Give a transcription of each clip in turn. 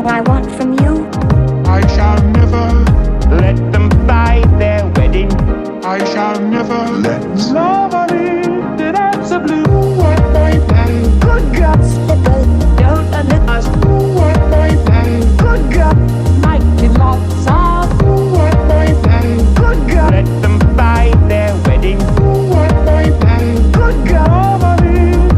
all I want from you. I shall never let them buy their wedding. I shall never let Nobody did answer blue. one boyfriend Good girls, Don't let us one boyfriend good girl, mighty lots of. one boyfriend good girl, Let them buy their wedding. one boyfriend good girl, Nobody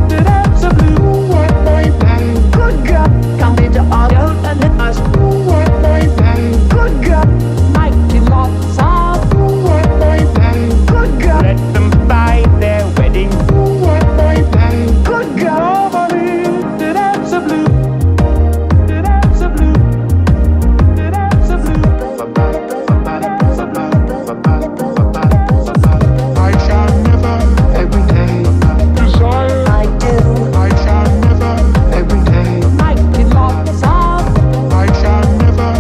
did answer blue. one boyfriend good girl. Come into all. Don't let us one boyfriend Good girl, mighty lots of. one boyfriend good girl, Let them buy their wedding. one boyfriend good girl. Nobody did answer blue. Did answer blue. Did answer I shall never every day desire I do. I shall never every day mighty lots of. I shall never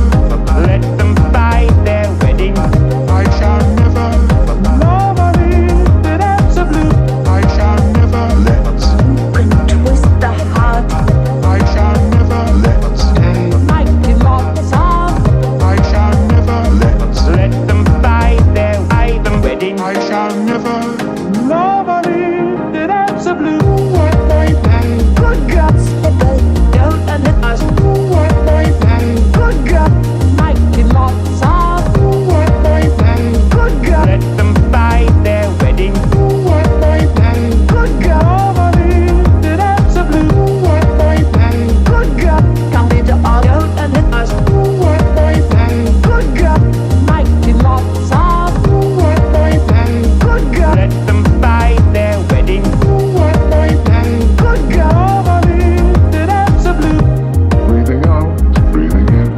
Let them buy their wedding. I shall never Nobody did answer blue. I shall never let Can twist the heart. I shall never let stay Mighty lots of. I shall never let Let them buy them wedding. I shall never Nobody did answer blue. one boyfriend Good girls, Don't let us one boyfriend good girl, mighty lots of. one boyfriend good girl, Let them buy their wedding. one boyfriend good girl, Nobody did answer blue. one boyfriend good girl. Come into all. Don't let us one boyfriend Good girl, mighty lots of. one boyfriend good girl, Let them buy their wedding. one boyfriend good girl. Nobody did answer blue. breathing out breathing in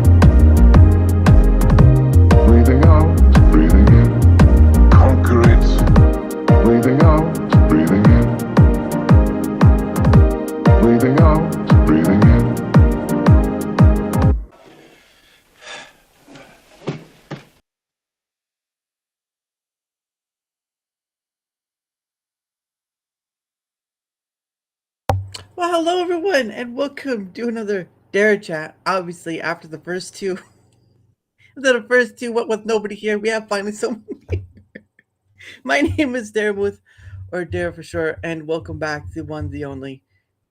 breathing out breathing in conquer it breathing out breathing in breathing out breathing in Well, hello everyone, and welcome to another Darachat. Obviously, after the first two, what with nobody here, we have finally someone here. My name is Daramouthe, or Dara for sure, and welcome back to one, the only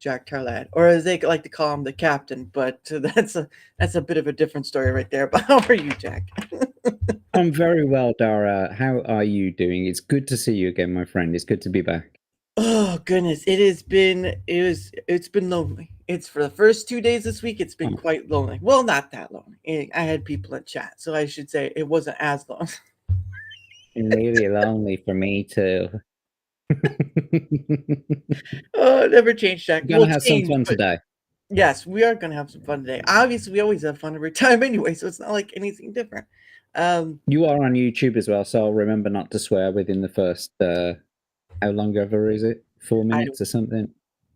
JackTarLad, or as they like to call him, the captain. But that's a bit of a different story right there. But how are you, Jack? I'm very well, Dara. How are you doing? It's good to see you again, my friend. It's good to be back. Oh goodness, it's been lonely. It's for the first 2 days this week. It's been quite lonely. Well, not that lonely. I had people in chat, so I should say it wasn't as long. Really lonely for me too. Oh, it never changed, Jack. We're gonna have some fun but today. yes, we are gonna have some fun today. Obviously, we always have fun every time anyway, so it's not like anything different. You are on YouTube as well, so I'll remember not to swear within the first how long ever is it? 4 minutes or something?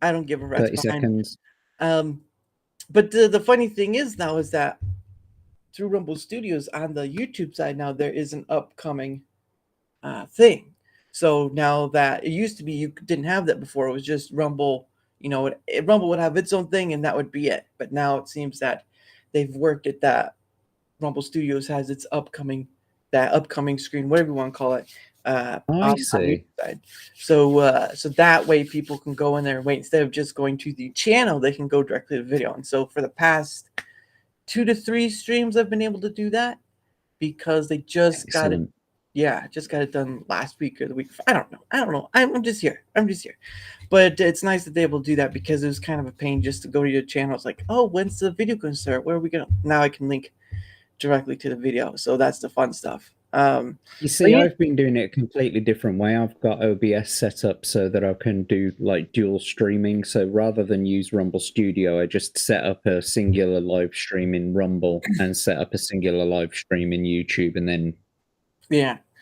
I don't give a rat's 30 behind. seconds. But the funny thing is now is that through Rumble Studios on the YouTube side now there is an upcoming thing. So now that it used to be you didn't have that before, it was just Rumble. You know, Rumble would have its own thing and that would be it. But now it seems that they've worked at that. Rumble Studios has its upcoming screen, whatever you want to call it. I see. Side. So that way people can go in there and wait instead of just going to the channel, they can go directly to the video. And so for the past 2 to 3 streams, I've been able to do that because they just got it. Yeah, just got it done last week or the week. I don't know. I'm just here. But it's nice that they're able to do that because it was kind of a pain just to go to your channel. It's like, oh, when's the video going to start? Where are we going to? Now I can link directly to the video. So that's the fun stuff. You see, I've been doing it a completely different way. I've got OBS set up so that I can do like dual streaming. So rather than use Rumble Studio, I just set up a singular live stream in Rumble and set up a singular live stream in YouTube and then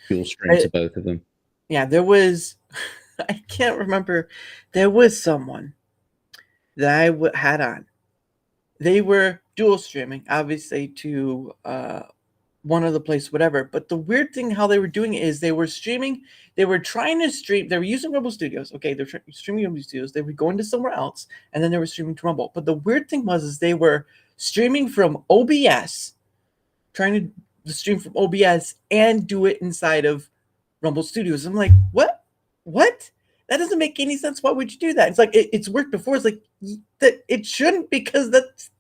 dual stream to both of them. Yeah, there was, I can't remember, there was someone that I had on. They were dual streaming, obviously, to one other place, whatever. But the weird thing how they were doing it is they were streaming, they were trying to stream, they were using Rumble Studios. Okay, they're streaming Rumble Studios. They were going to somewhere else, and then they were streaming to Rumble. But the weird thing was they were streaming from OBS, trying to stream from OBS and do it inside of Rumble Studios. I'm like, what? That doesn't make any sense. Why would you do that? It's like it's worked before. It's like that it shouldn't, because that's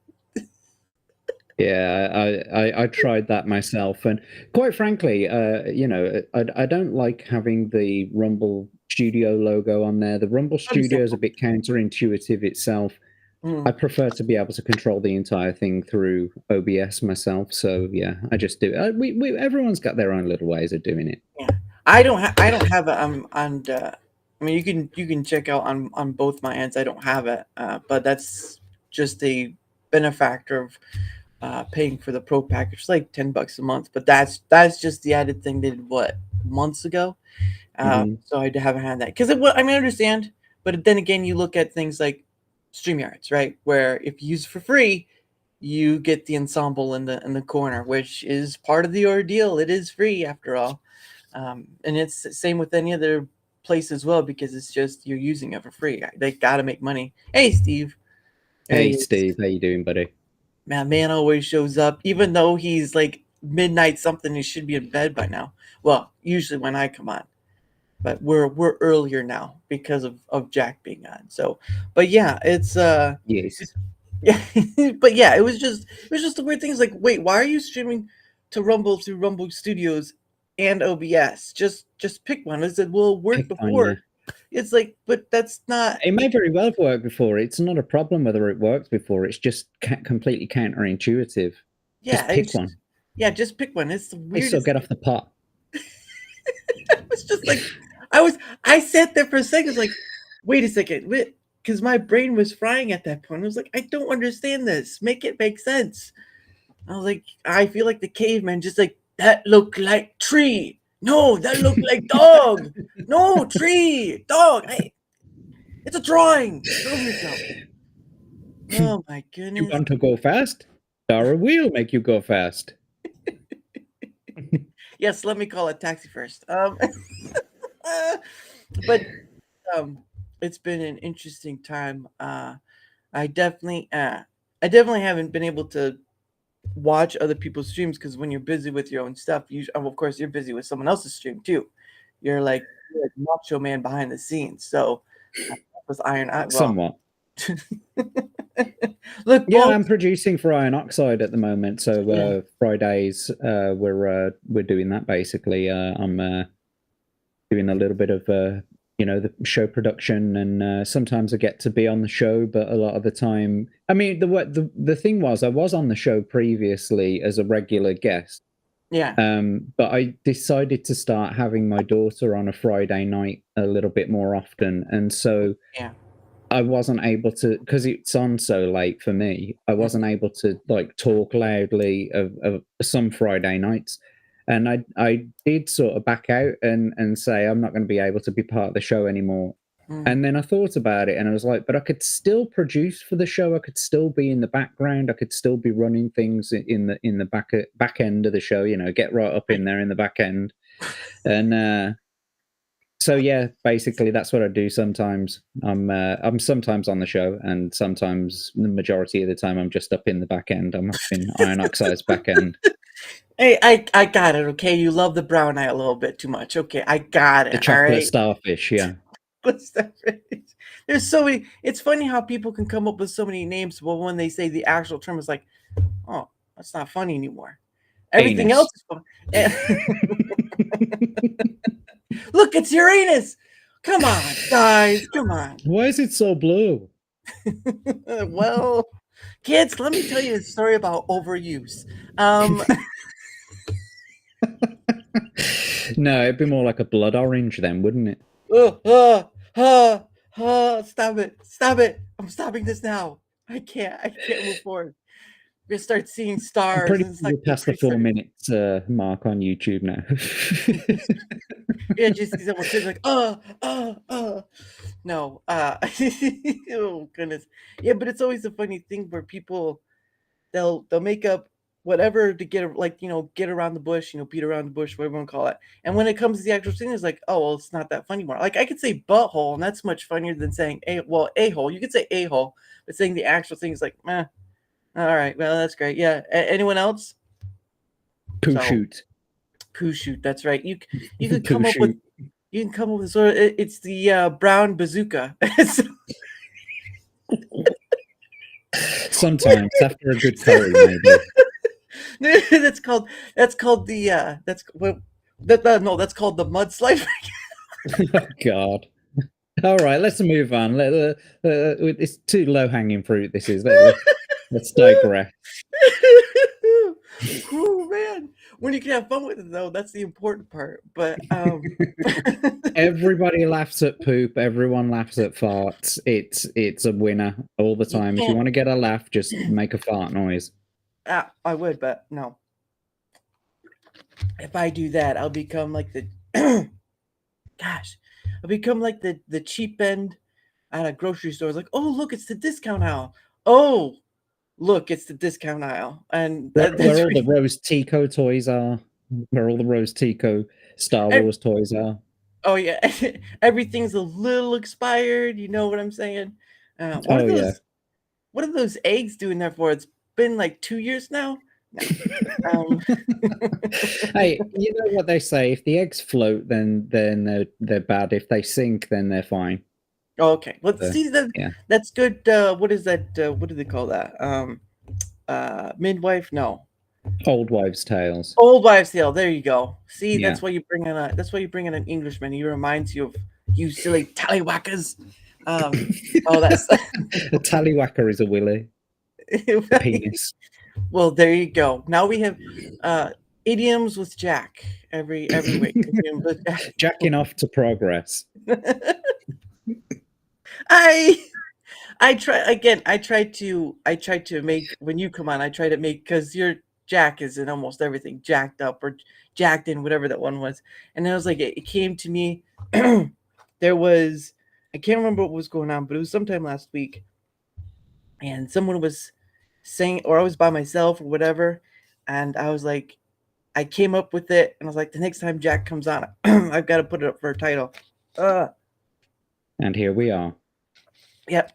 Yeah, I tried that myself, and quite frankly, I don't like having the Rumble Studio logo on there. The Rumble Studio is a bit counterintuitive itself. I prefer to be able to control the entire thing through OBS myself. So yeah, I just do it. We everyone's got their own little ways of doing it. Yeah, I don't have it on. I mean, you can check out on both my ends. I don't have it, but that's just a benefactor of paying for the pro package. It's like $10 a month, but that's just the added thing they did months ago. So I haven't had that, because I mean, I understand, but then again, you look at things like StreamYards, right, where if you use it for free, you get the ensemble in the corner, which is part of the ordeal. It is free after all, and it's the same with any other place as well, because it's just you're using it for free. They gotta make money. Hey, Steve. Hey, Steve, how you doing, buddy? Man always shows up, even though he's like midnight something. He should be in bed by now. Well, usually when I come on, but we're earlier now because of Jack being on. So, but yeah, it's yes, yeah, but yeah, it was just the weird things. Like, wait, why are you streaming to Rumble through Rumble Studios and OBS? Just pick one. I said, well, it worked before. yeah. It's like, but that's not. It may very well have worked before. It's not a problem whether it works before. It's just completely counterintuitive. Yeah, just pick one. Yeah, just pick one. It's the weirdest. So get off the pot. It was just like I sat there for a second, like, wait a second, because my brain was frying at that point. I was like, I don't understand this. Make it make sense. I was like, I feel like the caveman, just like, that looked like tree. No, that looked like dog. No, tree, dog. It's a drawing. Show yourself. Oh my goodness. You want to go fast? Dara will make you go fast. Yes, let me call a taxi first. But it's been an interesting time. I definitely haven't been able to watch other people's streams, because when you're busy with your own stuff, of course you're busy with someone else's stream too. You're like macho man behind the scenes. So with Iron, somewhat. Look, yeah, I'm producing for Iron Oxide at the moment. So Fridays, we're doing that basically. I'm doing a little bit of the show production, and sometimes I get to be on the show, but a lot of the time, I mean, the thing was, I was on the show previously as a regular guest. Yeah. But I decided to start having my daughter on a Friday night a little bit more often, and so yeah. I wasn't able to, because it's on so late for me, I wasn't able to like talk loudly of some Friday nights. And I did sort of back out and say, I'm not going to be able to be part of the show anymore. And then I thought about it, and I was like, but I could still produce for the show. I could still be in the background. I could still be running things in the back end of the show, get right up in there in the back end. And so yeah, basically that's what I do sometimes. I'm sometimes on the show, and sometimes the majority of the time I'm just up in the back end. I'm up in Iron Oxide's back end. Hey, I got it. Okay, you love the brown eye a little bit too much. Okay, I got it. The chocolate all right? starfish, yeah. There's so many. It's funny how people can come up with so many names, but when they say the actual term, it's like, oh, that's not funny anymore. Everything else is fun. Look, it's Uranus. Come on, guys. Come on. Why is it so blue? Well, kids, let me tell you a story about overuse. No, it'd be more like a blood orange then, wouldn't it? Stop it. I'm stopping this now. I can't move forward. We're gonna start seeing stars. I'm pretty and it's sure like we're past the 4 minutes mark on YouTube now. Yeah, just someone sitting like, no, oh goodness, yeah. But it's always a funny thing where people they'll make up whatever to get get around the bush, beat around the bush, whatever you want to call it. And when it comes to the actual thing, it's like, oh well, it's not that funny more. Like I could say butthole, and that's much funnier than saying a-hole. You could say a-hole, but saying the actual thing is like, meh. All right. Well, that's great. Yeah. Anyone else? Poo So- shoot. Poo shoot. That's right. You could Poo come up with shoot. you can come up with sort of it's the brown bazooka. Sometimes after a good curry, maybe. that's called the that's what no, that's called the mudslide. Oh God. All right, let's move on. It's too low hanging fruit. This is. Let's digress. Oh man, when you can have fun with it though, that's the important part. But Everybody laughs at poop. Everyone laughs at farts. It's a winner all the time. If you can't- want to get a laugh, just make a fart noise. I would, but no. If I do that, I'll become like the gosh, I'll become like the cheap end at a grocery store. It's like, oh look, it's the discount aisle. Oh, look, it's the discount aisle, and Where that's all the Rose Tico toys are. Where all the Rose Tico Star Wars toys are. oh yeah, everything's a little expired. You know what I'm saying? What Oh, are those? yeah. What are those eggs doing there for? It's been like 2 years now. No. Hey, you know what they say? If the eggs float, then they're bad. If they sink, then they're fine. Okay, let's see that. yeah. That's good. What is that? What do they call that? Midwife? No, Old wives' tales. old wives' tale. There you go. See, Yeah. that's why you bring in a. That's why you bring in an Englishman. He reminds you of you silly tallywhackers. Oh, that's The tallywhacker is a willy. Penis. Well, there you go. Now we have idioms with Jack every week. Jacking off to progress. I try again. I try to make when you come on. I try to make because your Jack is in almost everything jacked up or jacked in whatever that one was. And I was like, it came to me. There was I can't remember what was going on, but it was sometime last week, and someone was saying, or I was by myself or whatever, and I was like, I came up with it, and I was like, the next time Jack comes on, I've got to put it up for a title. And here we are. Yep,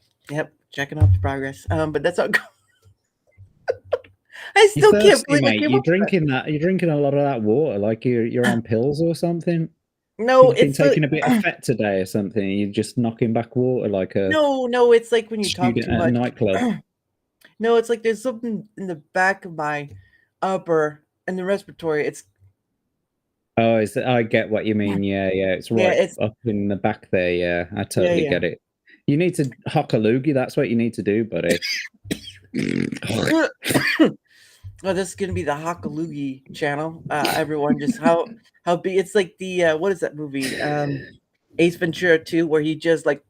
checking off the progress. But that's how. I still You're can't thirsty, believe I mate. came You're up with that. drinking that. You're drinking a lot of that water, like you're on pills or something. No, You've been it's taking a bit of fat today or something. You're just knocking back water like a no. It's like when you talk student too at a much. nightclub. No, it's like there's something in the back of my upper and the respiratory. It's Oh, I get what you mean. Yeah. It's right it's- up in the back there. Yeah, I totally yeah. get it. You need to hock a loogie. That's what you need to do, buddy. Oh, this is gonna be the Hockaloogie channel. Everyone, just how big it's like the what is that movie? Ace Ventura 2, where he just like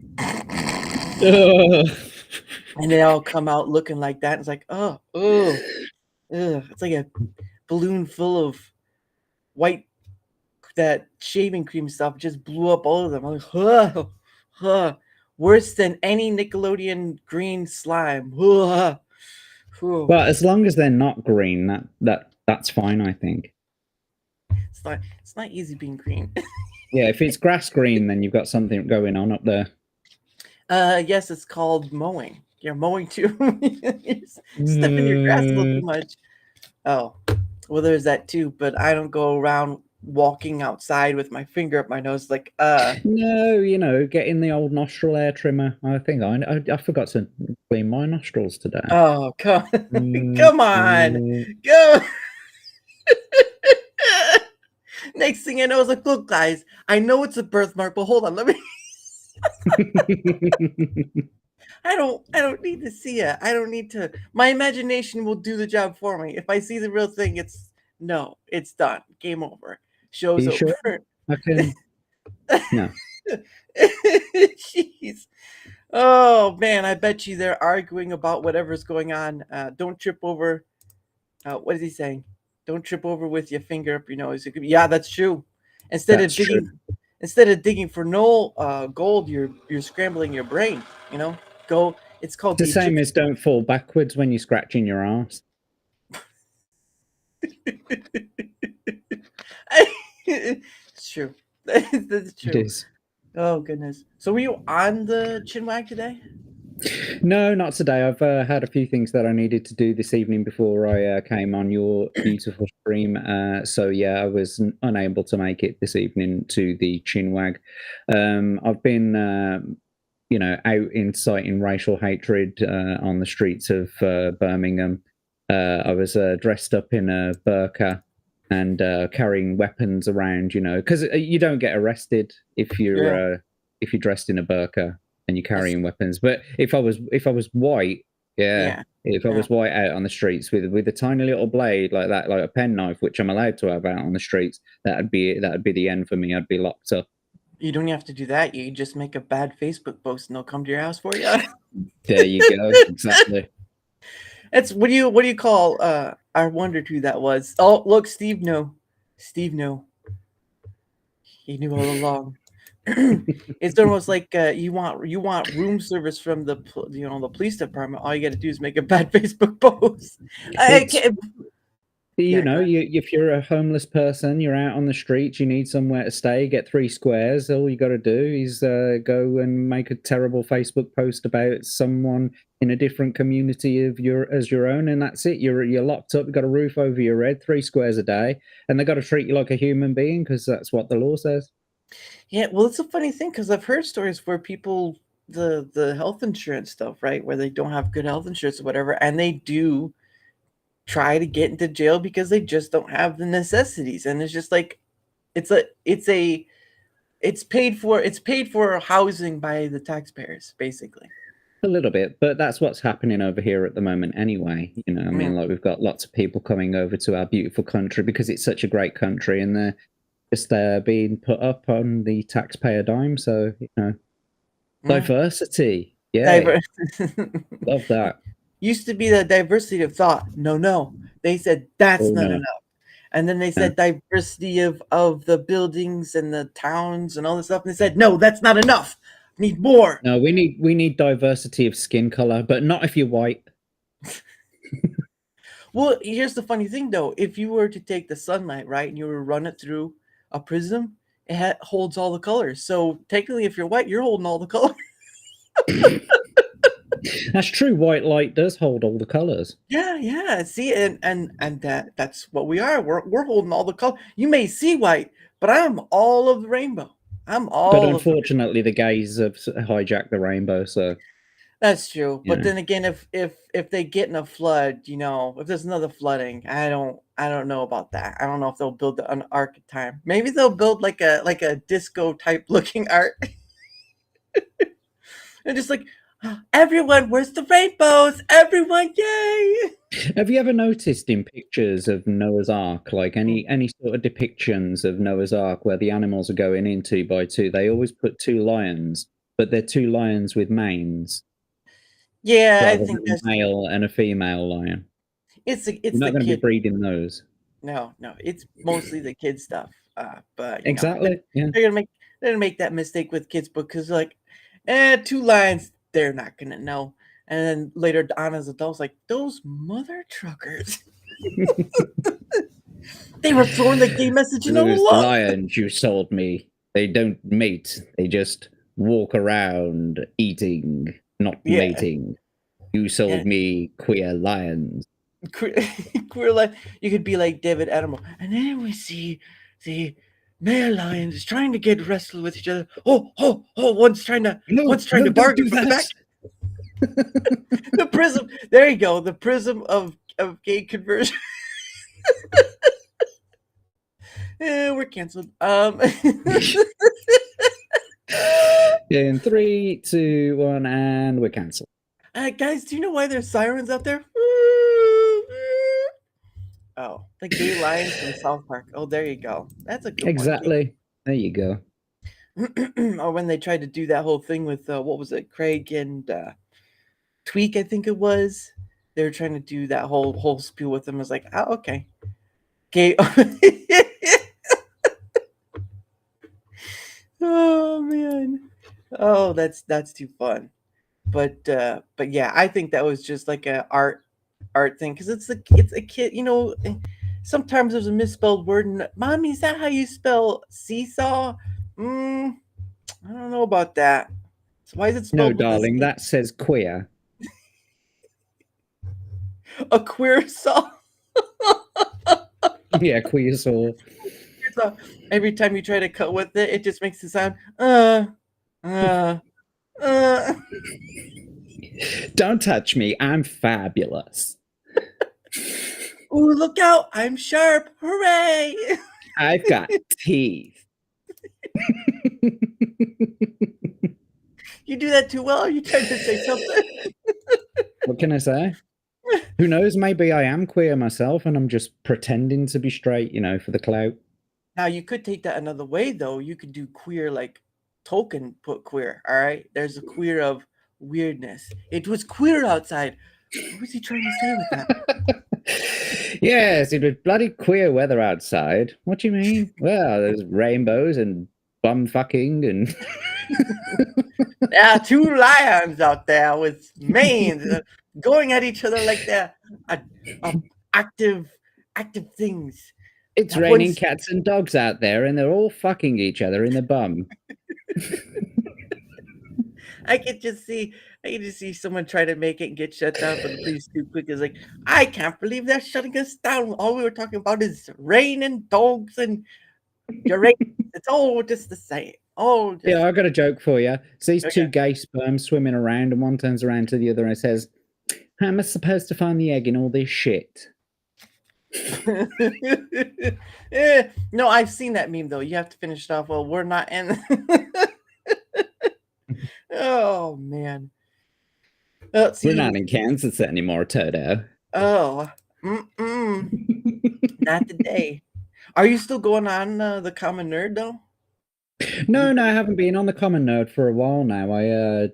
and they all come out looking like that. It's like, it's like a balloon full of white that shaving cream stuff just blew up all of them. I'm like, worse than any Nickelodeon green slime. But as long as they're not green, that's fine, I think. It's not easy being green. Yeah, if it's grass green, then you've got something going on up there. Yes, it's called mowing. You're mowing too. You're stepping your grass a little too much. Oh, well, there's that too. But I don't go around walking outside with my finger up my nose like No, getting the old nostril hair trimmer. I think I forgot to clean my nostrils today. Oh, come on, go. Next thing I know, is like, look, guys, I know it's a birthmark, but hold on, let me. I don't need to see it. I don't need to. My imagination will do the job for me. If I see the real thing, it's done. Game over. Show's over. Sure? I can. No. Jeez. Oh man, I bet you they're arguing about whatever's going on. Don't trip over. What is he saying? Don't trip over with your finger up your nose. Yeah, that's true. Instead of digging for no gold, you're scrambling your brain. Go. It's called the same as don't fall backwards when you're scratching your arse. It's true. That's true. It is. Oh goodness. So were you on the chinwag today? No, not today. I've had a few things that I needed to do this evening before I came on your beautiful stream. So yeah, I was unable to make it this evening to the Chinwag. I've been, out inciting racial hatred on the streets of Birmingham. I was dressed up in a burqa and carrying weapons around. Because you don't get arrested if you're dressed in a burqa and you're carrying weapons. But if I was white, if I was white out on the streets with a tiny little blade like that, like a penknife, which I'm allowed to have out on the streets, that'd be the end for me. I'd be locked up. You don't have to do that. You just make a bad Facebook post and they'll come to your house for you. There you go. Exactly. It's what do you call? I wondered who that was. Oh, look, Steve knew. Steve knew. He knew all along. It's almost like you want room service from the the police department. All you got to do is make a bad Facebook post. If you're a homeless person, you're out on the streets, you need somewhere to stay, get 3 squares. All you got to do is go and make a terrible Facebook post about someone in a different community as your own, and that's it. You're locked up. You've got a roof over your head, 3 squares a day, and they got to treat you like a human being because that's what the law says. Yeah, well, it's a funny thing because I've heard stories where people the health insurance stuff, right, where they don't have good health insurance or whatever, and they do try to get into jail because they just don't have the necessities, and it's just like it's paid for housing by the taxpayers, basically. A little bit, but that's what's happening over here at the moment anyway. I mean, like we've got lots of people coming over to our beautiful country because it's such a great country, and they're just being put up on the taxpayer dime. So diversity, love that. Used to be the diversity of thought. No, they said that's not enough, and then they said diversity of the buildings and the towns and all this stuff, and they said no, that's not enough. Need more. No, we need diversity of skin color, but not if you're white. Well, here's the funny thing though: if you were to take the sunlight, right, and you were to run it through a prism, it holds all the colors. So technically, if you're white, you're holding all the colors. That's true. White light does hold all the colors. Yeah. See, and that's what we are. We're holding all the color. You may see white, but I'm all of the rainbow. But unfortunately, the gays have hijacked the rainbow. So that's true. But then again, if they get in a flood, if there's another flooding, I don't know about that. I don't know if they'll build an arc of time. Maybe they'll build like a disco type looking arc. And just like, everyone, where's the rainbows? Everyone, yay! Have you ever noticed in pictures of Noah's Ark, like any sort of depictions of Noah's Ark where the animals are going in 2 by 2, they always put 2 lions, but they're 2 lions with manes. Yeah, I think there's a male and a female lion. It's You're not going to be breeding those. No, it's mostly the kid stuff. But exactly, they're gonna make that mistake with kids because like, 2 lions, they're not gonna know. And then later on as adults, like those mother truckers, they were throwing the gay message in all along. Lions you sold me, they don't mate. They just walk around eating, not mating. You sold me queer lions. Queer lion. You could be like David Attenborough, and then we see the male lions trying to get wrestled with each other. Oh! One's trying to bargain for the back. The prism. There you go. The prism of gay conversion. We're canceled. In 3, 2, 1, and we're canceled. Guys, do you know why there's sirens out there? Oh, the gay lions from South Park. Oh, there you go. That's a good exactly. One. There you go. Or when they tried to do that whole thing with what was it, Craig and Tweak, I think it was. They were trying to do that whole spiel with them. I was like, oh, okay. Gay. Oh man. Oh, that's too fun. But yeah, I think that was just like a art thing because it's a kid. Sometimes there's a misspelled word. And, Mommy, is that how you spell seesaw? I don't know about that. So why is it No, spelled with a darling, Z? that says queer. A queer saw. Yeah, queer saw. So every time you try to cut with it, it just makes it sound uh. Don't touch me. I'm fabulous. Ooh, look out! I'm sharp! Hooray! I've got teeth. You do that too well. Are you trying to say something? What can I say? Who knows? Maybe I am queer myself and I'm just pretending to be straight, for the clout. Now you could take that another way, though. You could do queer like Tolkien put queer. All right, there's a queer of weirdness. It was queer outside. What was he trying to say with that? Yes, it was bloody queer weather outside. What do you mean? Well, there's rainbows and bum fucking and There are two lions out there with manes going at each other like they're active things. it's That raining one's- cats and dogs out there and they're all fucking each other in the bum. I can just see someone try to make it and get shut down for the police too quick. It's like, I can't believe they're shutting us down. All we were talking about is rain and dogs and your rain. It's all just the same. Oh, Yeah, I got a joke for you. So these two Okay. gay sperms swimming around and one turns around to the other and says, how am I supposed to find the egg in all this shit? No, I've seen that meme though. You have to finish it off. Well, we're not in. Oh man. Let's see. We're not in Kansas anymore, Toto. Oh, not today. Are you still going on the Common Nerd though? No, I haven't been on the Common Nerd for a while now. I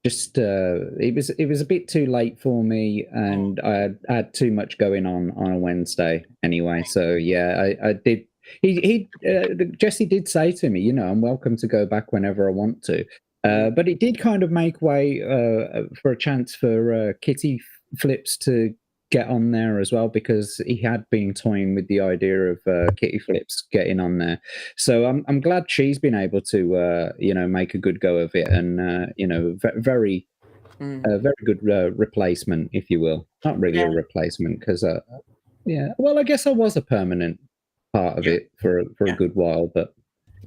just it was a bit too late for me, and I had too much going on a Wednesday anyway. So yeah, I did. Jesse did say to me, I'm welcome to go back whenever I want to. But it did kind of make way for a chance for Kitty Flips to get on there as well, because he had been toying with the idea of Kitty Flips getting on there. So I'm glad she's been able to make a good go of it, and very good replacement, if you will. Not really a replacement, because well, I guess I was a permanent part of it for a good while, but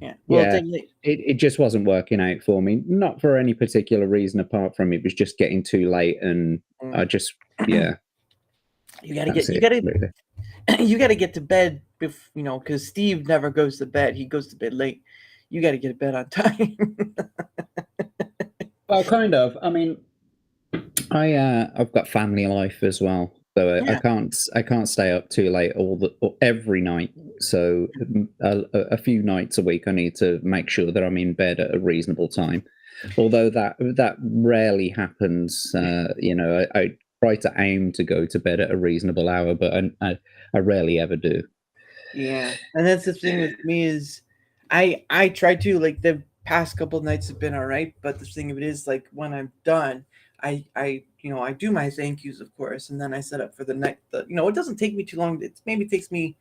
Yeah. Well, it just wasn't working out for me. Not for any particular reason apart from it was just getting too late, and I just you gotta get to bed because Steve never goes to bed. He goes to bed late. You gotta get to bed on time. Well, kind of. I mean, I've got family life as well, so I can't stay up too late every night. So a few nights a week, I need to make sure that I'm in bed at a reasonable time. Although that rarely happens. I try to aim to go to bed at a reasonable hour, but I rarely ever do. Yeah, and that's the thing with me is I try to, like, the past couple of nights have been all right, but the thing of it is, like, when I'm done, I do my thank yous, of course, and then I set up for the night. It doesn't take me too long. It maybe takes me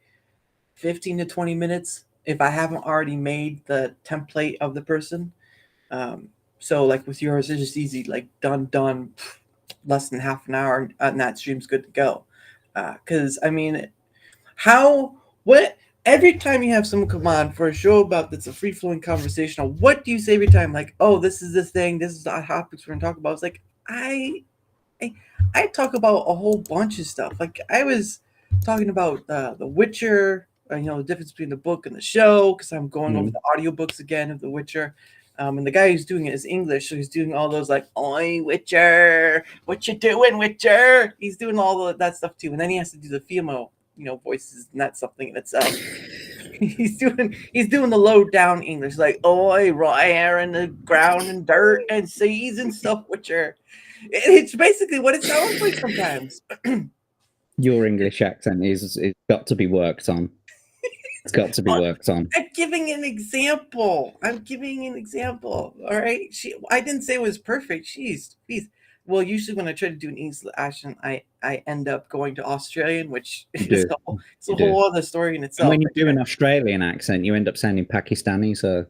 15 to 20 minutes if I haven't already made the template of the person. So like with yours, it's just easy, like done, less than half an hour, and that stream's good to go. Because I mean, every time you have someone come on for a show about that's a free flowing conversation, what do you say every time? Like, oh, this is this thing, this is the topics we're gonna talk about. It's like I talk about a whole bunch of stuff. Like I was talking about The Witcher, the difference between the book and the show, because I'm going over the audiobooks again of The Witcher. And the guy who's doing it is English, so he's doing all those like, "Oi, Witcher, what you doing, Witcher?" He's doing all that stuff too, and then he has to do the female, voices, and that's something in itself. he's doing the low down English, like, "Oi, right here in the ground and dirt and seas and stuff, Witcher." It's basically what it sounds like sometimes. Your English accent is got to be worked on. It's got to be worked on. I'm giving an example. All right. I didn't say it was perfect. Jeez. Well, usually when I try to do an English accent, I end up going to Australian, which is a whole other story in itself. And when you do an Australian accent, you end up sounding Pakistani. So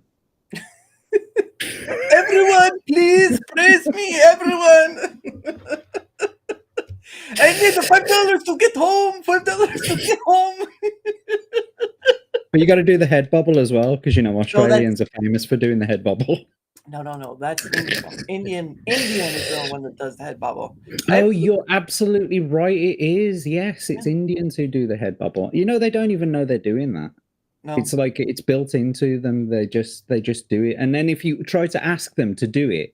every Everyone, please praise me, everyone. I need the $5 to get home. $5 to get home. But you got to do the head bobble as well, because Australians are famous for doing the head bobble. No. That's Indian. Indian is the one that does the head bobble. Oh, you're absolutely right. It is. Yes, it's Indians who do the head bobble. They don't even know they're doing that. No. It's like it's built into them. They just do it. And then if you try to ask them to do it,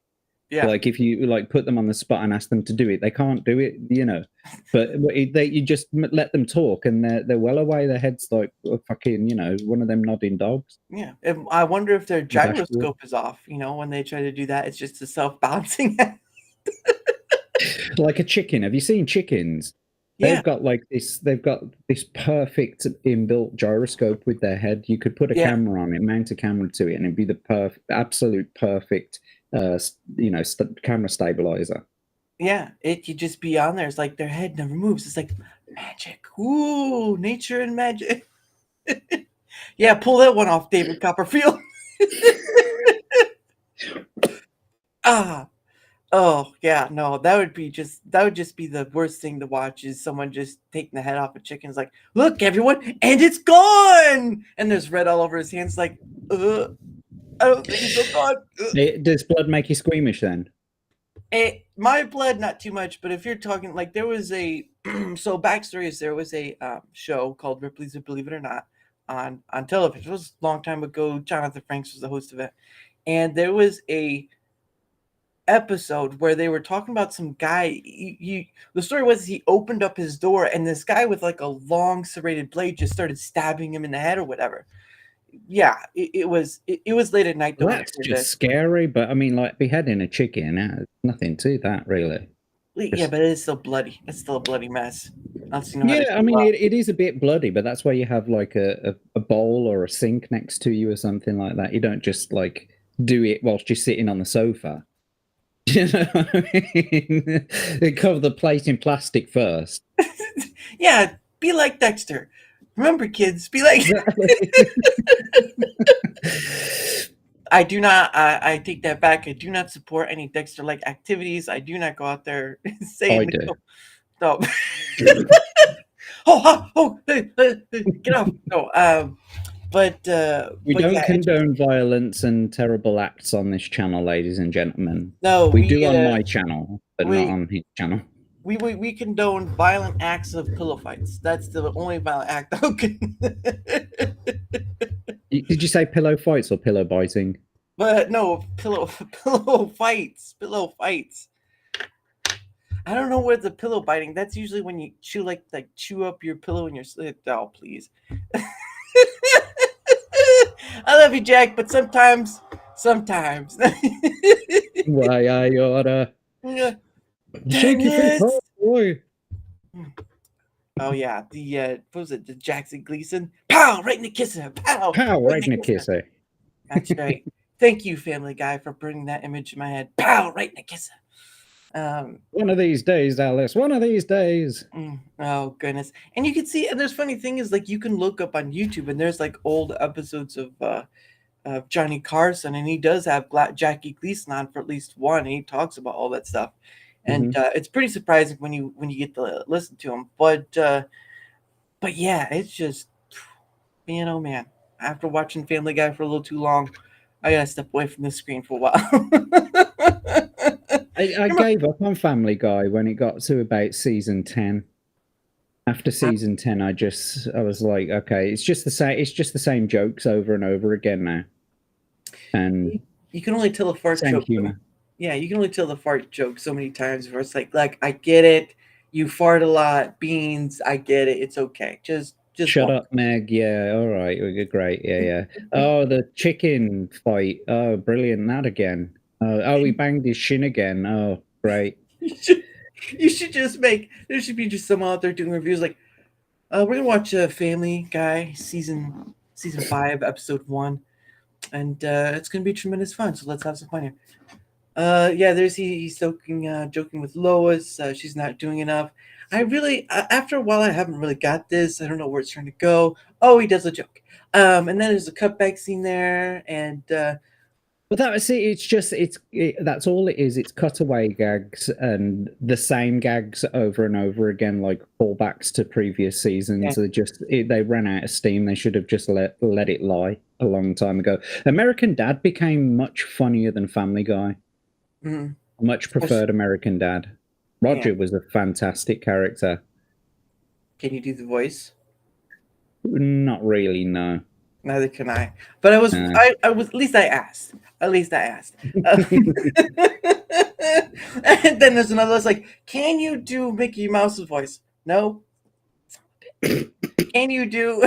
like if you put them on the spot and ask them to do it, they can't do it. But you just let them talk, and they're well away. Their heads like fucking one of them nodding dogs. Yeah, I wonder if their gyroscope is off. When they try to do that, it's just a self-balancing. Like a chicken. Have you seen chickens? Yeah. They've got this perfect inbuilt gyroscope with their head. You could put a camera on it, mount a camera to it, and it'd be the absolute perfect camera stabilizer. Yeah, it could just be on there. It's like their head never moves. It's like magic. Ooh, nature and magic. Yeah, pull that one off, David Copperfield. Oh yeah, no, that would just be the worst thing to watch, is someone just taking the head off a chicken. It's like, look, everyone, and it's gone, and there's red all over his hands. Like, I don't think it's gone. Does blood make you squeamish then? My blood, not too much, but if you're talking, like, there was a so backstory is there was a show called Ripley's Believe It or Not on television. It was a long time ago. Jonathan Franks was the host of it, and there was a episode where they were talking about some guy. The story was he opened up his door, and this guy with like a long serrated blade just started stabbing him in the head or whatever. Yeah, it was late at night. That's just scary, but I mean, like beheading a chicken, nothing to that really. Yeah, but it's still bloody. It's still a bloody mess. Yeah, I mean, it is a bit bloody, but that's why you have like a bowl or a sink next to you or something like that. You don't just like do it whilst you're sitting on the sofa. You know what I mean? They cover the plate in plastic first. Yeah, be like Dexter. Remember, kids, be like. I do not. I take that back. I do not support any Dexter-like activities. I do not go out there saying. No. Hey, get off! No. But we don't condone violence and terrible acts on this channel, ladies and gentlemen. No, we do on my channel, but not on his channel. We condone violent acts of pillow fights. That's the only violent act. Okay. Did you say pillow fights or pillow biting? But no, pillow fights. Pillow fights. I don't know where the pillow biting. That's usually when you chew chew up your pillow in your sleep. Oh, please. I love you, Jack, but sometimes. Why I oughta shake your feet, oh boy. Oh yeah, what was it? The Jackson Gleason? Pow! Right in the kisser. Pow! Right in the kisser. That's right. Thank you, Family Guy, for bringing that image in my head. Pow! Right in the kisser. One of these days, Alice. One of these days. Oh goodness! And you can see, and there's funny thing is, like, you can look up on YouTube, and there's like old episodes of Johnny Carson, and he does have Jackie Gleason on for at least one, and he talks about all that stuff, and it's pretty surprising when you get to listen to him. But yeah, it's just, man. After watching Family Guy for a little too long, I gotta step away from the screen for a while. I gave up on Family Guy when it got to about season 10. After season 10, I was like, okay, it's just the same jokes over and over again now. And you can only tell a fart joke. Humor. Yeah, you can only tell the fart joke so many times where it's like I get it. You fart a lot, beans. I get it. It's okay. Just shut up, Meg. Yeah, all right. We're great. Yeah. Oh, the chicken fight. Oh, brilliant. That again. Oh, he banged his shin again. Oh, great. You should just there should be just someone out there doing reviews like, we're gonna watch Family Guy season 5, episode 1, and it's gonna be tremendous fun. So let's have some fun here. Yeah, there's he's joking with Lois. She's not doing enough. I really, after a while, I haven't really got this. I don't know where it's trying to go. Oh, he does a joke. And then there's a cutback scene there, and But that was it. It's just that's all it is. It's cutaway gags and the same gags over and over again, like callbacks to previous seasons. They ran out of steam. They should have just let it lie a long time ago. American Dad became much funnier than Family Guy. Mhm. Much preferred American Dad. Roger was a fantastic character. Can you do the voice? Not really, no. Neither can I. But I was, I was. At least I asked. At least I asked. And then there's another. It's like, can you do Mickey Mouse's voice? No. Can you do?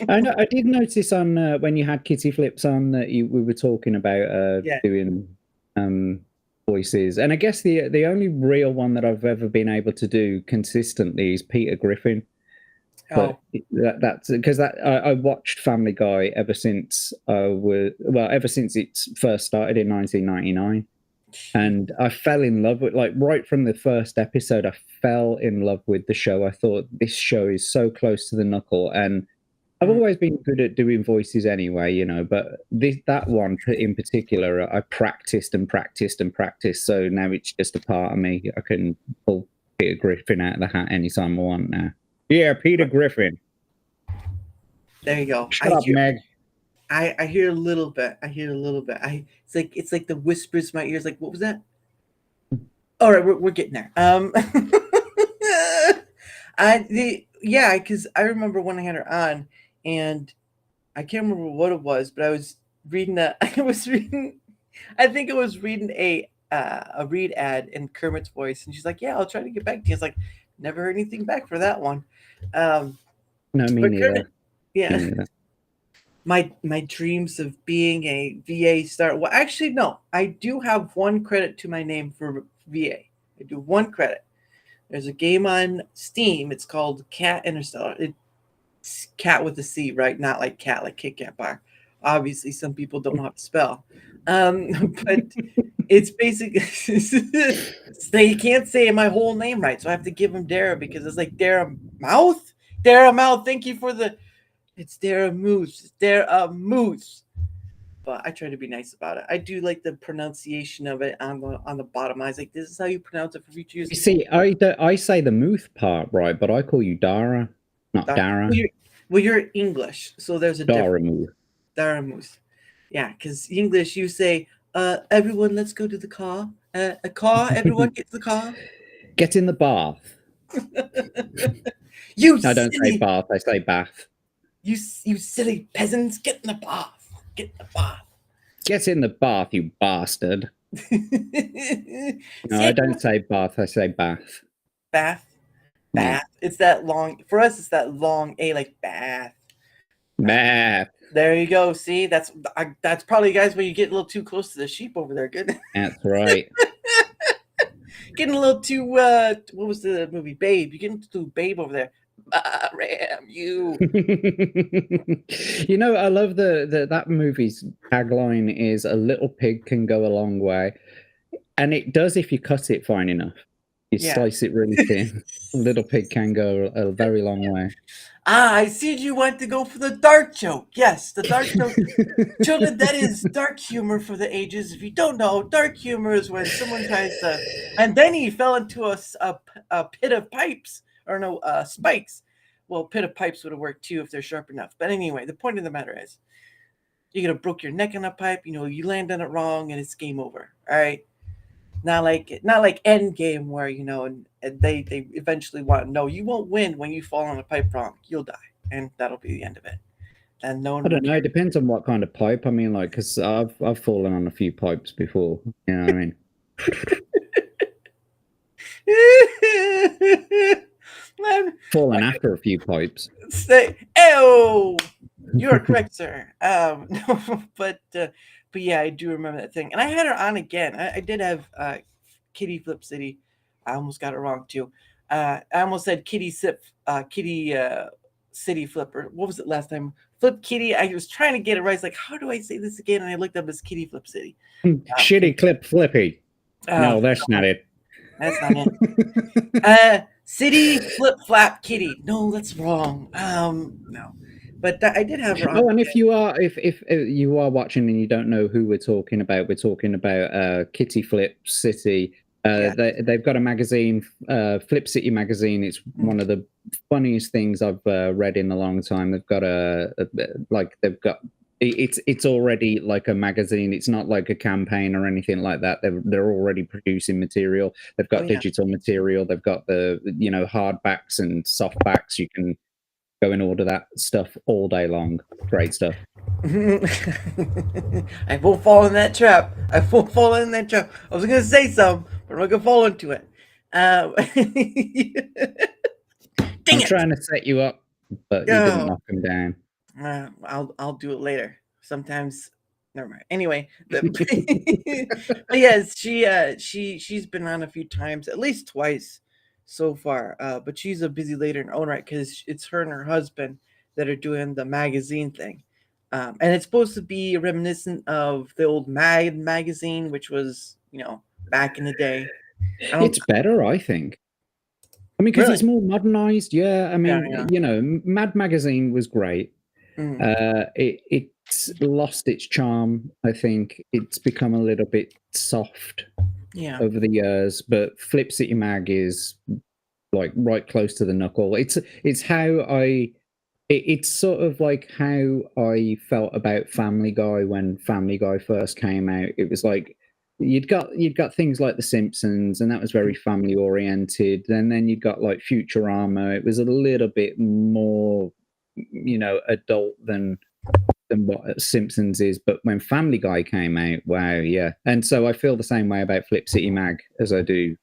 I know. I did notice on when you had Kitty Flips on that we were talking about doing voices, and I guess the only real one that I've ever been able to do consistently is Peter Griffin. But that's because I watched Family Guy ever since ever since it first started in 1999, and I fell in love with, like, right from the first episode. I fell in love with the show. I thought this show is so close to the knuckle, and I've always been good at doing voices anyway, you know. But that one in particular, I practiced and practiced and practiced. So now it's just a part of me. I can pull Peter Griffin out of the hat anytime I want now. Yeah, Peter Griffin. There you go. Shut up, Meg. I hear a little bit. It's like the whispers in my ears. Like, what was that? All right, we're getting there. Because I remember when I had her on, and I can't remember what it was, but I was reading I think I was reading a read ad in Kermit's voice, and she's like, "Yeah, I'll try to get back to you." I was like, never heard anything back for that one. No, me neither. Yeah. My dreams of being a VA star. Well, actually, no. I do have one credit to my name for VA. I do one credit. There's a game on Steam. It's called Cat Interstellar. It's cat with a C, right? Not like cat, like Kit Kat bar. Obviously, some people don't know how to spell. But it's basically they can't say my whole name right, so I have to give him Dara because it's like Daramouthe. Daramouthe. Thank you for the. It's Daramouthe. Daramouthe. But I try to be nice about it. I do like the pronunciation of it on the bottom. I was like, "This is how you pronounce it for future use." You see, I say the Muth part right, but I call you Dara, not Dara. Well, you're English, so there's a Daramouthe. Daramouthe. Yeah, because English, you say, everyone, let's go to the car. A car, everyone get to the car. Get in the bath. I don't say bath, I say bath. You silly peasants, get in the bath. Get in the bath. Get in the bath, you bastard. No, I don't say bath, I say bath. Bath? Bath. Yeah. It's that long, for us, it's that long A, like bath. Bath. There you go. See, that's probably, guys, when you get a little too close to the sheep over there. Good. That's right. Getting a little too, what was the movie? Babe. You're getting too Babe over there. Ram you. You know, I love that movie's tagline is "A little pig can go a long way," and it does if you cut it fine enough. You slice it really thin. A little pig can go a very long way. I see you want to go for the dark joke. Yes, the dark joke. Children, that is dark humor for the ages. If you don't know, dark humor is when someone tries to, and then he fell into a pit of pipes, or no, spikes. Well, pit of pipes would have worked too if they're sharp enough. But anyway, the point of the matter is, you're gonna broke your neck on a pipe. You know, you land on it wrong, and it's game over. All right. Not like End Game where, you know, and they eventually want to know you won't win when you fall on a pipe wrong. You'll die, and that'll be the end of it. And no one. I don't know. It depends on what kind of pipe. I mean, like, because I've fallen on a few pipes before. You know what I mean? Fallen after a few pipes. You are correct, sir. No, but yeah, I do remember that thing, and I had her on again. I did have Kitty Flip City. I almost got it wrong too. I almost said Kitty City Flipper. What was it last time? Flip Kitty. I was trying to get it right. It's like, how do I say this again? And I looked up as Kitty Flip City. Shitty Clip Flippy. No, that's not it. That's not it. City Flip Flap Kitty. No, that's wrong. No. But I did have her on. Oh, and if you are you are watching and you don't know who we're talking about Kitty Flip City. Yeah. They've got a magazine, Flip City magazine. It's one of the funniest things I've read in a long time. They've got it's already like a magazine. It's not like a campaign or anything like that. They're already producing material. They've got digital material. They've got the hardbacks and softbacks. You can go and order that stuff all day long. Great stuff. I won't fall in that trap. I won't fall in that trap. I was gonna say something, but I'm not gonna fall into it. Dang I'm it! trying to set you up, but you didn't knock them down. I'll do it later. Sometimes, never mind. Anyway, but yes, she's been on a few times, at least twice so far. But she's a busy lady in her own right because it's her and her husband that are doing the magazine thing. And it's supposed to be reminiscent of the old Mad magazine, which was, back in the day. It's better, I think. I mean, because Really? it's more modernized. Yeah, I mean, Yeah. Mad Magazine was great. Mhm. It's lost its charm. I think it's become a little bit soft Yeah. over the years. But Flip City Mag is like right close to the knuckle. It's how it's sort of like how I felt about Family Guy when Family Guy first came out. It was like you'd got things like The Simpsons, and that was very family oriented. And then you'd got like Futurama. It was a little bit more, adult than what Simpsons is. But when Family Guy came out, wow, yeah. And so I feel the same way about Flip City Mag as I did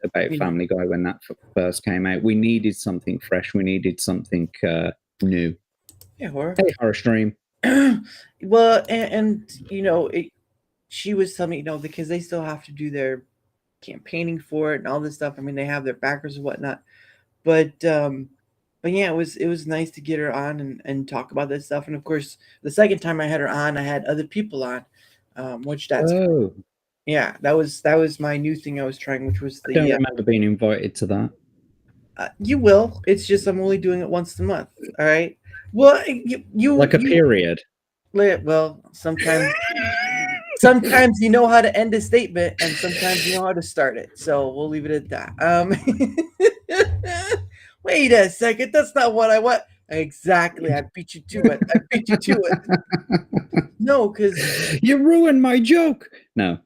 about Family Guy when that first came out. We needed something fresh. We needed something new. Yeah, horror. Hey, Horror Stream. Well, and she was telling me, because they still have to do their campaigning for it and all this stuff. I mean, they have their backers and whatnot. But yeah, it was nice to get her on and talk about this stuff. And of course, the second time I had her on, I had other people on, which that's yeah, that was my new thing I was trying, which was I don't remember being invited to that. You will. It's just I'm only doing it once a month. All right. Well, you like a period. Well, sometimes you know how to end a statement, and sometimes you know how to start it. So we'll leave it at that. Wait a second. That's not what I want. Exactly. I beat you to it. No, because you ruined my joke. No.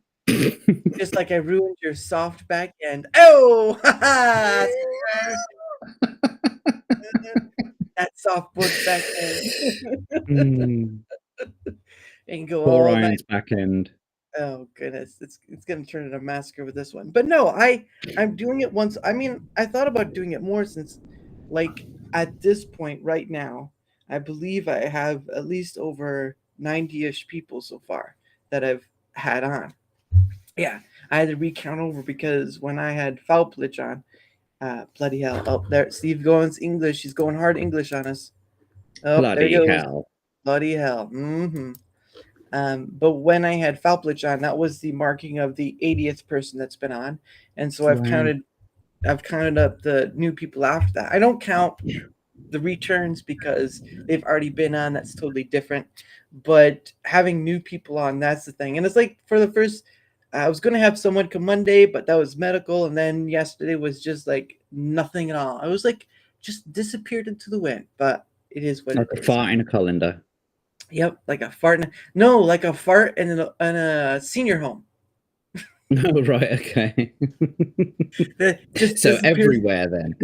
Just like I ruined your soft back end. Oh, that soft book back end. And go Poor all Ryan's night. back end. Oh goodness, it's gonna turn into a massacre with this one. But no, I'm doing it once. I mean, I thought about doing it more since, like, at this point right now, I believe I have at least over 90-ish people so far that I've had on. Yeah, I had to recount over because when I had Foulplitch on, bloody hell! Oh, there, Steve Goins English. He's going hard English on us. Oh, bloody there goes. hell! Bloody hell! Mm-hmm. But when I had Foulplitch on, that was the marking of the 80th person that's been on, and so I've counted up the new people after that. I don't count the returns because they've already been on. That's totally different. But having new people on, that's the thing. And it's like for the first. I was going to have someone come Monday, but that was medical. And then yesterday was just like nothing at all. I was like, just disappeared into the wind. But it is what like it a is. fart in a colander. Yep, like a fart. No, like a fart in a senior home. Oh, right, okay. Just so everywhere then.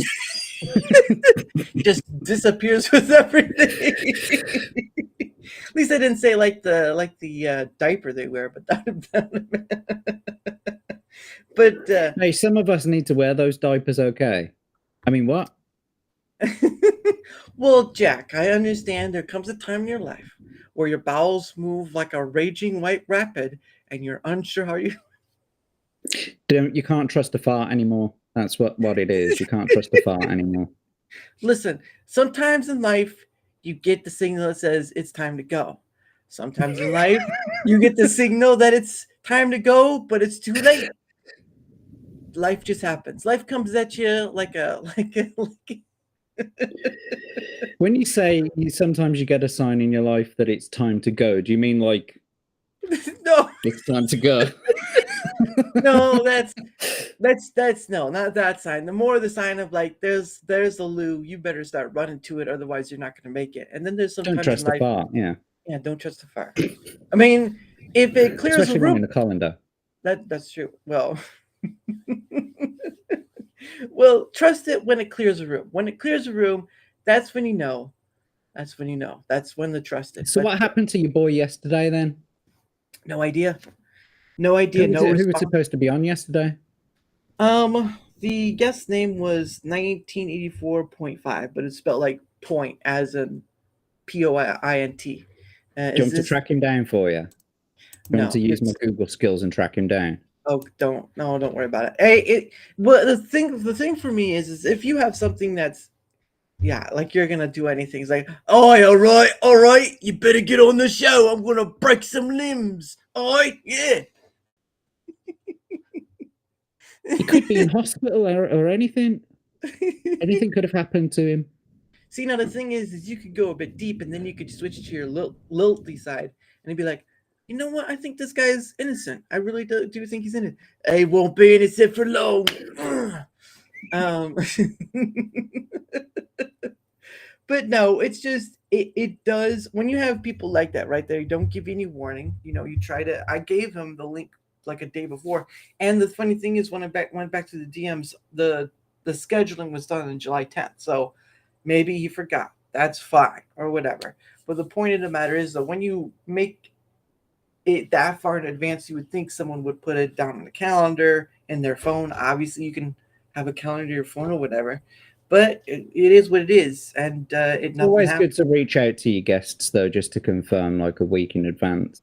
Just disappears with everything. At least I didn't say like the diaper they wear, but hey, some of us need to wear those diapers. Okay, I mean what? Well, Jack, I understand there comes a time in your life where your bowels move like a raging white rapid, and you're unsure how you. You can't trust a fart anymore. That's what it is. You can't trust a fart anymore. Listen, sometimes in life you get the signal that says it's time to go. Sometimes in life you get the signal that it's time to go, but it's too late. Life just happens. Life comes at you like a When you say sometimes you get a sign in your life that it's time to go, do you mean like No, it's time to go? no, that's no, not that sign. The more the sign of like, there's the loo, you better start running to it, otherwise you're not going to make it. And then there's Don't sometimes trust in the life, fart, yeah. yeah, don't trust the fire. I mean, if it clears Especially the one room, in a colander. that's true. Well, well, trust it when it clears a room. When it clears a room, that's when you know. That's when you know. That's when the trust it. So But what happened to your boy yesterday then? no idea. No idea. Who was, No who was response. supposed to be on yesterday? The guest name was 1984.5, but it's spelled like point as in POINT. Do you want me to track him down for you? Do you want me to use my Google skills and track him down? Oh, don't worry about it. Hey, well, the thing for me is if you have something that's, yeah, like you're gonna do anything. It's like, oh, all right, you better get on the show. I'm gonna break some limbs. All right, yeah. He could be in hospital or anything. Anything could have happened to him. See, now the thing is you could go a bit deep, and then you could switch to your lilty side, and it'd be like, you know what? I think this guy is innocent. I really do think he's innocent. He won't be innocent for long. But no, it's just it does when you have people like that right there. You don't give any warning. You know, you try to. I gave him the link like a day before, and the funny thing is when I went back to the DMs, the scheduling was done on July 10th. So maybe he forgot. That's fine or whatever. But the point of the matter is that when you make it that far in advance, you would think someone would put it down on the calendar in their phone. Obviously, you can have a calendar in your phone or whatever. But it is what it is, and it's always good to reach out to your guests, though, just to confirm like a week in advance.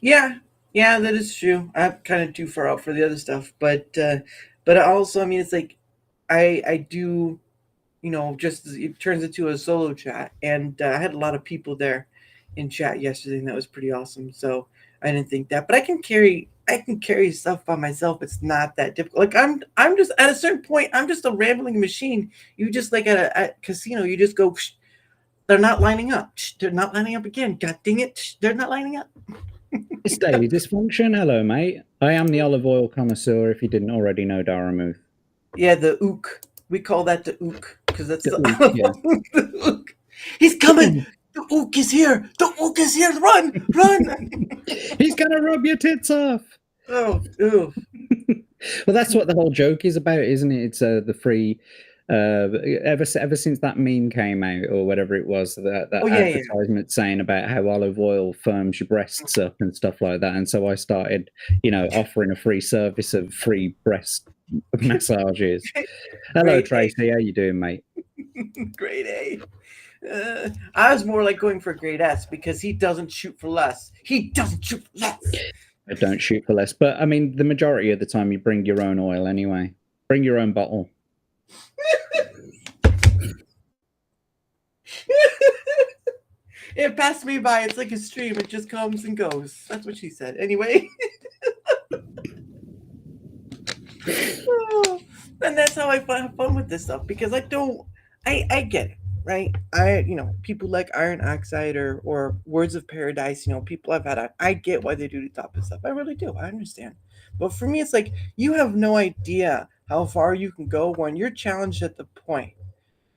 Yeah, that is true. I'm kind of too far out for the other stuff, but also, I mean, it's like I do, you know, just it turns into a solo chat, and I had a lot of people there in chat yesterday, and that was pretty awesome. So I didn't think that, but I can carry stuff by myself. It's not that difficult. Like I'm just at a certain point, I'm just a rambling machine. You just like at a casino, you just go, they're not lining up. They're not lining up again. God dang it. They're not lining up. It's daily dysfunction. Hello, mate. I am the olive oil connoisseur, if you didn't already know Daramouthe. Yeah, the ook. We call that the ook because that's the ook, yeah. the ook. He's coming. The ook is here. The ook is here. Run. He's gonna rub your tits off. Oh, ew. Well, that's what the whole joke is about, isn't it? It's the free. Ever since that meme came out or whatever it was, that advertisement saying about how olive oil firms your breasts up and stuff like that, and so I started, you know, offering a free service of free breast massages. Hello, Great Tracy. How you doing, mate? Grade A. I was more like going for grade S because he doesn't shoot for less. He doesn't shoot for less. I don't shoot for less, but I mean, the majority of the time you bring your own oil anyway. Bring your own bottle. It passed me by. It's like a stream. It just comes and goes. That's what she said. Anyway. And that's how I have fun with this stuff because I get it, right? People like Iron Oxide or Words of Paradise, you know, people I've had, I get why they do the top of stuff. I really do. I understand. But for me, it's like you have no idea how far you can go when you're challenged at the point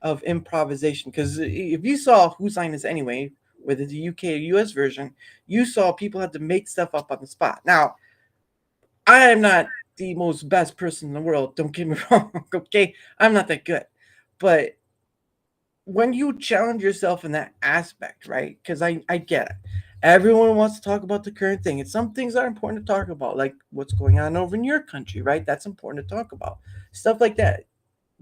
of improvisation. Because if you saw Whose Line Is Anyway, whether the UK or US version, you saw people had to make stuff up on the spot. Now, I am not the most best person in the world. Don't get me wrong. Okay, I'm not that good. But when you challenge yourself in that aspect, right? Because I get it. Everyone wants to talk about the current thing. And some things are important to talk about, like what's going on over in your country, right? That's important to talk about. Stuff like that.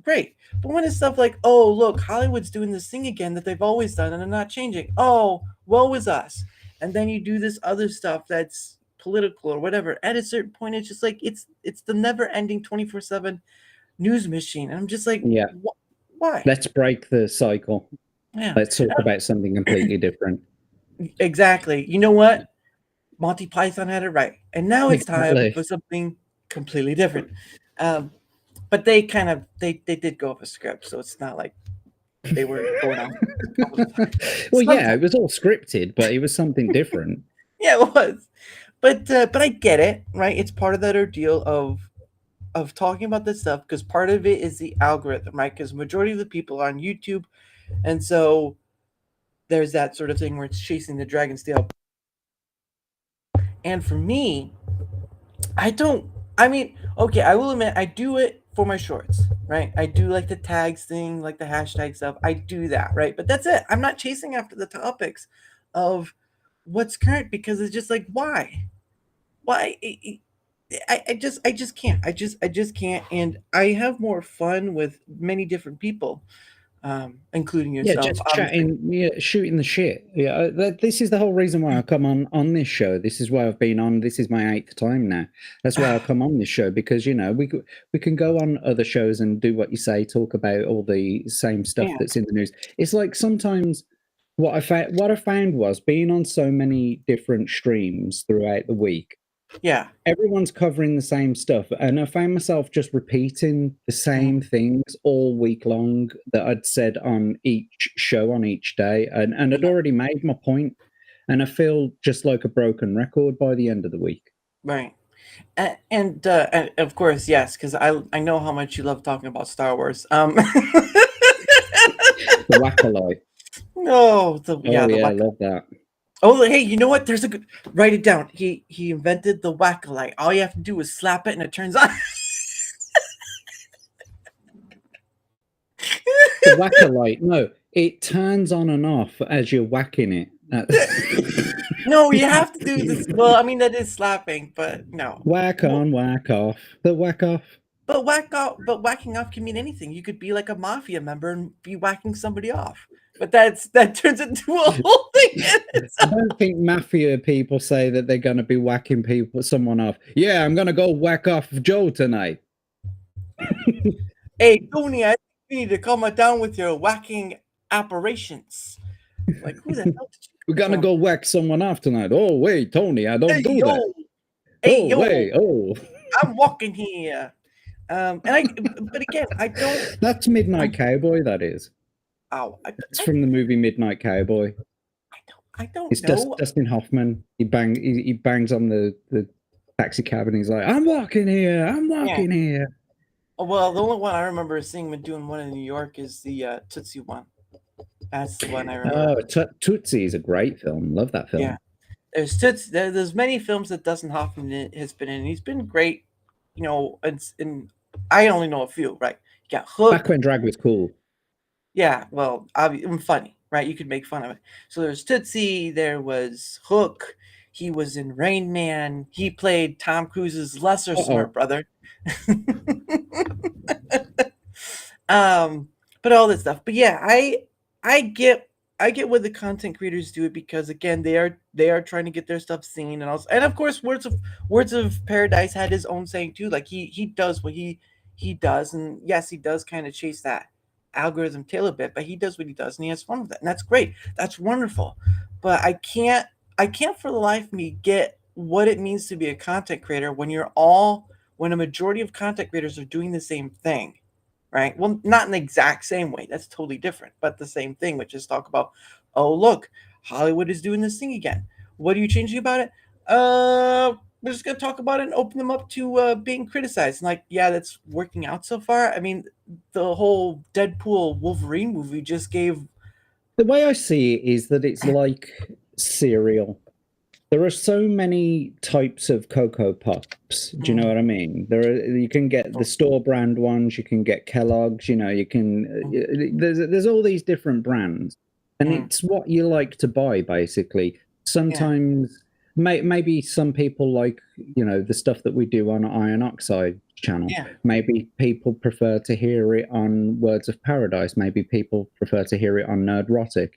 Great. But when it's stuff like, oh, look, Hollywood's doing this thing again that they've always done and they're not changing. Oh, woe is us. And then you do this other stuff that's political or whatever. At a certain point, it's just like it's the never-ending 24/7 news machine. And I'm just like, yeah. Why? Let's break the cycle. Yeah. Let's talk about something completely different. Exactly. You know what? Monty Python had it right. And now it's time for something completely different. But they did go off a script, so it's not like they were going on. Well, yeah, it was all scripted, but it was something different. Yeah, it was. But I get it, right? It's part of that ordeal of talking about this stuff because part of it is the algorithm, right? Because majority of the people are on YouTube, and so there's that sort of thing where it's chasing the dragon's tail. And for me, I don't. I mean, okay, I will admit I do it for my shorts, right? I do like the tags thing, like the hashtag stuff. I do that, right? But that's it. I'm not chasing after the topics of what's current because it's just like why I just can't. I just can't. And I have more fun with many different people, including Yeah, yourself. just obviously. chatting, yeah, shooting the shit. Yeah, this is the whole reason why I come on this show. This is why I've been on. This is my 8th time now. That's why I come on this show because we can go on other shows and do what you say, talk about all the same stuff Yeah. that's in the news. It's like sometimes what I found was being on so many different streams throughout the week. Yeah. Everyone's covering the same stuff, and I found myself just repeating the same things all week long that I'd said on each show on each day, and I'd already made my point, and I feel just like a broken record by the end of the week. Right. And of course, yes, because I know how much you love talking about Star Wars. The Wackalite. No, the Oh yeah, the yeah, I whack. love that. Oh, hey, you know what? There's a good. Write it down. He invented the whack-a-light. All you have to do is slap it, and it turns on. The Wackalite. No, it turns on and off as you're whacking it. No, you have to do this. Well, I mean that is slapping, but no. Whack on, whack off. The whack off. But whacking off can mean anything. You could be like a mafia member and be whacking somebody off. But that turns into a whole thing. I don't think mafia people say that they're going to be whacking someone off. Yeah, I'm going to go whack off Joe tonight. Hey, Tony, I think you need to calm it down with your whacking operations. Like, who the hell did you We're going to go whack someone off tonight. Oh, wait, Tony, I don't do yo. that. Hey, Oh, yo, wait, oh. I'm walking here. But again, I don't. That's Midnight Cowboy, that is. Oh, It's from the movie Midnight Cowboy. I don't It's know. Dustin Hoffman. He bangs on the taxi cab and he's like, I'm walking here. I'm walking here. Well, the only one I remember seeing him doing one in New York is the Tootsie one. That's the one I remember. Oh, Tootsie is a great film. Love that film. Yeah. There's Tootsie. There's many films that Dustin Hoffman has been in. He's been great, you know. And I only know a few, right? You got Hook. Back when drag was cool. Yeah, well, funny, right? You could make fun of it. So there's Tootsie. There was Hook. He was in Rain Man. He played Tom Cruise's lesser smart brother. But all this stuff. But yeah, I get why the content creators do it because again, they are trying to get their stuff seen and also, and of course, Words of Paradise had his own saying too. Like he does what he does, and yes, he does kind of chase that algorithm tail a bit, but he does what he does and he has fun with it, and that's great. That's wonderful. But I can't for the life of me get what it means to be a content creator when a majority of content creators are doing the same thing. Right? Well, not in the exact same way. That's totally different, but the same thing, which is talk about, oh, look, Hollywood is doing this thing again. What are you changing about it? We're just going to talk about it and open them up to being criticized. And like, yeah, that's working out so far. I mean, the whole Deadpool Wolverine movie just gave... The way I see it is that it's like cereal. There are so many types of Cocoa Pops. Do you know what I mean? You can get the store brand ones. You can get Kellogg's. You know, you can. There's all these different brands, and it's what you like to buy. Basically, sometimes maybe some people like the stuff that we do on Iron Oxide channel. Yeah. Maybe people prefer to hear it on Words of Paradise. Maybe people prefer to hear it on Nerdrotic.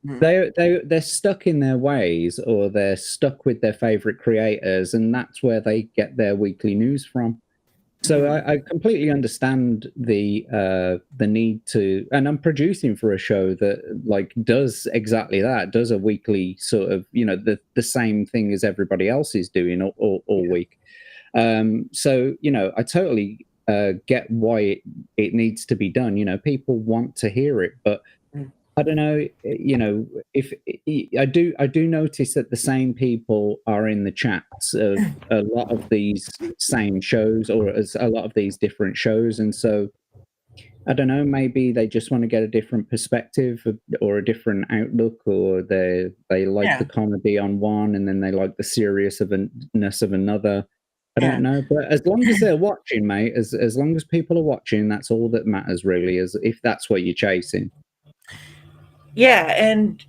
They're stuck in their ways, or they're stuck with their favorite creators, and that's where they get their weekly news from. So I completely understand the need to, and I'm producing for a show that like does exactly that, does a weekly sort of the same thing as everybody else is doing all week. So I totally get why it needs to be done. People want to hear it, but Mm. I don't know. If I do notice that the same people are in the chats of a lot of these same shows, or as a lot of these different shows, and so I don't know. Maybe they just want to get a different perspective or a different outlook, or they like the Yeah, comedy on one, and then they like the seriousness of another. I yeah, don't know, but as long as they're watching, mate, as long as people are watching, that's all that matters, really. Is if that's what you're chasing. yeah. And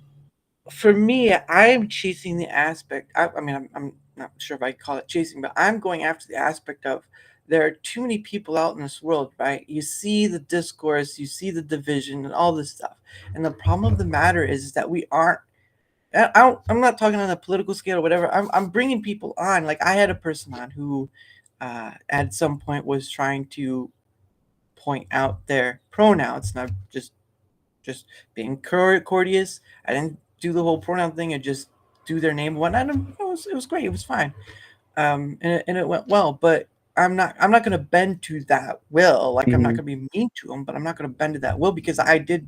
for me, I'm chasing the aspect. I mean, I'm not sure if I call it chasing, but I'm going after the aspect of there are too many people out in this world, right? You see the discourse, you see the division, and all this stuff. And the problem of the matter is that we aren't. I'm not talking on a political scale or whatever. I'm bringing people on. Like I had a person on who, at some point, was trying to point out their pronouns, not just being courteous. I didn't do the whole pronoun thing. I just do their name and whatnot. And it was great. It was fine. And it went well. But I'm not going to bend to that will. Like I'm not Mhm. going to be mean to him, but I'm not going to bend to that will because I did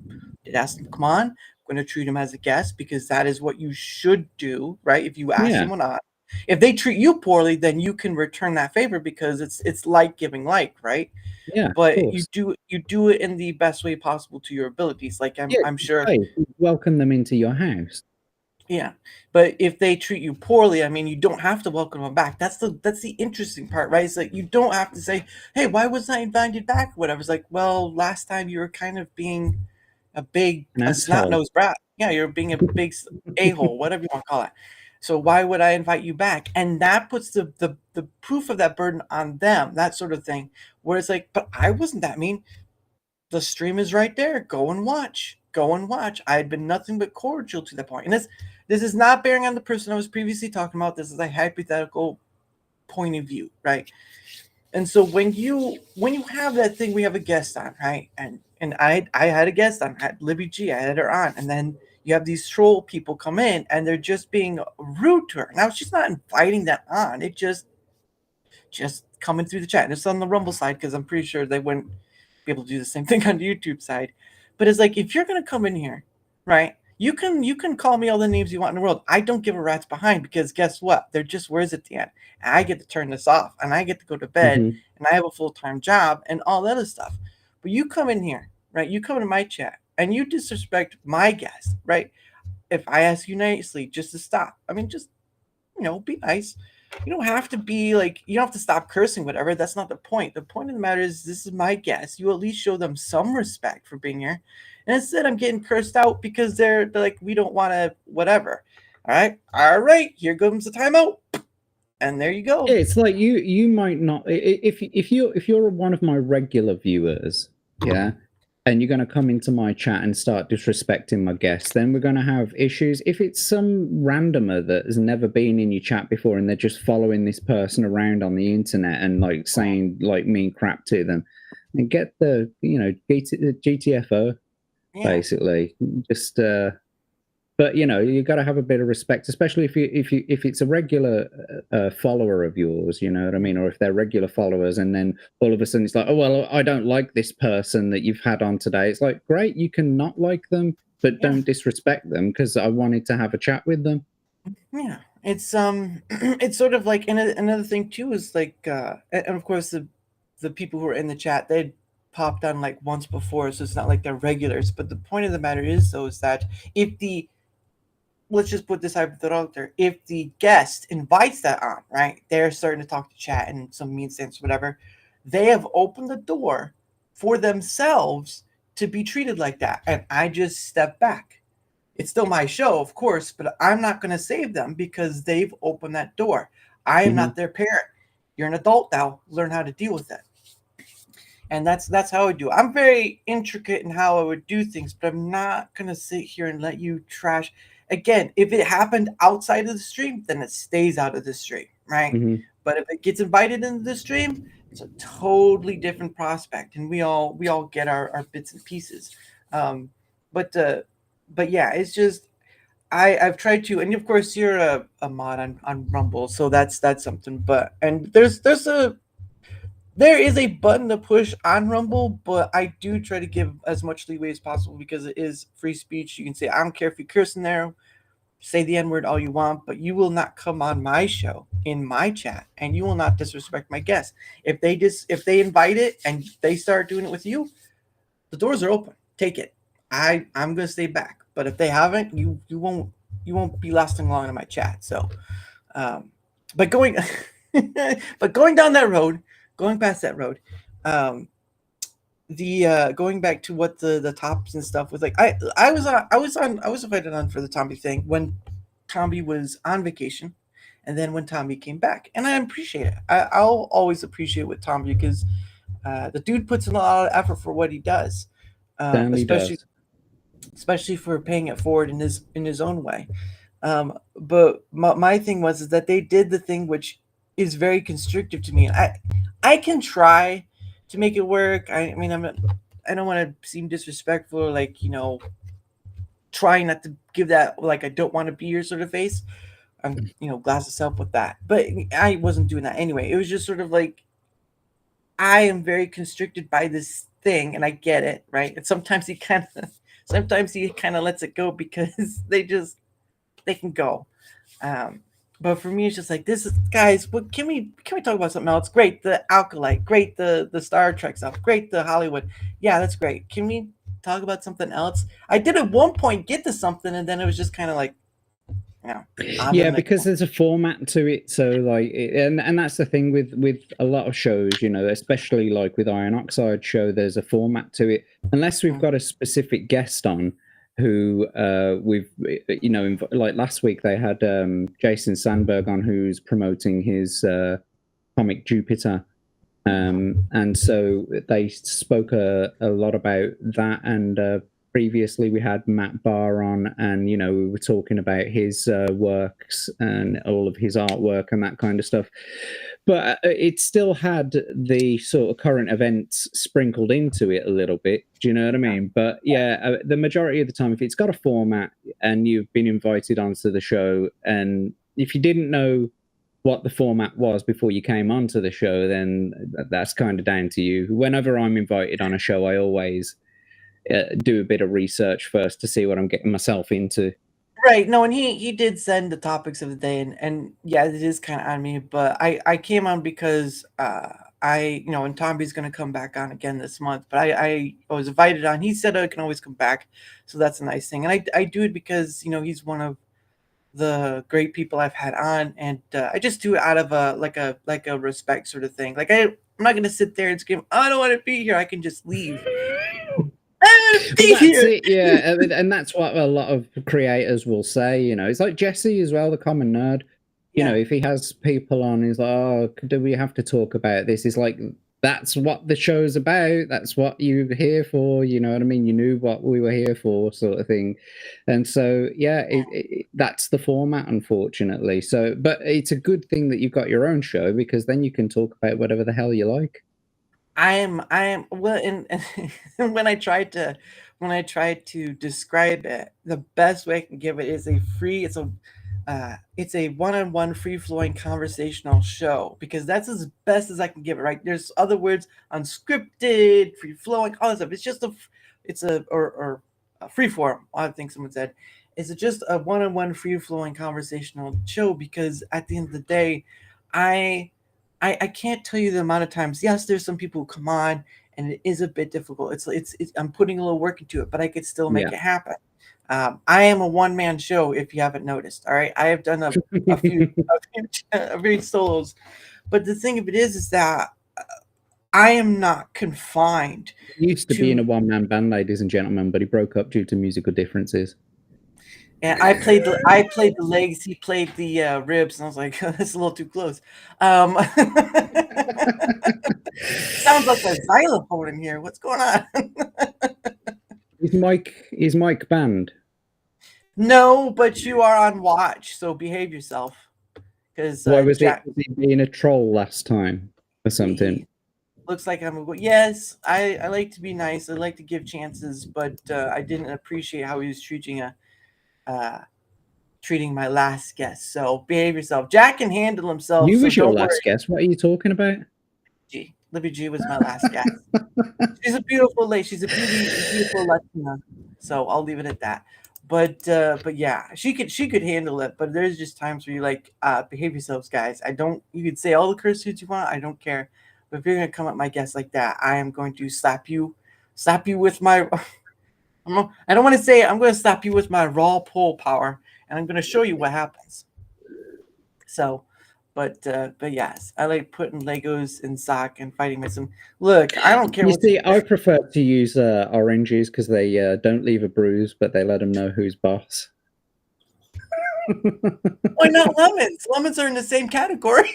ask him, come on. I'm going to treat him as a guest because that is what you should do, right? If you ask Yeah, someone on, if they treat you poorly, then you can return that favor because it's like giving like, right? yeah, of But you course. do it in the best way possible to your abilities. Like I'm Yeah, I'm sure, hey, welcome them into your house. yeah. But if they treat you poorly, I mean, you don't have to welcome them back. That's the interesting part, right? It's like you don't have to say, "Hey, why wasn't I invited back?" Or whatever. It's like, well, last time you were kind of being An a snot asshole. nosed brat. Yeah, you're being a big a hole, whatever you want to call it. So why would I invite you back? And that puts the proof of that burden on them, that sort of thing. Where it's like, but I wasn't that mean. The stream is right there. Go and watch. Go and watch. I had been nothing but cordial to that point. And this is not bearing on the person I was previously talking about. This is a hypothetical point of view, right? And so when you have that thing, we have a guest on, right? And I had a guest on, I had Libby G, I had her on, and then you have these troll people come in and they're just being rude to her. Now she's not inviting that on. It just coming through the chat. And it's on the Rumble side because I'm pretty sure they wouldn't be able to do the same thing on the YouTube side. But it's like if you're gonna come in here, right? You can call me all the names you want in the world. I don't give a rat's behind because guess what? They're just words at the end. And I get to turn this off and I get to go to bed Mhm. and I have a full-time job and all that other stuff. But you come in here, right? You come into my chat and you disrespect my guest, right? If I ask you nicely just to stop, I mean, just be nice. You don't have to be like, you don't have to stop cursing, whatever. That's not the point. The point of the matter is, this is my guest. You at least show them some respect for being here. And instead, I'm getting cursed out because they're like, we don't want to, whatever. All right, here comes the timeout. And there you Yeah, go. it's like you might not if you're one of my regular viewers, yeah, and you're going to come into my chat and start disrespecting my guests, then we're going to have issues. If it's some randomer that has never been in your chat before and they're just following this person around on the internet and like saying like mean crap to them, and get the GTFO Yeah. basically. Just but you got to have a bit of respect, especially if it's a regular follower of yours. You know what I mean? Or if they're regular followers, and then all of a sudden it's like, oh well, I don't like this person that you've had on today. It's like, great, you can not like them, but Yeah. don't disrespect them because I wanted to have a chat with them. Yeah. It's it's sort of like, and another thing too is like, and of course the people who are in the chat, they popped on like once before, so it's not like they're regulars. But the point of the matter is, though, is that if the let's just put this hypothetical out there. If the guest invites that on, right, they're starting to talk to chat and some mean sense, whatever, they have opened the door for themselves to be treated like that. And I just step back. It's still my show, of course, but I'm not going to save them because they've opened that door. I am Hmm. not their parent. You're an adult now. Learn how to deal with it. And that's how I do. I'm very intricate in how I would do things, but I'm not gonna sit here and let you trash. Again, if it happened outside of the stream, then it stays out of the stream, right? Hmm. But if it gets invited into the stream, it's a totally different prospect, and we all get our bits and pieces. Um, but but yeah, it's just I've tried to, and of course you're a mod on Rumble, so that's something. But and there's There is a button to push on Rumble, but I do try to give as much leeway as possible because it is free speech. You can say, I don't care if you curse in there, say the N-word all you want, but you will not come on my show in my chat, and you will not disrespect my guests. If they invite it and they start doing it with you, the doors are open. Take it. I'm gonna stay back. But if they haven't, you won't be lasting long in my chat. So, but going down that road, going past that road, going back to what the tops and stuff was like. I was invited on for the Tommy thing when Tommy was on vacation, and then when Tommy came back, and I appreciate it. I'll always appreciate with Tommy because the dude puts in a lot of effort for what he does, especially for paying it forward in his own way. But my thing was that they did the thing which is very constrictive to me. I can try to make it work. I mean, I don't want to seem disrespectful or like, trying not to give that like I don't want to be your sort of face. I'm glasses help with that, but I wasn't doing that anyway. It was just sort of like I am very constricted by this thing, and I get it, right? And sometimes he kind of lets it go because they can go. But for me, it's just like this is, guys. What can we talk about something else? Great, the Alkalite. Great, the Star Trek stuff. Great, the Hollywood. Yeah, that's great. Can we talk about something else? I did at one point get to something, and then it was just kind of like, yeah, because there's a format to it. So like, and that's the thing with a lot of shows, especially like with Iron Oxide show, there's a format to it. Unless we've got a specific guest on who we've like last week they had Jason Sandberg on, who's promoting his comic Jupiter, and so they spoke a lot about that. And previously we had Matt Barr on, and we were talking about his works and all of his artwork and that kind of stuff. But it still had the sort of current events sprinkled into it a little bit. Do you know what I mean? But yeah, the majority of the time, if it's got a format and you've been invited onto the show, and if you didn't know what the format was before you came onto the show, then that's kind of down to you. Whenever I'm invited on a show, I always do a bit of research first to see what I'm getting myself into. Right. No, and he did send the topics of the day, and yeah, it is kind of on me, but I came on because and Tommy's going to come back on again this month, but I was invited on. He said I can always come back, so that's a nice thing. And I do it because he's one of the great people I've had on, and I just do it out of a respect sort of thing. Like I'm not going to sit there and scream, I don't want to be here. I can just leave. That's it, yeah. And that's what a lot of creators will say. It's like Jesse as well, the common nerd. If he has people on, he's like, oh, do we have to talk about this? It's like, that's what the show's about. That's what you're here for. You know what I mean? You knew what we were here for, sort of thing. And so, yeah, that's the format, unfortunately. So, but it's a good thing that you've got your own show, because then you can talk about whatever the hell you like. I am well, and when I tried to describe it, the best way I can give it is it's a one-on-one free-flowing conversational show, because that's as best as I can give it. Right? There's other words: unscripted, free-flowing, all that stuff. It's just a free form. I think someone said it's just a one-on-one free-flowing conversational show, because at the end of the day, I can't tell you the amount of times. Yes, there's some people who come on, and it is a bit difficult. It's I'm putting a little work into it, but I could still make it happen. I am a one-man show, if you haven't noticed. All right, I have done a few solos, but the thing of it is that I am not confined. He used to be in a one-man band, ladies and gentlemen, but he broke up due to musical differences. And I played the legs, he played the ribs, and I was like, that's a little too close. Sounds like a xylophone in here. What's going on? Is Mike banned? No, but you are on watch, so behave yourself. Because why was he being a troll last time or something? Looks like yes. I like to be nice. I like to give chances, but I didn't appreciate how he was treating my last guest. So behave yourself. Jack can handle himself. You was your last guest. What are you talking about? Gee, Libby G was my last guess. She's a beautiful lady. She's a beautiful Latina. So I'll leave it at that. But yeah, she could handle it. But there's just times where you like behave yourselves, guys. I don't. You could say all the curse words you want. I don't care. But if you're gonna come at my guest like that, I am going to slap you with my. I don't want to say it. I'm going to slap you with my raw pull power, and I'm going to show you what happens. So. But yes, I like putting Legos in sock and fighting with them. Look, I don't care. You see, I prefer to use oranges because they don't leave a bruise, but they let them know who's boss. Why not lemons? Lemons are in the same category.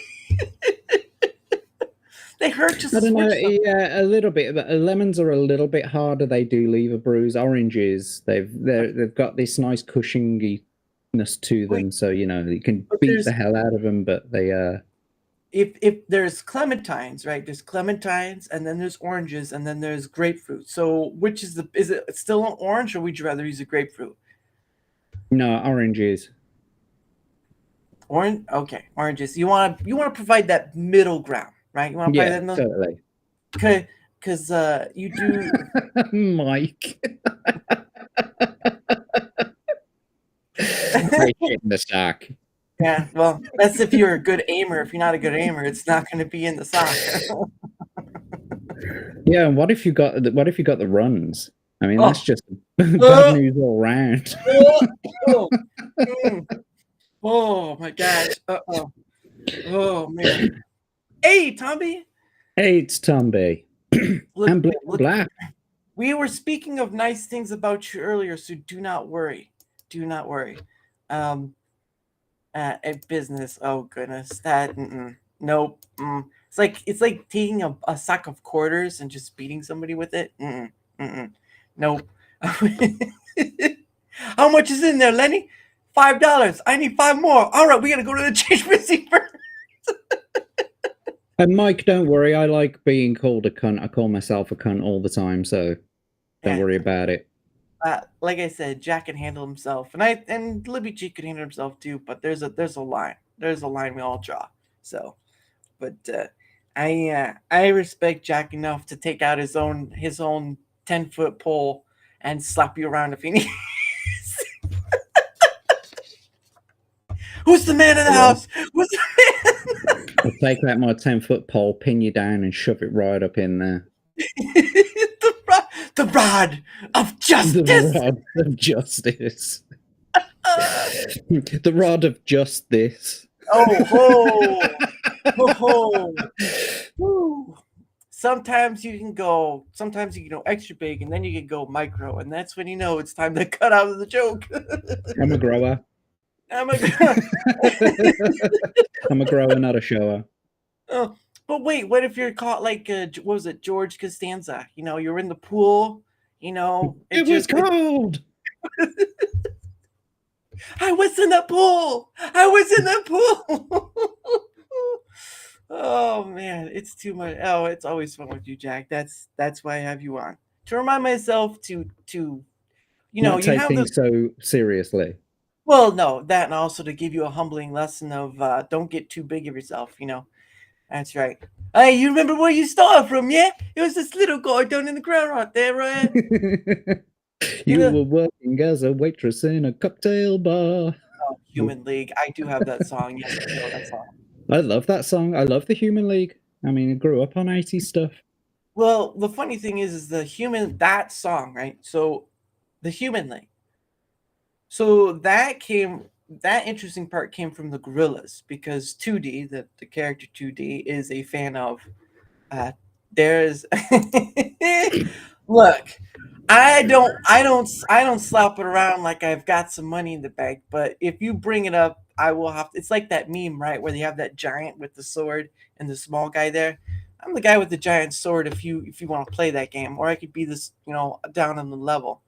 They hurt just. I don't know. Yeah, a little bit. But lemons are a little bit harder. They do leave a bruise. Oranges, they've got this nice cushioniness to them, so you know you can beat the hell out of them. But they if there's clementines, right? There's clementines, and then there's oranges, and then there's grapefruit. So which is it still an orange, or would you rather use a grapefruit? No, oranges. Orange. Okay, oranges. You want to provide that middle ground, right? You want to provide that middle. Totally. Okay, because you do, Mike. Right in the sock. Yeah, well, that's if you're a good aimer. If you're not a good aimer, it's not going to be in the sock. Yeah, and what if you got the runs? I mean, that's just bad news all around. Oh my gosh! Oh man! Hey, Tommy. Hey, it's Tomby. I'm black. We were speaking of nice things about you earlier, so do not worry. Do not worry. A business. Oh goodness, that nope. It's like taking a sack of quarters and just beating somebody with it. Nope. How much is in there, Lenny? $5. I need 5 more. All right, we gotta go to the change receiver. And Mike, don't worry. I like being called a cunt. I call myself a cunt all the time, so don't worry about it. Like I said, Jack can handle himself, and Libby G can handle himself too. But there's a line. There's a line we all draw. So, but I respect Jack enough to take out his own 10-foot pole and slap you around if he needs. Who's the man in the house? Who's the man? I'll take out my 10-foot pole, pin you down, and shove it right up in there. The rod of justice. The rod of justice. The rod of justice. Sometimes you can go extra big, and then you can go micro, and that's when you know it's time to cut out of the joke. I'm a grower. I'm a grower, not a shower. Oh, but wait, what if you're caught like what was it, George Costanza? You know, you're in the pool. You know, it was cold. I was in the pool. Oh man, it's too much. Oh, it's always fun with you, Jack. That's why I have you on, to remind myself to not take things so seriously. Well, no, that, and also to give you a humbling lesson of don't get too big of yourself. You know, that's right. Hey, you remember where you started from? Yeah, it was this little guy down in the ground right there, right? You were working as a waitress in a cocktail bar. Oh, Human League. I do have that song. Yes, I know that song. I love that song. I love the Human League. I mean, I grew up on 80s stuff. Well, the funny thing is that song, right? So, the Human League. So that interesting part came from the Gorillas, because 2D, the character 2D, is a fan of. There's look, I don't slap it around like I've got some money in the bank, but if you bring it up, I will have to. It's like that meme, right, where they have that giant with the sword and the small guy there. I'm the guy with the giant sword if you want to play that game, or I could be this, down on the level.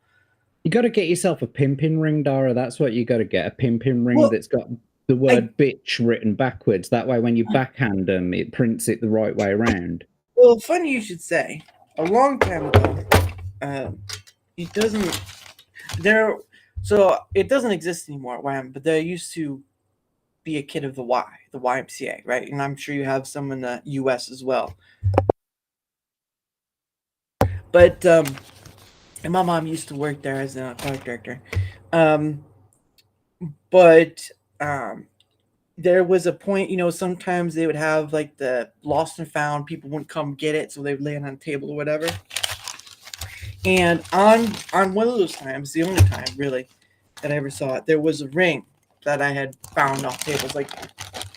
You got to get yourself a pimping ring, Dara. That's what you got to get, a pimping ring that's got the word bitch written backwards. That way, when you backhand them, it prints it the right way around. Well, funny you should say. A long time ago, it doesn't exist anymore, but there used to be a kid of the YMCA, right? And I'm sure you have some in the US as well. But and my mom used to work there as a product director. Um, but there was a point, sometimes they would have like the lost and found, people wouldn't come get it, so they would lay it on a table or whatever. And on one of those times, the only time really that I ever saw it, there was a ring that I had found off tables. Like,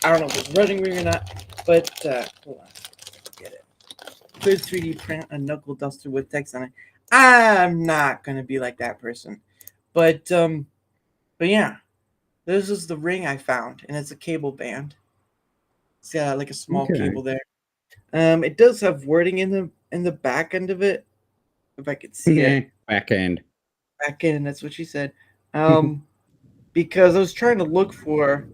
I don't know if it was a wedding ring or not, but hold on, get it. Could 3D print a knuckle duster with text on it. I'm not gonna be like that person, but yeah, this is the ring I found, and it's a cable band. It's got like a small cable there. It does have wording in the back end of it, if I could see it. Back end. Back end, that's what she said. Because I was trying to look for.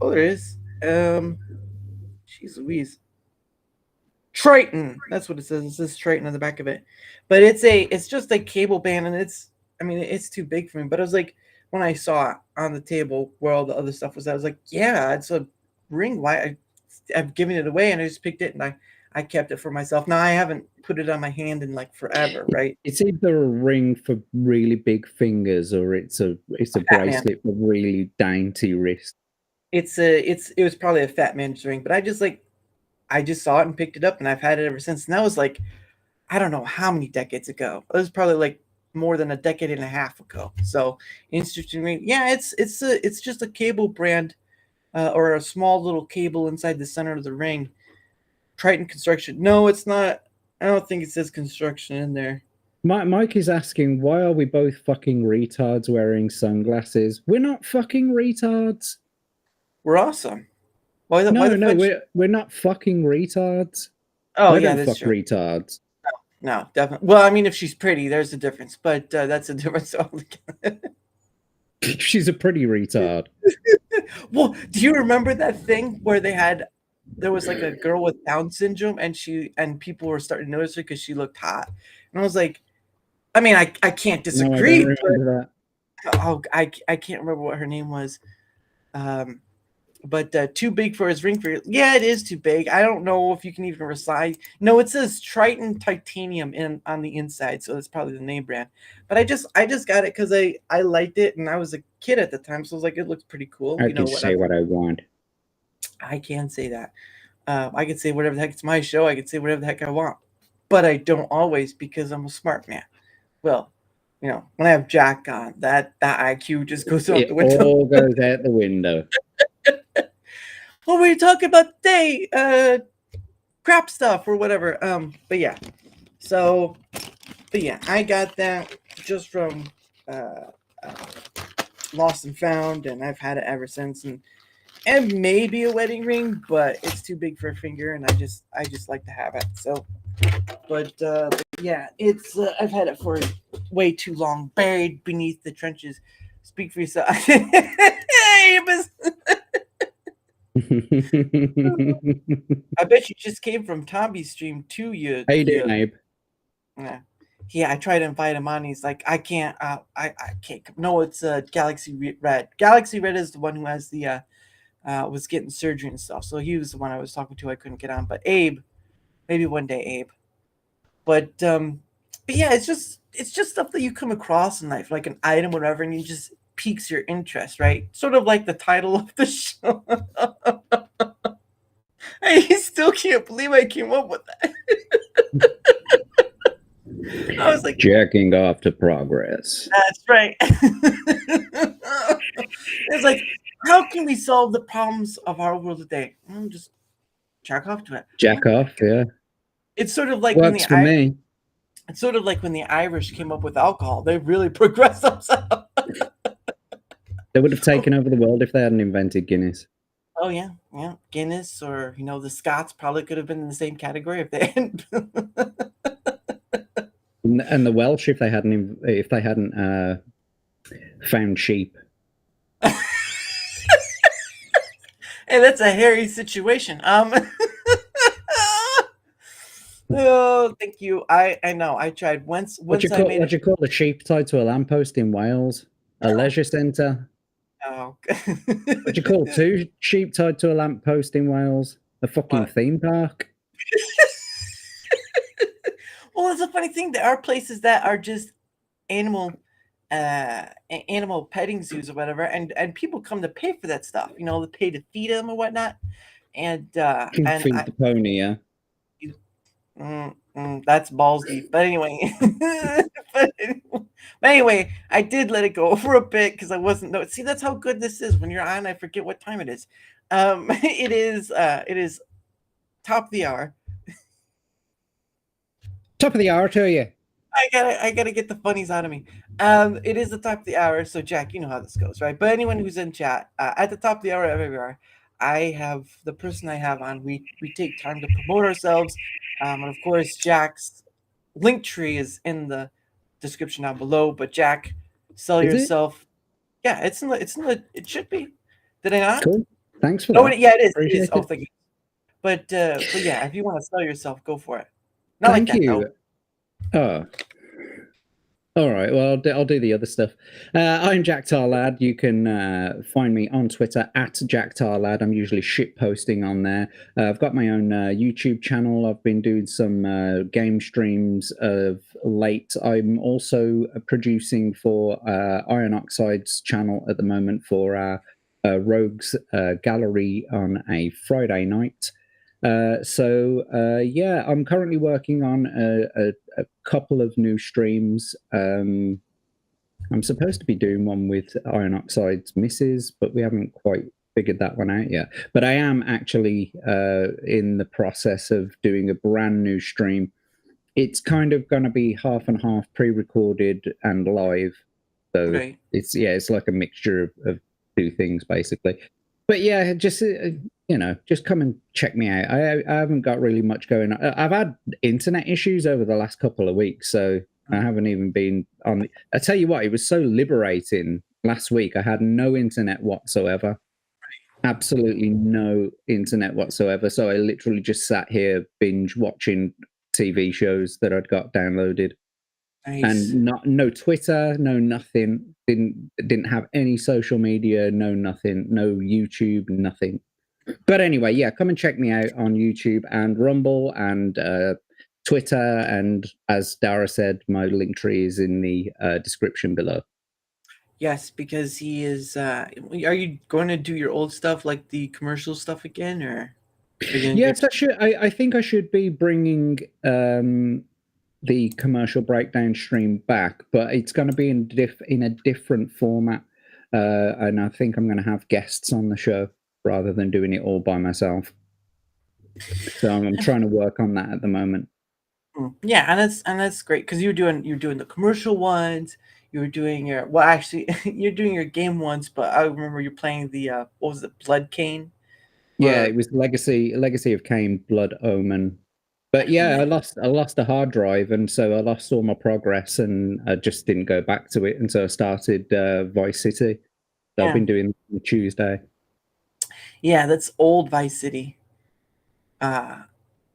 Oh, there it is. Jeez Louise. Triton. That's what it says. It says Triton on the back of it. But it's just a cable band, and it's too big for me. But I was like, when I saw it on the table where all the other stuff was, I was like, yeah, it's a ring. Why I've given it away, and I just picked it, and I kept it for myself. Now I haven't put it on my hand in like forever, right? It's either a ring for really big fingers, or it's a bracelet for really dainty wrist. It was probably a fat man's ring, but I just saw it and picked it up, and I've had it ever since. And that was like, I don't know how many decades ago. It was probably like more than a decade and a half ago. So interesting ring. Yeah, it's just a cable brand, or a small little cable inside the center of the ring. Triton Construction. No, it's not. I don't think it says construction in there. Mike is asking, why are we both fucking retards wearing sunglasses? We're not fucking retards. We're awesome. Why we're not fucking retards. Oh, yeah, that's fuck true. Retards. No, definitely. Well, I mean, if she's pretty, there's a difference, but that's a difference. She's a pretty retard. Well, do you remember that thing where there was like a girl with Down syndrome, and people were starting to notice her because she looked hot, and I was like, I mean, I can't disagree. No, I don't remember that. I can't remember what her name was. But too big for his ring finger. Yeah, it is too big. I don't know if you can even recite. No, it says Triton Titanium on the inside, so that's probably the name brand. But I just got it because I liked it, and I was a kid at the time, so I was like, it looks pretty cool. I can say what I want. I can say that. I can say whatever the heck. It's my show. I can say whatever the heck I want, but I don't always, because I'm a smart man. Well, when I have Jack on, that IQ just goes out the window. It all goes out the window. What were you talking about today? Crap stuff or whatever. But yeah. I got that just from Lost and Found, and I've had it ever since. And maybe a wedding ring, but it's too big for a finger, and I just like to have it. So, but yeah, it's I've had it for way too long, buried beneath the trenches. Speak for yourself. I bet you just came from Tommy's stream too. How you doing, Abe? Yeah, I tried to invite him on. He's like, I can't. I can't. No, it's Galaxy Red. Galaxy Red is the one who has the was getting surgery and stuff. So he was the one I was talking to. I couldn't get on, but Abe, maybe one day, Abe. But yeah, it's just stuff that you come across in life, like an item, whatever, and you just piques your interest, right? Sort of like the title of the show. I still can't believe I came up with that. I was like, jacking off to progress. That's right. It's like, how can we solve the problems of our world today? Just jack off to it. Jack off, yeah. It's sort of like works for me. It's sort of like when the Irish came up with alcohol. They really progressed themselves. They would have taken over the world if they hadn't invented Guinness. Oh yeah. Guinness, or the Scots probably could have been in the same category if they hadn't. And the Welsh, if they hadn't found sheep. Hey, that's a hairy situation. Oh, thank you. I know. I tried once. What you call a sheep tied to a lamppost in Wales? A leisure centre. Oh. What do you call two sheep tied to a lamppost in Wales? A fucking theme park. Well, it's a funny thing. There are places that are just animal animal petting zoos or whatever, and people come to pay for that stuff. You know, they pay to feed them or whatnot. And Feed the pony, yeah. that's balls deep. But anyway, but anyway, I did let it go for a bit because I wasn't. No, see, that's how good this is. When you're on, I forget what time it is. It is top of the hour. Top of the hour to you. I gotta get the funnies out of me. It is the top of the hour, so Jack, you know how this goes, right? But anyone who's in chat, at the top of the hour everywhere, I have the person I have on. We take time to promote ourselves, and of course, Jack's link tree is in the description down below. But Jack, sell Is it? yourself. Yeah, it's in the. It should be. Did I not? Cool. Thanks for Oh, that. yeah, it is. It Appreciate is. Oh, it. thank you. But yeah, if you want to sell yourself, go for it. Not Thank like that, you. though. Oh. All right. Well, I'll do the other stuff. I'm JackTarLad. You can find me on Twitter at JackTarLad. I'm usually shit posting on there. I've got my own YouTube channel. I've been doing some game streams of late. I'm also producing for Iron Oxide's channel at the moment for Rogues Gallery on a Friday night. Yeah, I'm currently working on a couple of new streams. I'm supposed to be doing one with Iron Oxide's Misses, but we haven't quite figured that one out yet. But I am actually in the process of doing a brand new stream. It's kind of going to be half and half, pre-recorded and live. So Okay. it's like a mixture of two things basically. But yeah, just just come and check me out. I haven't got really much going on. I've had internet issues over the last couple of weeks, so I haven't even been on. I tell you what, it was so liberating last week. I had no internet whatsoever. Absolutely no internet whatsoever. So I literally just sat here binge watching TV shows that I'd got downloaded. Nice. And no Twitter, no nothing. Didn't have any social media, no nothing, no YouTube, nothing. But anyway, yeah, come and check me out on YouTube and Rumble and Twitter, and as Dara said, my link tree is in the description below. Yes, because he is. Are you going to do your old stuff like the commercial stuff again, or? Yes, I should. I think I should be bringing the commercial breakdown stream back, but it's going to be in a different format, and I think I'm going to have guests on the show rather than doing it all by myself. So I'm trying to work on that at the moment. Yeah, and that's great because you're doing the commercial ones. You were doing your actually you're doing your game ones, but I remember you're playing the what was it, Blood Cane? Yeah, it was Legacy of Kain, Blood Omen. But yeah, I lost a hard drive, and so I lost all my progress, and I just didn't go back to it. And so I started Vice City. So I've been doing on Tuesday. Yeah, that's old Vice City. And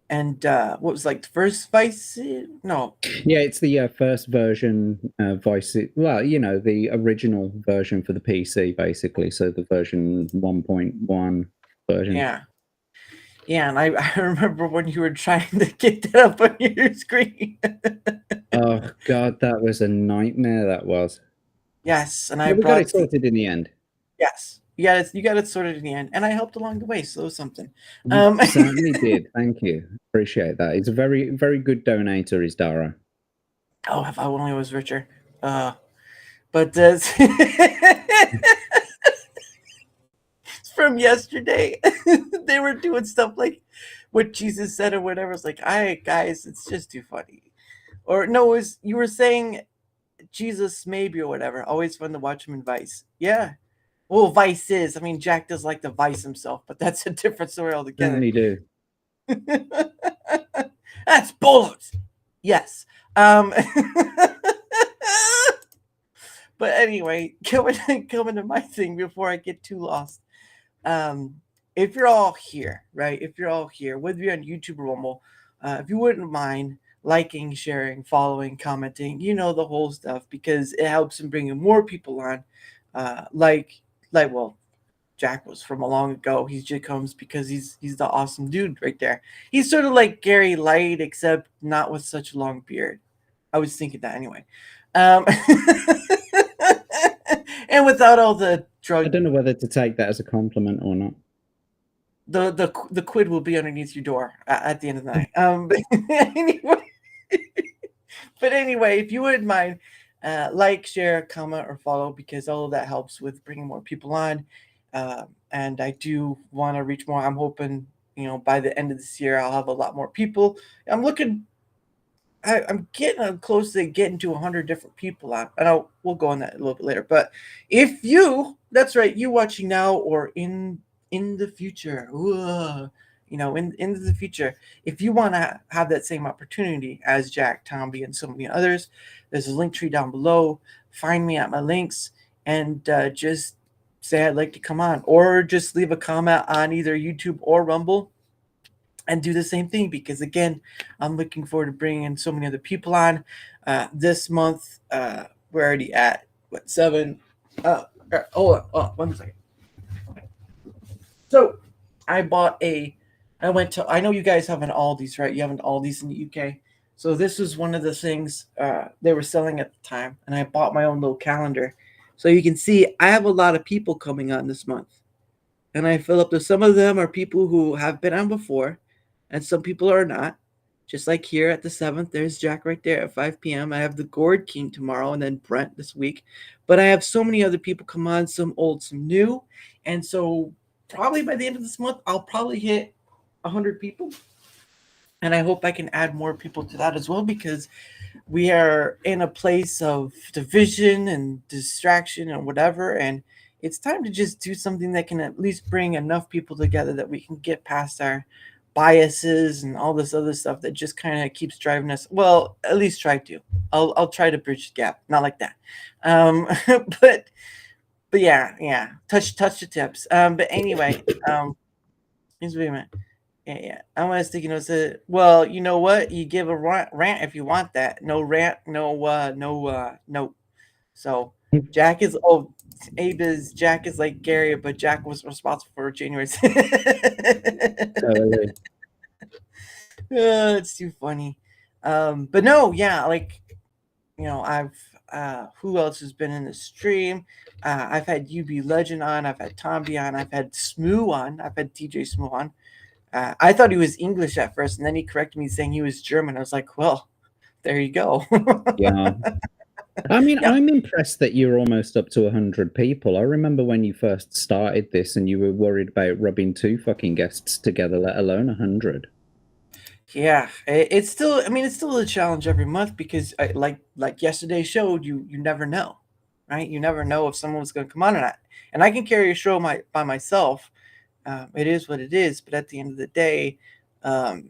what was like the first Vice City? No. Yeah, it's the first version Vice City. Well, the original version for the PC, basically. So the version 1.1 version. Yeah. Yeah, and I remember when you were trying to get that up on your screen. Oh God, that was a nightmare. That was. Yes, and we got it sorted in the end. Yes, you got it sorted in the end, and I helped along the way, so it was something. You certainly did. Thank you. Appreciate that. He's a very, very good donator, is Dara. Oh, if I only was richer. But from yesterday, they were doing stuff like what Jesus said or whatever. It's like, guys, it's just too funny. Or no, you were saying Jesus maybe or whatever. Always fun to watch him in Vice. Yeah. Well, Vice is. I mean, Jack does like to Vice himself, but that's a different story altogether. Certainly do. That's bullets. Yes. But anyway, coming to my thing before I get too lost. If you're all here, right? If you're all here, whether you're on YouTube or Rumble, if you wouldn't mind liking, sharing, following, commenting, the whole stuff, because it helps in bringing more people on. Well, Jack was from a long ago. He just comes because he's the awesome dude right there. He's sort of like Gary Light, except not with such a long beard. I was thinking that anyway. And without all the I drug, don't know whether to take that as a compliment or not. the quid will be underneath your door at the end of the night. But anyway, if you wouldn't mind, like, share, comment, or follow, because all of that helps with bringing more people on. And I do want to reach more. I'm hoping, by the end of this year, I'll have a lot more people. I'm getting close to getting to 100 different people on. And we'll go on that a little bit later. But if that's right, you watching now or in the future, into the future, if you want to have that same opportunity as Jack, Tomby, and so many others, there's a link tree down below. Find me at my links and just say I'd like to come on, or just leave a comment on either YouTube or Rumble and do the same thing, because again, I'm looking forward to bringing in so many other people on. This month, we're already at 7. Hold on, 1 second. So I went to, I know you guys have an Aldi's, right? You have an Aldi's in the UK. So this was one of the things they were selling at the time, and I bought my own little calendar. So you can see I have a lot of people coming on this month, and I fill up some of them are people who have been on before, and some people are not. Just like here at the 7th, there's Jack right there at 5 p.m. I have the Gourd King tomorrow, and then Brent this week. But I have so many other people come on, some old, some new. And so probably by the end of this month, I'll probably hit 100 people. And I hope I can add more people to that as well, because we are in a place of division and distraction and whatever. And it's time to just do something that can at least bring enough people together that we can get past our biases and all this other stuff that just kind of keeps driving us. Well, at least try to. I'll try to bridge the gap. Not like that. But yeah. Touch the tips. But anyway, just wait a minute. Yeah. I want to stick notes. Well, you know what? You give a rant if you want that. No rant, no. So Jack is Jack is like Gary, but Jack was responsible for January. Totally. It's too funny. But no, yeah, like, I've who else has been in the stream? I've had UB Legend on, I've had Tomby on, I've had Smoo on, I've had DJ Smoo on. I thought he was English at first, and then he corrected me saying he was German. I was like, well, there you go. Yeah. I mean, yeah. I'm impressed that you're almost up to 100 people. I remember when you first started this and you were worried about rubbing 2 fucking guests together, let alone 100. Yeah, it's still a challenge every month, because like yesterday showed, you never know, right? You never know if someone's going to come on or not. And I can carry a show by myself. It is what it is. But at the end of the day, my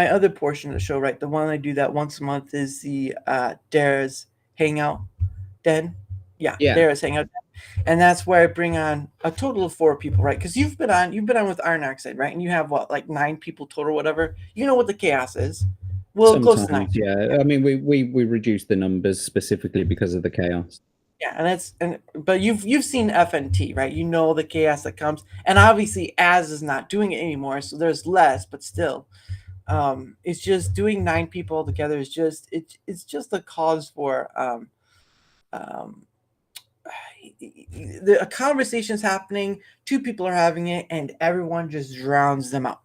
other portion of the show, right? The one I do that once a month is the Dara's Hangout Den. Yeah. Dara's Hangout Den. And that's where I bring on a total of 4 people, right? Because you've been on with Iron Oxide, right? And you have like 9 people total, whatever. You know what the chaos is. Well, close to 9. Yeah. I mean, we reduced the numbers specifically because of the chaos. Yeah, but you've seen FNT, right? You know the chaos that comes, and obviously Az is not doing it anymore, so there's less, but still, it's just doing 9 people together is just it's just a cause for the conversation's happening, 2 people are having it, and everyone just drowns them out.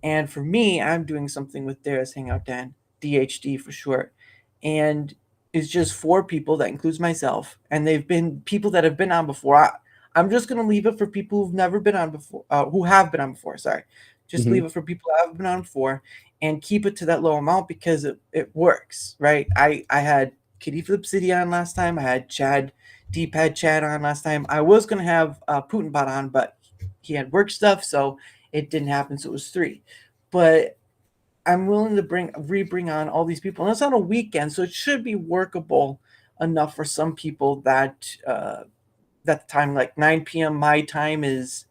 And for me, I'm doing something with Dara's Hangout Den, DHD for short, and it's just 4 people. That includes myself, and they've been people that have been on before. I'm just going to leave it for people who've never been on before, who have been on before. Sorry, just leave it for people who have been on before, and keep it to that low amount, because it works, right? I had Kitty Flip City on last time. I had D-Pad Chad on last time. I was going to have Putinbot on, but he had work stuff, so it didn't happen. So it was 3, but I'm willing to bring on all these people, and it's on a weekend, so it should be workable enough for some people that that time, like 9 p.m. my time, is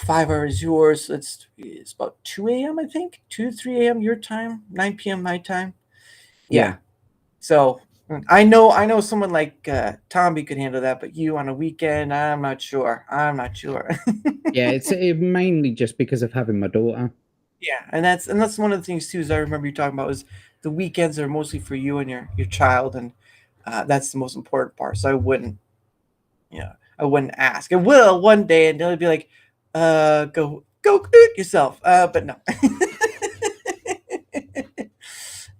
5 hours yours. So it's about 2 a.m. I think 2 to 3 a.m. your time, 9 p.m. my time. Yeah. So I know someone like Tommy could handle that, but you on a weekend, I'm not sure. I'm not sure. Yeah, it's mainly just because of having my daughter. Yeah, and that's one of the things too. Is I remember you talking about is the weekends are mostly for you and your child, and that's the most important part. So I wouldn't, I wouldn't ask. I will one day, and they'll be like, go do it yourself." But no.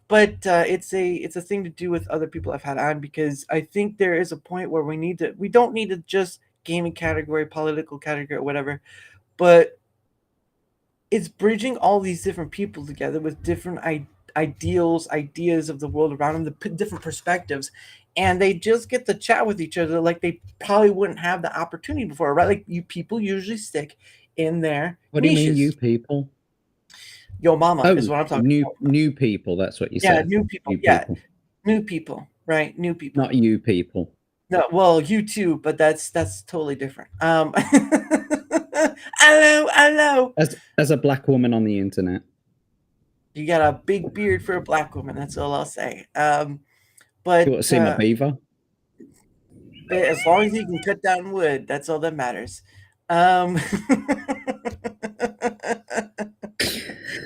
But it's a thing to do with other people I've had on, because I think there is a point where we don't need to just gaming category, political category, or whatever, but it's bridging all these different people together with different ideals, ideas of the world around them, different perspectives, and they just get to chat with each other like they probably wouldn't have the opportunity before, right? Like you people usually stick in their What do you mean, niches. you people? Yo mama Oh, is what I'm talking about. new people. That's what you Yeah, said. new people. New Yeah, people, new people. Right, new people. not you people. No, well, you too, but that's totally different. Hello. As a black woman on the internet. You got a big beard for a black woman. That's all I'll say. But You want to see my beaver? as long as you can cut down wood, that's all that matters.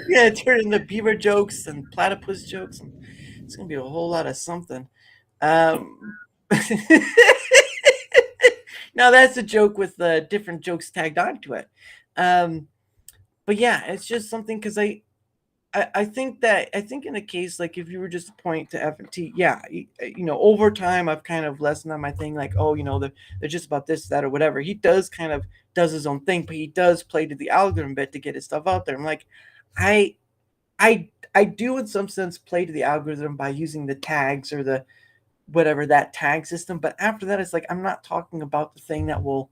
Yeah, turn into beaver jokes and platypus jokes. And it's gonna be a whole lot of something. Now that's a joke with different jokes tagged onto it. But yeah, it's just something because I think in a case like if you were just to point to FNT, yeah, over time I've kind of lessened on my thing, like, oh, they're just about this, that, or whatever. He does his own thing, but he does play to the algorithm bit to get his stuff out there. I'm like, I do in some sense play to the algorithm by using the tags or the whatever, that tag system, but after that it's like I'm not talking about the thing that will,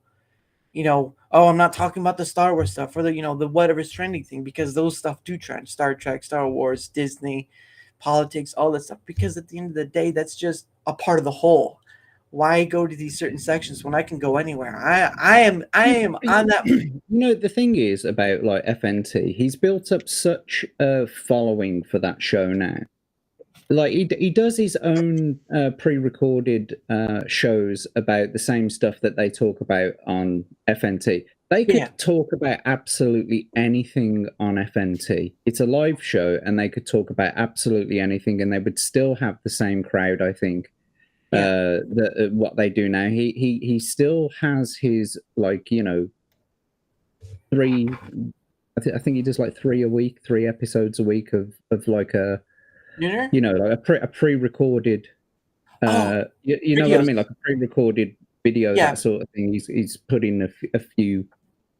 I'm not talking about the Star Wars stuff or the the whatever's trending thing, because those stuff do trend. Star Trek, Star Wars, Disney, politics, all that stuff, because at the end of the day that's just a part of the whole. Why go to these certain sections when I can go anywhere? I am on that. The thing is about like FNT, he's built up such a following for that show now. Like he does his own pre-recorded shows about the same stuff that they talk about on FNT. They could talk about absolutely anything on FNT. It's a live show, and they could talk about absolutely anything, and they would still have the same crowd, I think. What they do now, he still has his three. I think he does like 3 episodes a week of like a. Like a pre-recorded, you know what I mean, like a pre-recorded video, that sort of thing. He's putting a few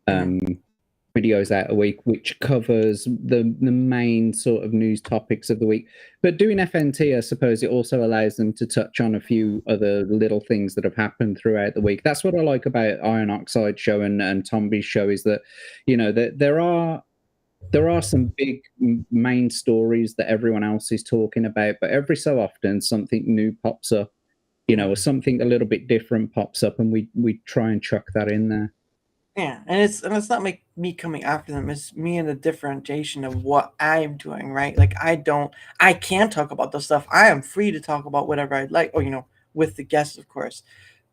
videos out a week, which covers the main sort of news topics of the week. But doing FNT, I suppose it also allows them to touch on a few other little things that have happened throughout the week. That's what I like about Iron Oxide show and Tomby's show, is that that there are some big main stories that everyone else is talking about, but every so often something new pops up, or something a little bit different pops up, and we try and chuck that in there. Yeah, and it's not me coming after them. It's me and the differentiation of what I'm doing, right? Like I can talk about the stuff. I am free to talk about whatever I'd like, or with the guests, of course.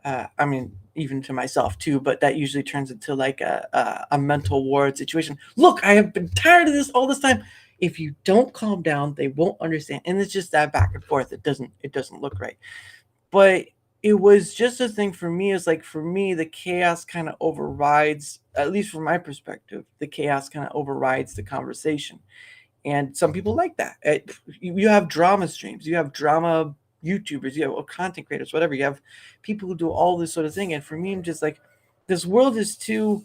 I mean, even to myself too, but that usually turns into like a mental ward situation. Look, I have been tired of this all this time. If you don't calm down, they won't understand, and it's just that back and forth. It doesn't look right. But it was just a thing for me. Is like, for me, the chaos kind of overrides, at least from my perspective, the chaos kind of overrides the conversation, and some people like that. You have drama streams, you have drama YouTubers, you have content creators, whatever. You have people who do all this sort of thing, and for me, I'm just like, this world is too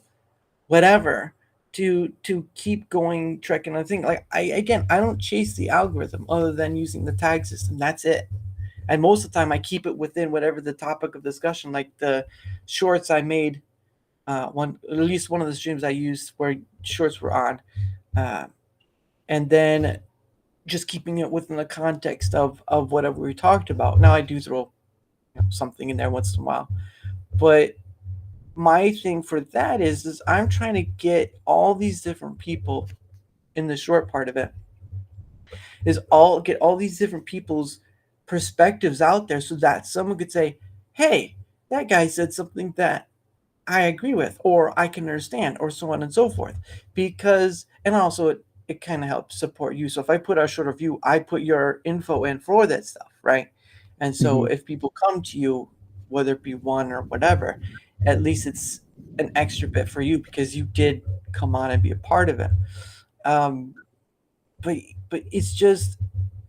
whatever to keep going trekking. I think, like, I don't chase the algorithm other than using the tag system. That's it. And most of the time, I keep it within whatever the topic of discussion. Like the shorts I made, at least one of the streams I used where shorts were on, and then just keeping it within the context of whatever we talked about. Now I do throw something in there once in a while, but my thing for that is I'm trying to get all these different people in the short part of it, get all these different people's perspectives out there so that someone could say, hey, that guy said something that I agree with, or I can understand, or so on and so forth. Because, and also it kind of helps support you. So if I put out a short review, I put your info in for that stuff, right? And so Mhm. if people come to you, whether it be one or whatever, at least it's an extra bit for you because you did come on and be a part of it. Um, but it's just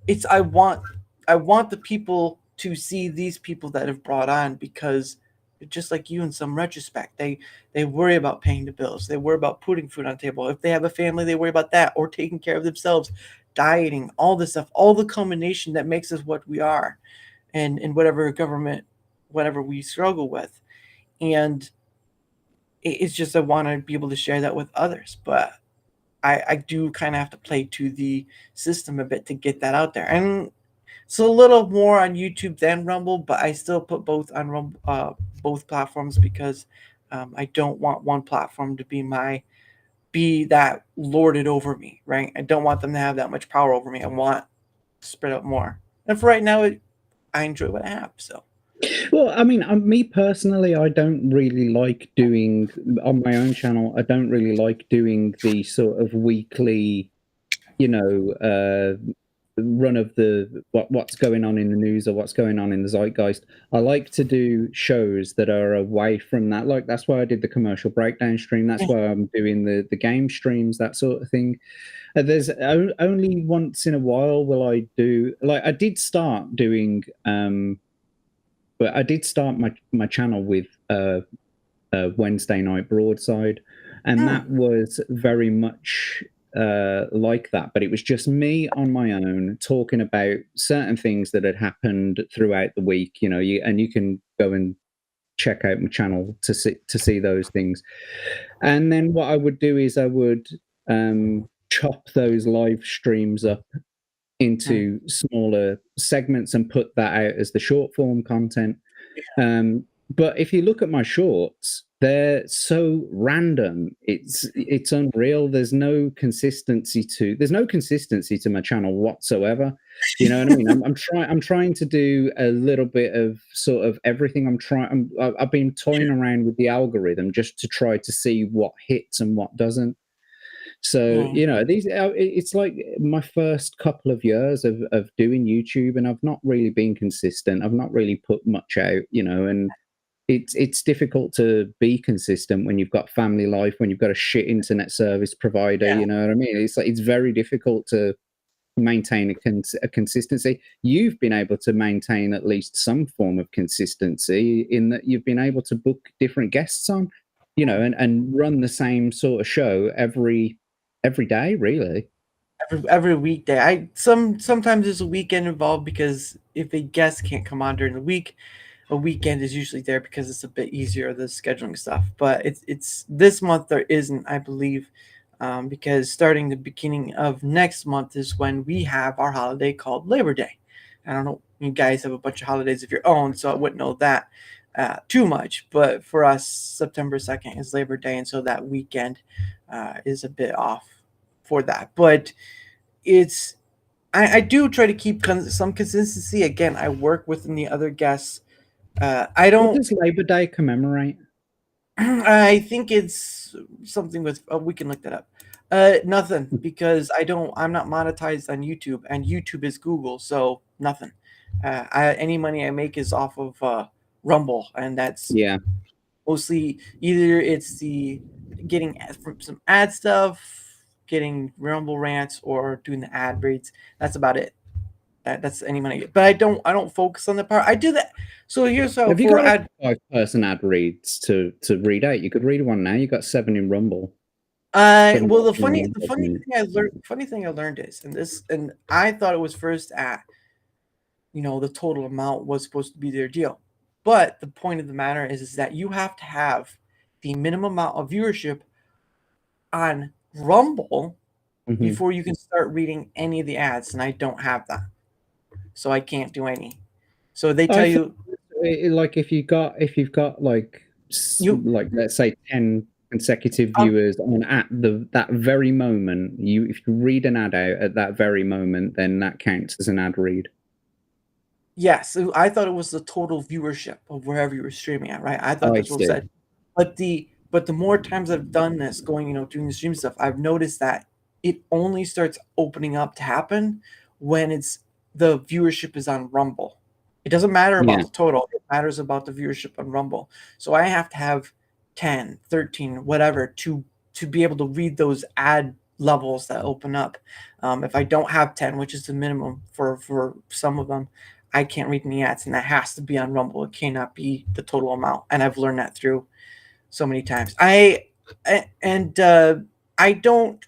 it's I want the people to see these people that have brought on because just like you in some retrospect, they worry about paying the bills, they worry about putting food on the table. If they have a family, they worry about that or taking care of themselves, dieting, all this stuff, all the combination that makes us what we are, and in whatever government, whatever we struggle with. And it's just I want to be able to share that with others, but I do kind of have to play to the system a bit to get that out there. And it's a little more on YouTube than Rumble, but I still put both on Rumble, both platforms because I don't want one platform to be that lorded over me, right? I don't want them to have that much power over me. I want to spread out more. And for right now, I enjoy what I have. So Well, I mean, me personally, I don't really like doing on my own channel. I don't really like doing the sort of weekly, you know, run of the what's going on in the news or what's going on in the zeitgeist. I like to do shows that are away from that. Like that's why I did the commercial breakdown stream. That's why I'm doing the game streams, that sort of thing. There's only once in a while will I do like I did start doing. But I did start my channel with Wednesday Night Broadside, and that was very much like that. But it was just me on my own talking about certain things that had happened throughout the week. You know, you can go and check out my channel to see those things. And then what I would do is I would chop those live streams up into smaller segments and put that out as the short form content. But if you look at my shorts, they're so random. It's unreal. There's no consistency to my channel whatsoever. You know what I mean? I'm trying to do a little bit of sort of everything. I've been toying around with the algorithm just to try to see what hits and what doesn't. So you know, it's like my first couple of years of doing YouTube, and I've not really been consistent. I've not really put much out, you know, and it's difficult to be consistent when you've got family life, when you've got a shit internet service provider. You know what I mean? It's very difficult to maintain a consistency. You've been able to maintain at least some form of consistency in that you've been able to book different guests on, you know, and run the same sort of show every day, really. every weekday. Sometimes there's a weekend involved because if a guest can't come on during the week, a weekend is usually there because it's a bit easier the scheduling stuff. But it's this month there isn't, I believe, because starting the beginning of next month is when we have our holiday called Labor Day. I don't know, you guys have a bunch of holidays of your own, so I wouldn't know that too much. But for us, September 2nd is Labor Day, and so that weekend is a bit off for that. But I do try to keep some consistency. Again, I work with the other guests. I What don't. does Labor Day commemorate? I think it's something with. We can look that up. Nothing because I'm not monetized on YouTube, and YouTube is Google, so nothing. Any money I make is off of Rumble, and that's Yeah. mostly either it's the getting from some ad stuff, getting Rumble rants, or doing the ad reads. That's about it. That's any money I get. But I don't focus on the part. I do that. So here's how Have you for got ad. like 5-person ad reads to read out? You could read one now. You got 7 in Rumble. Well, the funny Funny thing I learned is, and I thought it was first at, the total amount was supposed to be their deal, but the point of the matter is that you have to have the minimum amount of viewership on Rumble before you can start reading any of the ads, and I don't have that, so I can't do any. So they tell you, like if you've got like like let's say 10 consecutive viewers on at that very moment, if you read an ad out at that very moment, then that counts as an ad read. Yes, I thought it was the total viewership of wherever you were streaming at, right? I thought I that's what it see. said. But the more times I've done this, going, doing the stream stuff, I've noticed that it only starts opening up to happen when the viewership is on Rumble. It doesn't matter about Yeah. the total, it matters about the viewership on Rumble. So I have to have 10, 13, whatever to be able to read those ad levels that open up. If I don't have 10, which is the minimum for some of them, I can't read any ads, and that has to be on Rumble. It cannot be the total amount, and I've learned that through so many times. I don't.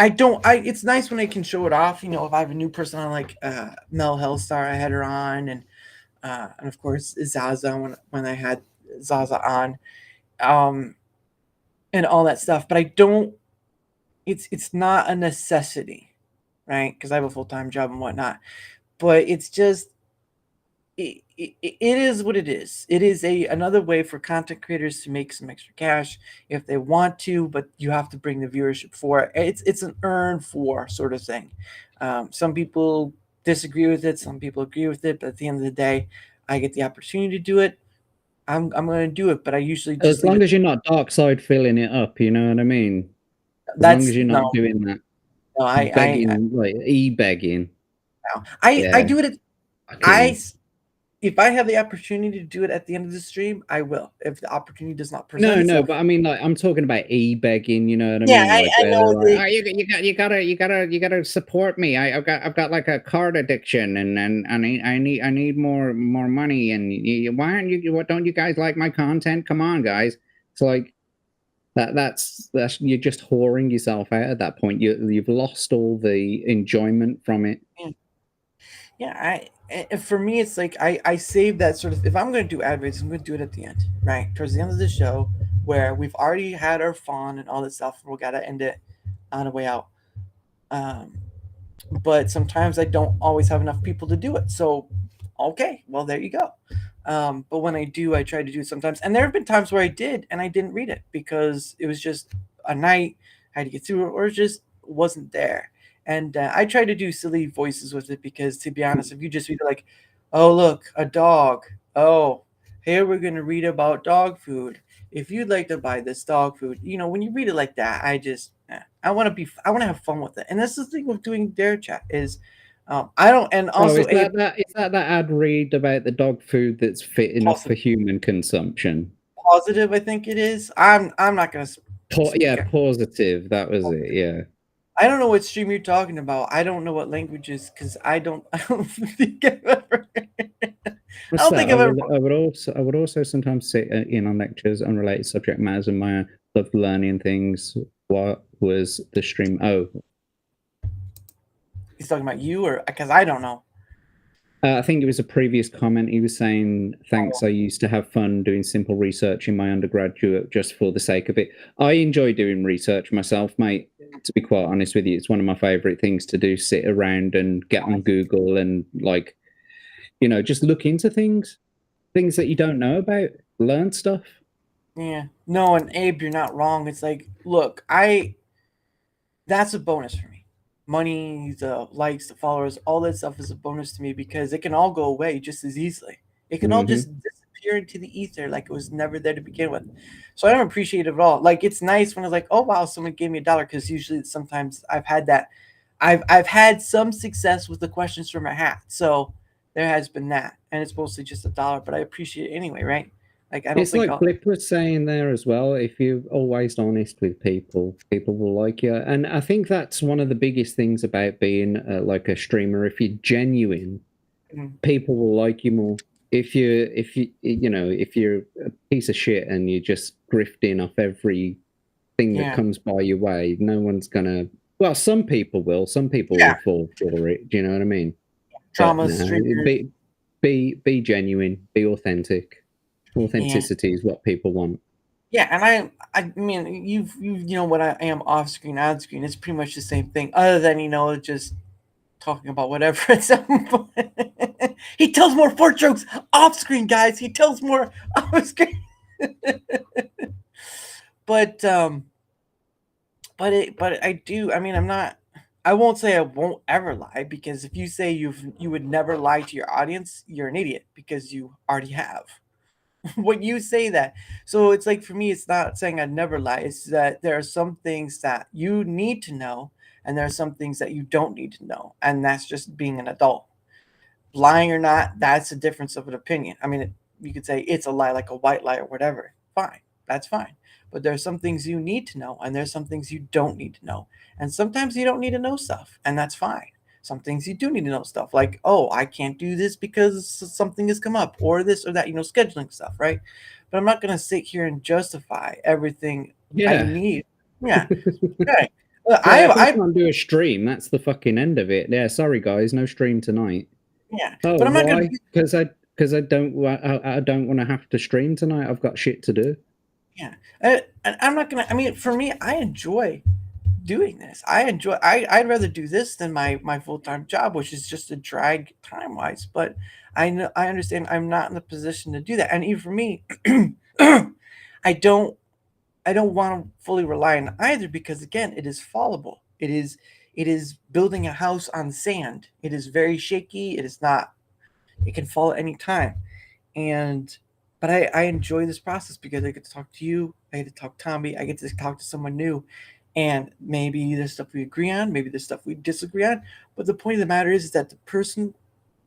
It's nice when I can show it off. If I have a new person on, like Mel Hellstar, I had her on, and of course Zaza when I had Zaza on, and all that stuff. But I don't. It's not a necessity, right? Because I have a full-time job and whatnot. But it's just it is what it is. It is another way for content creators to make some extra cash if they want to, but you have to bring the viewership for it. It's an earn for sort of thing. Some people disagree with it, some people agree with it, but at the end of the day, I get the opportunity to do it. I'm going to do it, but I usually just As long as you're not dark side filling it up, you know what I mean? As long as you're not doing that no, begging, like e-begging. I do it. Fucking- If I have the opportunity to do it at the end of the stream, I will. If the opportunity does not present No, itself, but I mean, like, I'm talking about e-begging. You know what I Yeah, mean? Like, I know like, oh, you gotta support me. I've got like a card addiction, and I need more money. And why aren't you? What don't you guys like my content? Come on, guys. It's like that's you're just whoring yourself out at that point. You've lost all the enjoyment from it. yeah. For me, it's like I save that sort of. If I'm going to do ad reads, I'm going to do it at the end, right towards the end of the show, where we've already had our fun and all that stuff. We got to end it on the way out. But sometimes I don't always have enough people to do it. So, okay, well there you go. But when I do, I try to do it sometimes. And there have been times where I did and I didn't read it because it was just a night, I had to get through it, or it just wasn't there. And I try to do silly voices with it because, to be honest, if you just read it like, oh, look, a dog. Oh, here we're going to read about dog food. If you'd like to buy this dog food, when you read it like that, I want to have fun with it. And that's the thing with doing Darachat is, I don't, and also is that ad read about the dog food that's fit enough for human consumption? Positive, I think it is. I'm not gonna. Positive. That was it. Yeah. I don't know what stream you're talking about. I don't know what languages because I don't think I've ever. I would also sometimes sit in on lectures on related subject matters, and my love learning things. What was the stream? Oh, he's talking about you, or because I don't know. I think it was a previous comment. He was saying, thanks, I used to have fun doing simple research in my undergraduate just for the sake of it. I enjoy doing research myself, mate. To be quite honest with you, it's one of my favorite things to do, sit around and get on Google and, like, just look into things that you don't know about, learn stuff. Yeah. No, and Abe, you're not wrong. It's like, look, that's a bonus for me. Money, the likes, the followers, all that stuff is a bonus to me because it can all go away just as easily. It can all just disappear into the ether like it was never there to begin with. So I don't appreciate it at all. Like, it's nice when it's like, oh wow, someone gave me $1, because usually sometimes I've had that. I've had some success with the questions from a hat. So there has been that. And it's mostly just $1, but I appreciate it anyway, right? Like, I don't it's think like Blip was saying there as well. If you're always honest with people, people will like you. And I think that's one of the biggest things about being like a streamer. If you're genuine, people will like you more. If you're a piece of shit and you're just grifting off everything that comes by your way, no one's gonna. Well, some people will. Some people will fall for it. Do you know what I mean? Drama. Be genuine. Be authentic. Authenticity is what people want. Yeah, and I mean, you know what I am off screen, on screen. It's pretty much the same thing, other than just talking about whatever. He tells more fart jokes off screen, guys. He tells more off screen. but I do. I mean, I'm not. I won't say I won't ever lie, because if you say you would never lie to your audience, you're an idiot, because you already have. When you say that, so it's like, for me, it's not saying I'd never lie. It's that there are some things that you need to know, and there are some things that you don't need to know, and that's just being an adult. Lying or not, that's a difference of an opinion. I mean, you could say it's a lie, like a white lie or whatever. Fine, that's fine. But there are some things you need to know, and there's some things you don't need to know. And sometimes you don't need to know stuff, and that's fine. Some things you do need to know stuff, like, oh, I can't do this because something has come up, or this or that, scheduling stuff, right? But I'm not going to sit here and justify everything I Yeah. need. Yeah. Okay. Yeah, if I can't do a stream, that's the fucking end of it. Yeah, sorry guys, no stream tonight. Yeah. Oh, But I'm not why? going to. Because I don't want to have to stream tonight. I've got shit to do. Yeah. And I'm not going to. I mean, for me, I enjoy doing this. I'd rather do this than my full-time job, which is just a drag time-wise. But I understand I'm not in the position to do that. And even for me, I don't want to fully rely on either, because again, it is fallible. It is building a house on sand. It is very shaky. It can fall at any time. But I enjoy this process, because I get to talk to you, I get to talk to Tommy, I get to talk to someone new. And maybe there's stuff we agree on, maybe there's stuff we disagree on. But the point of the matter is that the person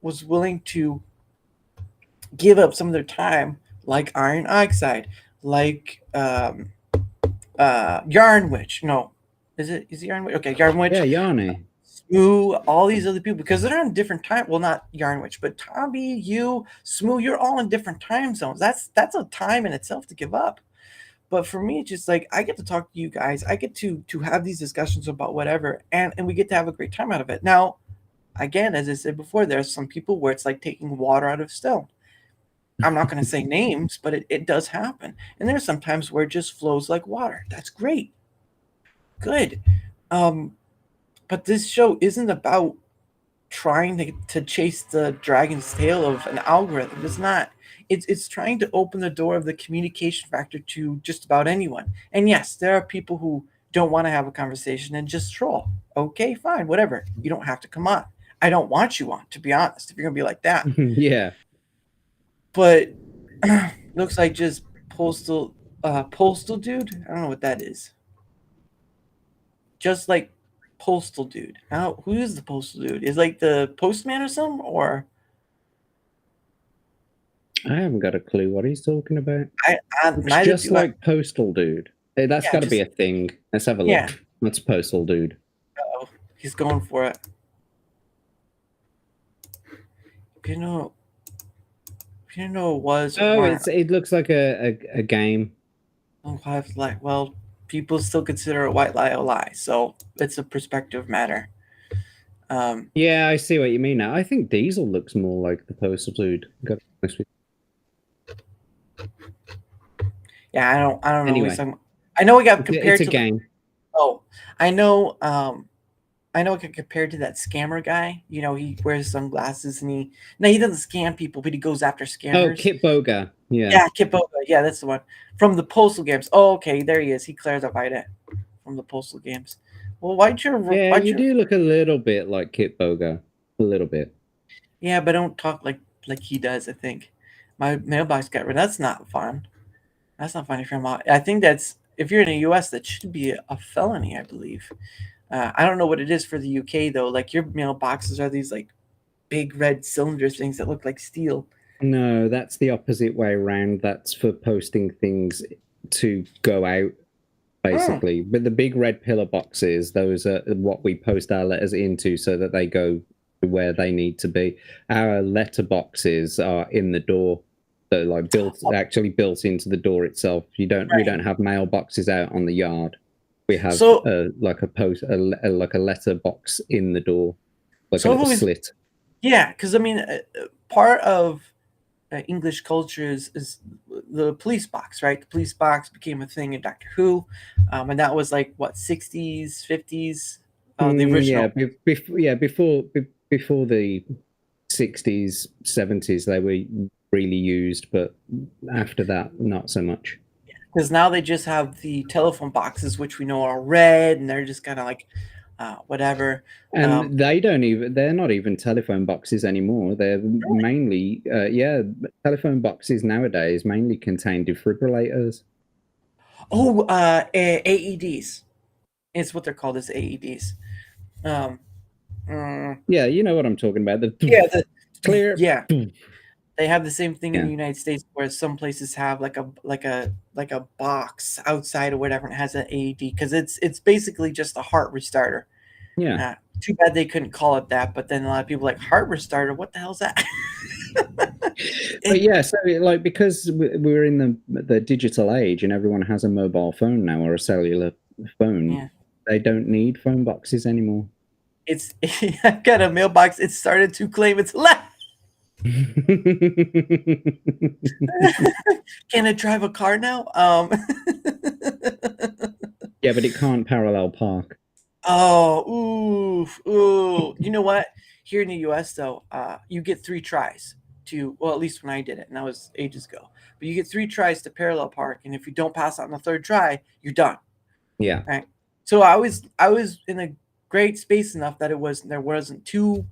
was willing to give up some of their time, like iron oxide, like Yarn Witch. No, is it Yarn Witch? Okay, Yarn Witch. Yeah, Yanni. Smoo, all these other people, because they're on different time. Well, not Yarn Witch, but Tommy, you, Smoo, you're all in different time zones. That's a time in itself to give up. But for me, it's just like, I get to talk to you guys. I get to have these discussions about whatever, and we get to have a great time out of it. Now, again, as I said before, there's some people where it's like taking water out of stone. I'm not going to say names, but it does happen. And there's some times where it just flows like water. That's great. Good. But this show isn't about trying to chase the dragon's tail of an algorithm. It's not. It's trying to open the door of the communication factor to just about anyone. And yes, there are people who don't want to have a conversation and just troll. Okay, fine, whatever. You don't have to come on. I don't want you on, to be honest, if you're going to be like that. Yeah. But looks like just postal dude. I don't know what that is. Just like postal dude. Now, who is the postal dude? Is like the postman or something, or I haven't got a clue what he's talking about. it's Just like postal dude. Hey, that's got to be a thing. Let's have a look. Yeah. That's postal dude. Oh, he's going for it. You know it was. Oh, it looks like a game. Well, people still consider a white lie a lie, so it's a perspective matter. Yeah, I see what you mean now. I think Diesel looks more like the postal dude. Yeah, I don't know. Anyway. I know we got compared It's a to game. Oh, I know. I know it got compared to that scammer guy. He wears sunglasses and he doesn't scam people, but he goes after scammers. Oh, Kit Boga. Yeah. Yeah, Kit Boga. Yeah, that's the one from the Postal Games. Oh, okay, there he is. He clarified it from the Postal Games. Well, you do look a little bit like Kit Boga, a little bit. Yeah, but don't talk like he does. I think my mailbox got rid. That's not fun. That's not funny for him. I think if you're in the U.S., that should be a felony, I believe. I don't know what it is for the U.K. though. Like your mailboxes are these like big red cylinder things that look like steel. No, that's the opposite way around. That's for posting things to go out, basically. But the big red pillar boxes, those are what we post our letters into so that they go where they need to be. Our letter boxes are in the door. So like actually built into the door itself. We don't have mailboxes out on the yard. We have like a letter box in the door, like a little slit. Yeah, because I mean, part of English culture is the police box, right? The police box became a thing in Doctor Who, and that was like what 60s, 50s, the original. Before the 60s, 70s, they were really used, but after that, not so much. Because now they just have the telephone boxes, which we know are red, and they're just kind of like whatever. And they're not even telephone boxes anymore. They're mainly, telephone boxes nowadays mainly contain defibrillators. Oh, AEDs. It's what they're called as AEDs. Yeah, you know what I'm talking about. Yeah, clear. Yeah. They have the same thing in Yeah. the United States, where some places have like a box outside or whatever, and it has an AED, because it's basically just a heart restarter. Yeah. Too bad they couldn't call it that, but then a lot of people are like, heart restarter, what the hell's that? But yeah, so like, because we're in the digital age and everyone has a mobile phone now or a cellular phone, they don't need phone boxes anymore. I've got a mailbox. It started to claim its left. Can it drive a car now? Yeah, but it can't parallel park. Oh, ooh. You know what? Here in the US, though, you get 3 tries to, well, at least when I did it, and that was ages ago. But you get 3 tries to parallel park, and if you don't pass on the 3rd try, you're done. Yeah. Right. So I was in a great space enough that there wasn't too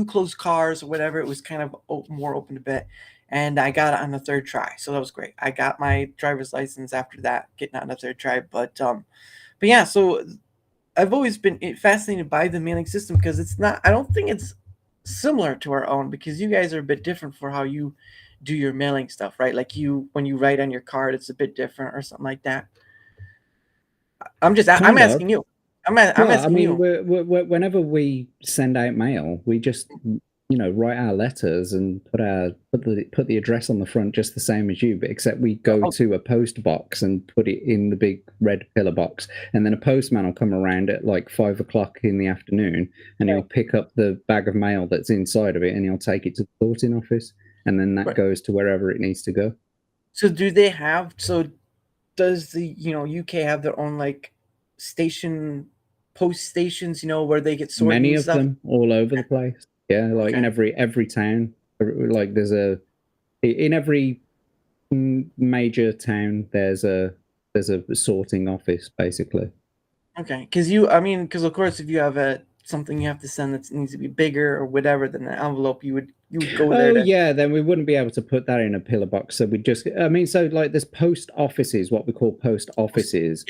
close cars or whatever. It was kind of more open a bit, and I got it on the 3rd try, so that was great. I got my driver's license after that, getting on the 3rd try. But yeah, so I've always been fascinated by the mailing system, because it's not. I don't think it's similar to our own, because you guys are a bit different for how you do your mailing stuff, right? Like when you write on your card, it's a bit different or something like that. I'm asking you. I'm asking you. Whenever we send out mail, we just write our letters and put the address on the front just the same as you, but except we go to a post box and put it in the big red pillar box, and then a postman will come around at like 5 o'clock in the afternoon, and he'll pick up the bag of mail that's inside of it, and he'll take it to the sorting office, and then that goes to wherever it needs to go. So does the UK have their own like post stations, where they get sorted? Many of them all over the place. Yeah, like in every town, like in every major town there's a sorting office, basically. Okay, because of course, if you have something you have to send that needs to be bigger or whatever than the envelope, you would go there. Yeah, then we wouldn't be able to put that in a pillar box. So we just, so like there's post offices, what we call post offices,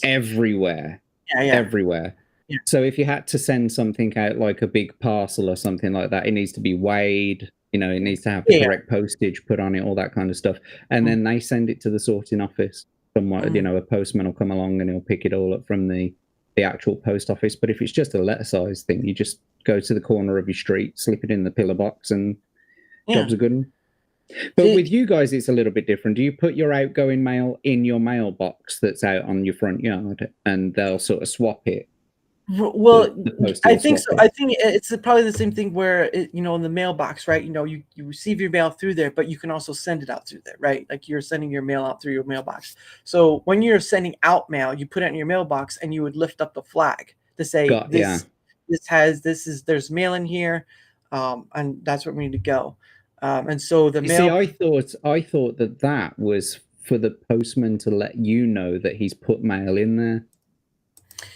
everywhere. Yeah. Everywhere. Yeah. So if you had to send something out, like a big parcel or something like that, it needs to be weighed. It needs to have the correct postage put on it, all that kind of stuff, and then they send it to the sorting office. A postman will come along and he'll pick it all up from the actual post office. But if it's just a letter size thing, you just go to the corner of your street, slip it in the pillar box, and job's a good one. But with you guys, it's a little bit different. Do you put your outgoing mail in your mailbox that's out on your front yard, and they'll sort of swap it? Well, I think so. I think it's probably the same thing where in the mailbox, right? You receive your mail through there, but you can also send it out through there, right? Like you're sending your mail out through your mailbox. So when you're sending out mail, you put it in your mailbox, and you would lift up the flag to say there's mail in here, and that's where we need to go. And so the mail. See, I thought that was for the postman to let you know that he's put mail in there.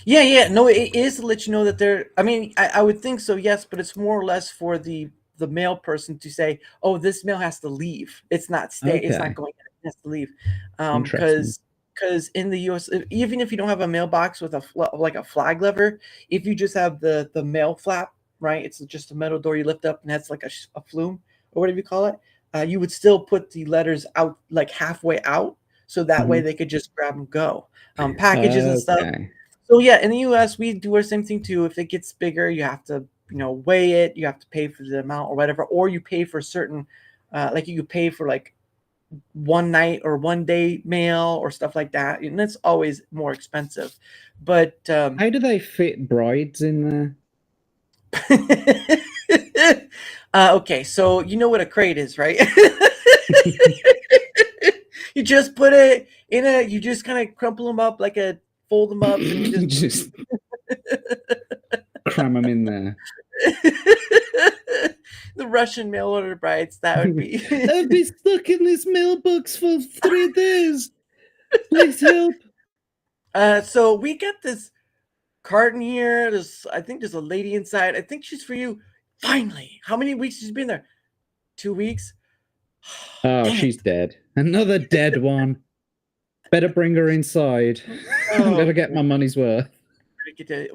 Yeah. No, it is to let you know that they're. I would think so, yes, but it's more or less for the mail person to say, "Oh, this mail has to leave. It's not stay. Okay. It's not going. It has to leave." Because in the U.S., even if you don't have a mailbox with a flag lever, if you just have the mail flap, right? It's just a metal door you lift up, and that's like a flume or whatever you call it. You would still put the letters out like halfway out, so that way they could just grab and go. Packages and stuff. So yeah, in the U.S., we do our same thing too. If it gets bigger, you have to, weigh it. You have to pay for the amount or whatever, or you pay for certain, like you could pay for like one night or one day mail or stuff like that, and it's always more expensive. But how do they fit brides in there? Okay, so you know what a crate is, right? You just put it in you just kind of crumple them up fold them up, and you just cram them in there. The Russian mail order brides, that would be. I've been stuck in this mailbox for 3 days. Please help. So we got this carton here. I think there's a lady inside. I think she's for you. Finally, how many weeks has she been there? 2 weeks. Oh, Dang she's it. dead. Another dead one. Better bring her inside. Oh, Better get my money's worth.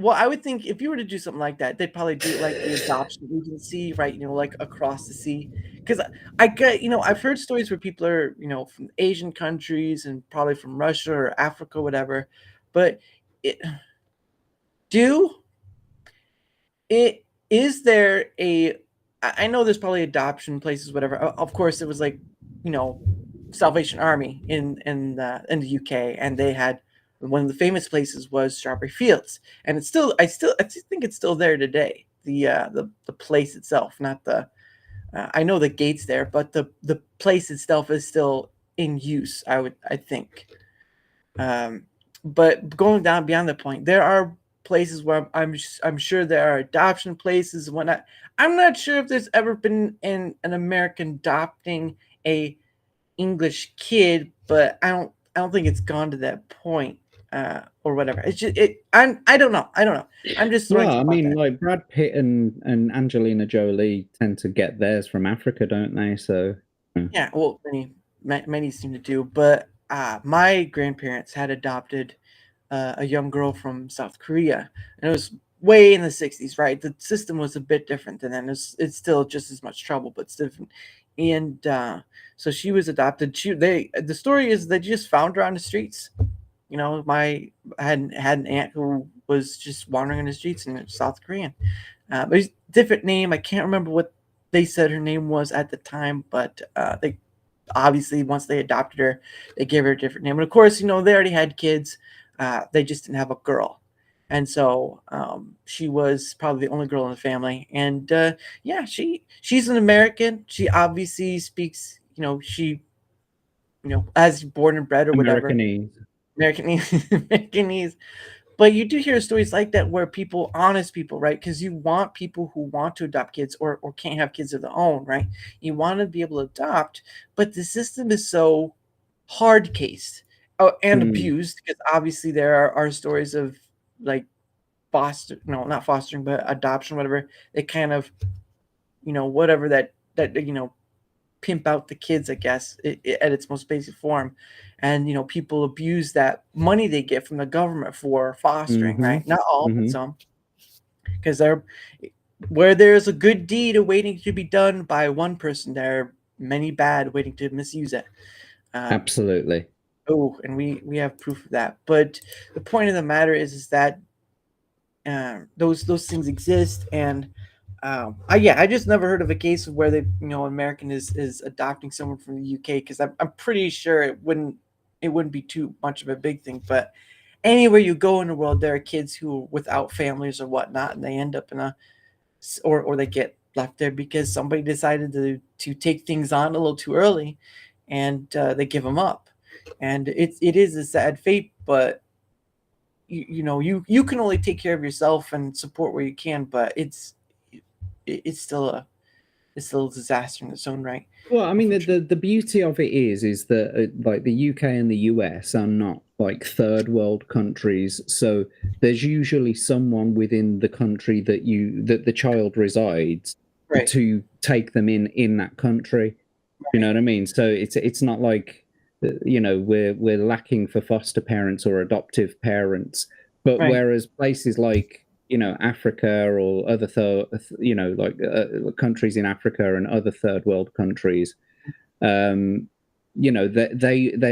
well, I would think if you were to do something like that, they'd probably do like the adoption agency, right? Like across the sea. Because I get, I've heard stories where people are, from Asian countries and probably from Russia or Africa, whatever. But it, do it is there a? I know there's probably adoption places, whatever. Of course, it was like, Salvation Army in the UK, and they had one of the famous places was Strawberry Fields, and it's still I think it's still there today. The place itself, not the I know the gates there, but the place itself is still in use. I think. But going down beyond the point, there are places where I'm sure there are adoption places and whatnot. I'm not sure if there's ever been an American adopting a English kid, but I don't think it's gone to that point or whatever. It's just I don't know. I'm just throwing. Well, I stuff out mean, there. like Brad Pitt and Angelina Jolie tend to get theirs from Africa, don't they? So Yeah, well, many seem to do, but my grandparents had adopted a young girl from South Korea, and it was way in the 60s, right? The system was a bit different than then. It's still just as much trouble, but it's different. And so she was adopted. The story is they just found her on the streets. I had an aunt who was just wandering on the streets and it's South Korean. But it's a different name. I can't remember what they said her name was at the time, but they obviously once they adopted her, they gave her a different name. And of course, they already had kids. They just didn't have a girl, and so she was probably the only girl in the family. And yeah, she's an American. She obviously speaks. She as born and bred or whatever. Americanese. Americanese. But you do hear stories like that where honest people, right? Because you want people who want to adopt kids or can't have kids of their own, right? You want to be able to adopt, but the system is so hard cased and abused because obviously there are stories of like not fostering, but adoption, whatever. They kind of, whatever that pimp out the kids, I guess, at its most basic form. And people abuse that money they get from the government for fostering, right? Not all, but some, because where there's a good deed awaiting to be done by one person, there are many bad waiting to misuse it. Absolutely. Oh, and we have proof of that. But the point of the matter is that those things exist, and I just never heard of a case of where American is adopting someone from the UK, because I'm pretty sure it wouldn't be too much of a big thing. But anywhere you go in the world, there are kids who are without families or whatnot, and they end up in or they get left there because somebody decided to take things on a little too early, and they give them up, and it is a sad fate. But you can only take care of yourself and support where you can, but it's still a disaster in its own right. Well, I mean, the beauty of it is that like the UK and the US are not like third world countries, so there's usually someone within the country that the child resides, Right. to take them in that country. You know what I mean? So it's not like we're lacking for foster parents or adoptive parents, but Right. whereas places like Africa or other countries in Africa and other third world countries, they're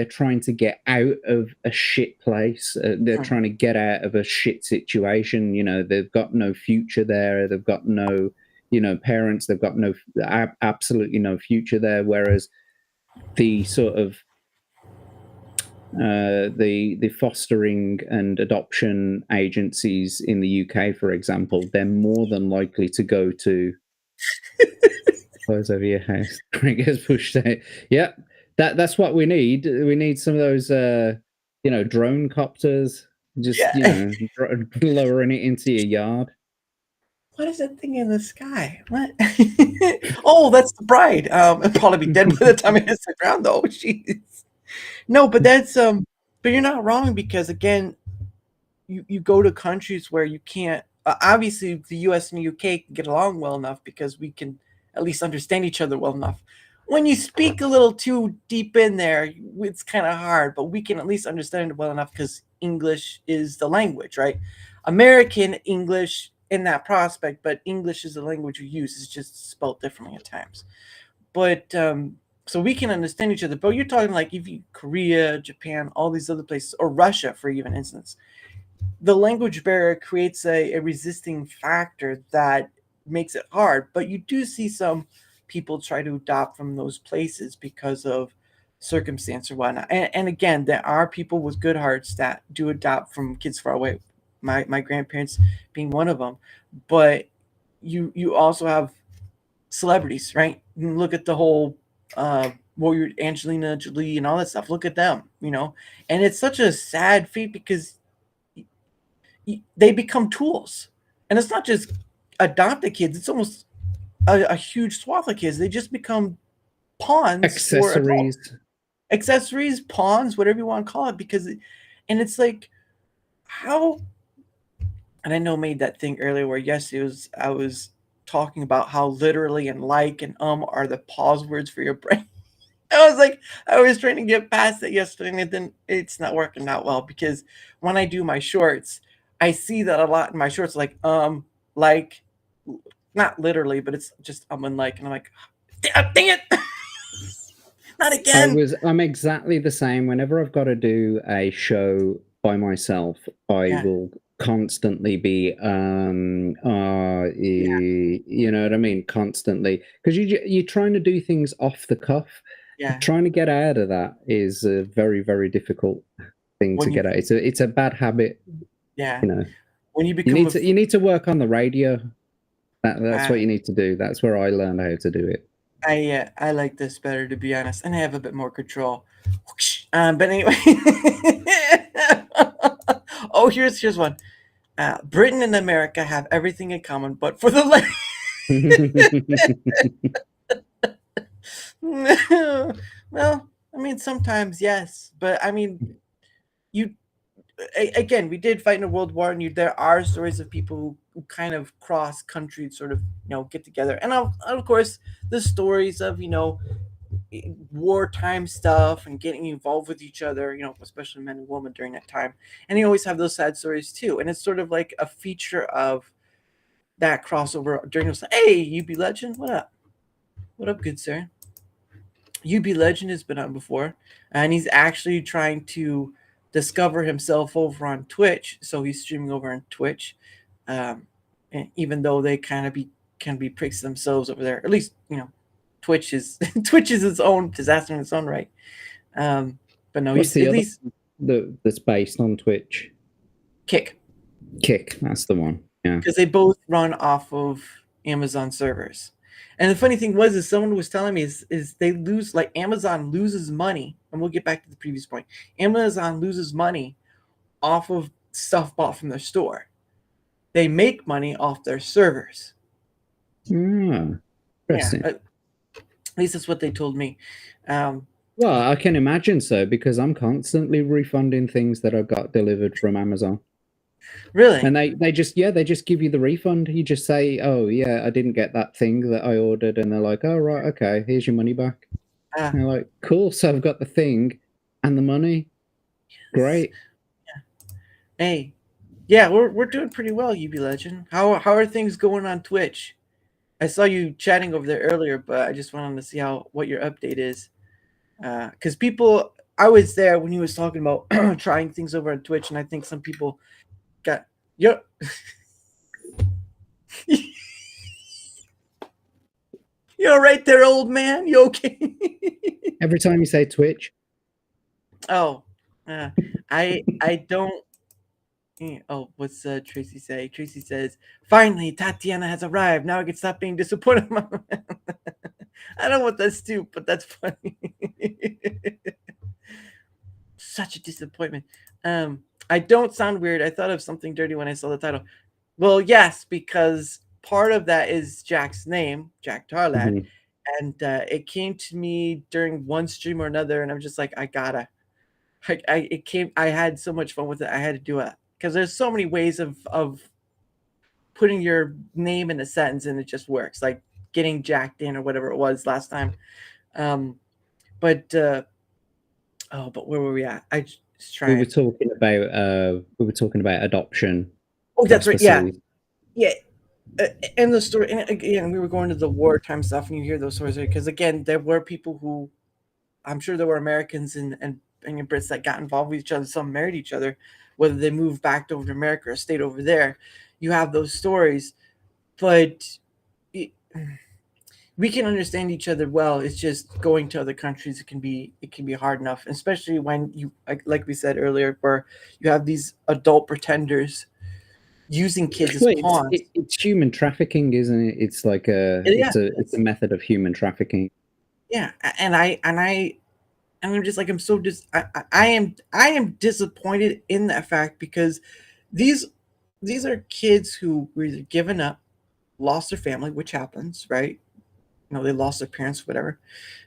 trying to get out of a shit place. They're trying to get out of a shit situation. They've got no future there. They've got no parents. They've got absolutely no future there. Whereas the sort of the fostering and adoption agencies in the UK, for example, they're more than likely to go to close over your house. It gets pushed out. Yeah, that's what we need. We need some of those drone copters, just lowering it into your yard. What is that thing in the sky? What? Oh, that's the bride. It'll probably be dead by the time it hits the ground, though. Jeez. No, but that's but you're not wrong, because again, you go to countries where you can't. Obviously, the U.S. and the U.K. can get along well enough because we can at least understand each other well enough. When you speak a little too deep in there, it's kind of hard, but we can at least understand it well enough because English is the language, right? American English in that prospect, but English is the language we use. It's just spelled differently at times. But so we can understand each other. But you're talking like if you Korea, Japan, all these other places, or Russia, for even instance, the language barrier creates a resisting factor that makes it hard. But you do see some people try to adopt from those places because of circumstance or whatnot. And again, there are people with good hearts that do adopt from kids far away. My grandparents being one of them. But you also have celebrities, right? You can look at the whole warrior Angelina Jolie and all that stuff. Look at them, and it's such a sad fate because they become tools, and it's not just adopted kids. It's almost a huge swath of kids. They just become pawns, accessories, pawns, whatever you want to call it. And it's like how. And I know I made that thing earlier where I was talking about how literally and like and are the pause words for your brain. I was trying to get past it yesterday, and then it's not working out well because when I do my shorts, I see that a lot in my shorts, like not literally, but it's just and like, and I'm like, dang it, not again. I'm exactly the same. Whenever I've got to do a show by myself, I will constantly be you know what I mean, constantly, because you're trying to do things off the cuff. Trying to get out of that is a very, very difficult thing to get out. It's a bad habit. When you become you need to work on the radio. That's what you need to do. That's where I learned how to do it. I like this better, to be honest, and I have a bit more control. But anyway, oh, here's one. Britain and America have everything in common, but for the well, I mean, sometimes yes, but I mean, again, we did fight in a world war, and there are stories of people who kind of cross country, sort of, get together, and of course, the stories of wartime stuff and getting involved with each other, especially men and women during that time, and you always have those sad stories too, and it's sort of like a feature of that crossover during those. Hey, UB Legend, what up? What up, good sir? UB Legend has been on before, and he's actually trying to discover himself over on Twitch. So he's streaming over on Twitch, and even though they can be pricks themselves over there. At least Twitch is its own disaster in its own right. But no, he's at least that's based on Twitch. Kick, that's the one. Yeah, because they both run off of Amazon servers. And the funny thing is someone was telling me is they lose, like, Amazon loses money, and we'll get back to the previous point. Amazon loses money off of stuff bought from their store. They make money off their servers. Interesting. At least that's what they told me. Well, I can imagine so, because I'm constantly refunding things that I got delivered from Amazon. Really? And they just give you the refund. You just say, oh yeah, I didn't get that thing that I ordered, and they're like, oh right, okay, here's your money back. And you're like, cool, so I've got the thing and the money. Yes. Great. Hey, yeah, we're doing pretty well, UB Legend. How are things going on Twitch? I saw you chatting over there earlier, but I just wanted to see what your update is. Because I was there when he was talking about trying things over on Twitch, and I think some people got you're right there, old man. You okay? Every time you say Twitch. Oh, I don't. Oh, what's Tracy say? Tracy says, "Finally, Tatiana has arrived. Now I can stop being disappointed." I don't know what that's to, but that's funny. Such a disappointment. I don't sound weird. I thought of something dirty when I saw the title. Well, yes, because part of that is Jack's name, JackTarLad, and it came to me during one stream or another, and I'm just like, I had so much fun with it. I had to do a because there's so many ways of putting your name in a sentence and it just works, like getting jacked in or whatever it was last time. But where were we at? I just We trying. were talking about adoption. Oh, that's right. Yeah, facilities. yeah. And the story, and again, we were going to the wartime stuff, and you hear those stories because again, there were people who, I'm sure there were Americans and Brits that got involved with each other. Some married each other, whether they moved back over to America or stayed over there. You have those stories, but we can understand each other well. It's just going to other countries. It can be hard enough, especially when you like we said earlier, where you have these adult pretenders using kids as pawns. It's human trafficking, isn't it? It's like it's a method of human trafficking. Yeah, and I'm just like I am disappointed in that fact because these are kids who were either given up, lost their family, which happens, right? You know, they lost their parents, whatever,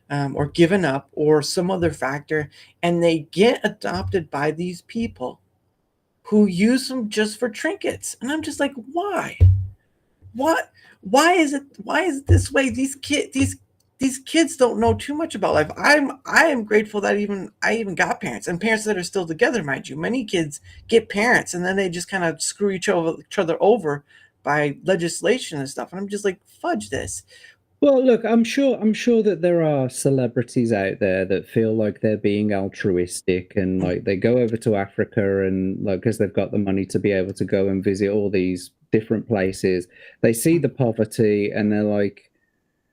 or given up, or some other factor, and they get adopted by these people who use them just for trinkets. And I'm just like, why? What? Why is it this way? These kids don't know too much about life. I am grateful that I even got parents, and parents that are still together, mind you. Many kids get parents and then they just kind of screw each other over by legislation and stuff. And I'm just like, fudge this. Well, look, I'm sure that there are celebrities out there that feel like they're being altruistic and like they go over to Africa and like because they've got the money to be able to go and visit all these different places. They see the poverty and they're like,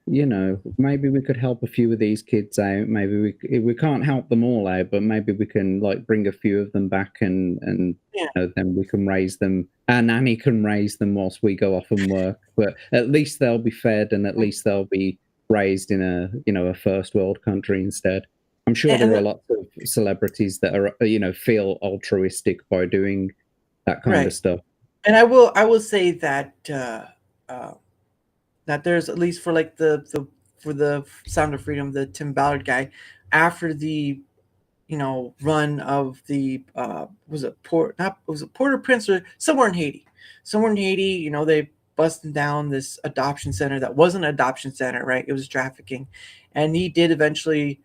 you know, maybe we could help a few of these kids out. Maybe we can't help them all out, but maybe we can like bring a few of them back and Yeah. you know, then we can raise them. Our nanny can raise them whilst we go off and work. But at least they'll be fed and at least they'll be raised in a first world country instead. I'm sure there are lots of celebrities that are feel altruistic by doing that kind of stuff. And I will say that that there's at least for like for the Sound of Freedom, the Tim Ballard guy, after the run of the was it Port-au-Prince or somewhere in Haiti. They busted down this adoption center that wasn't an adoption center, right? It was trafficking. And he did eventually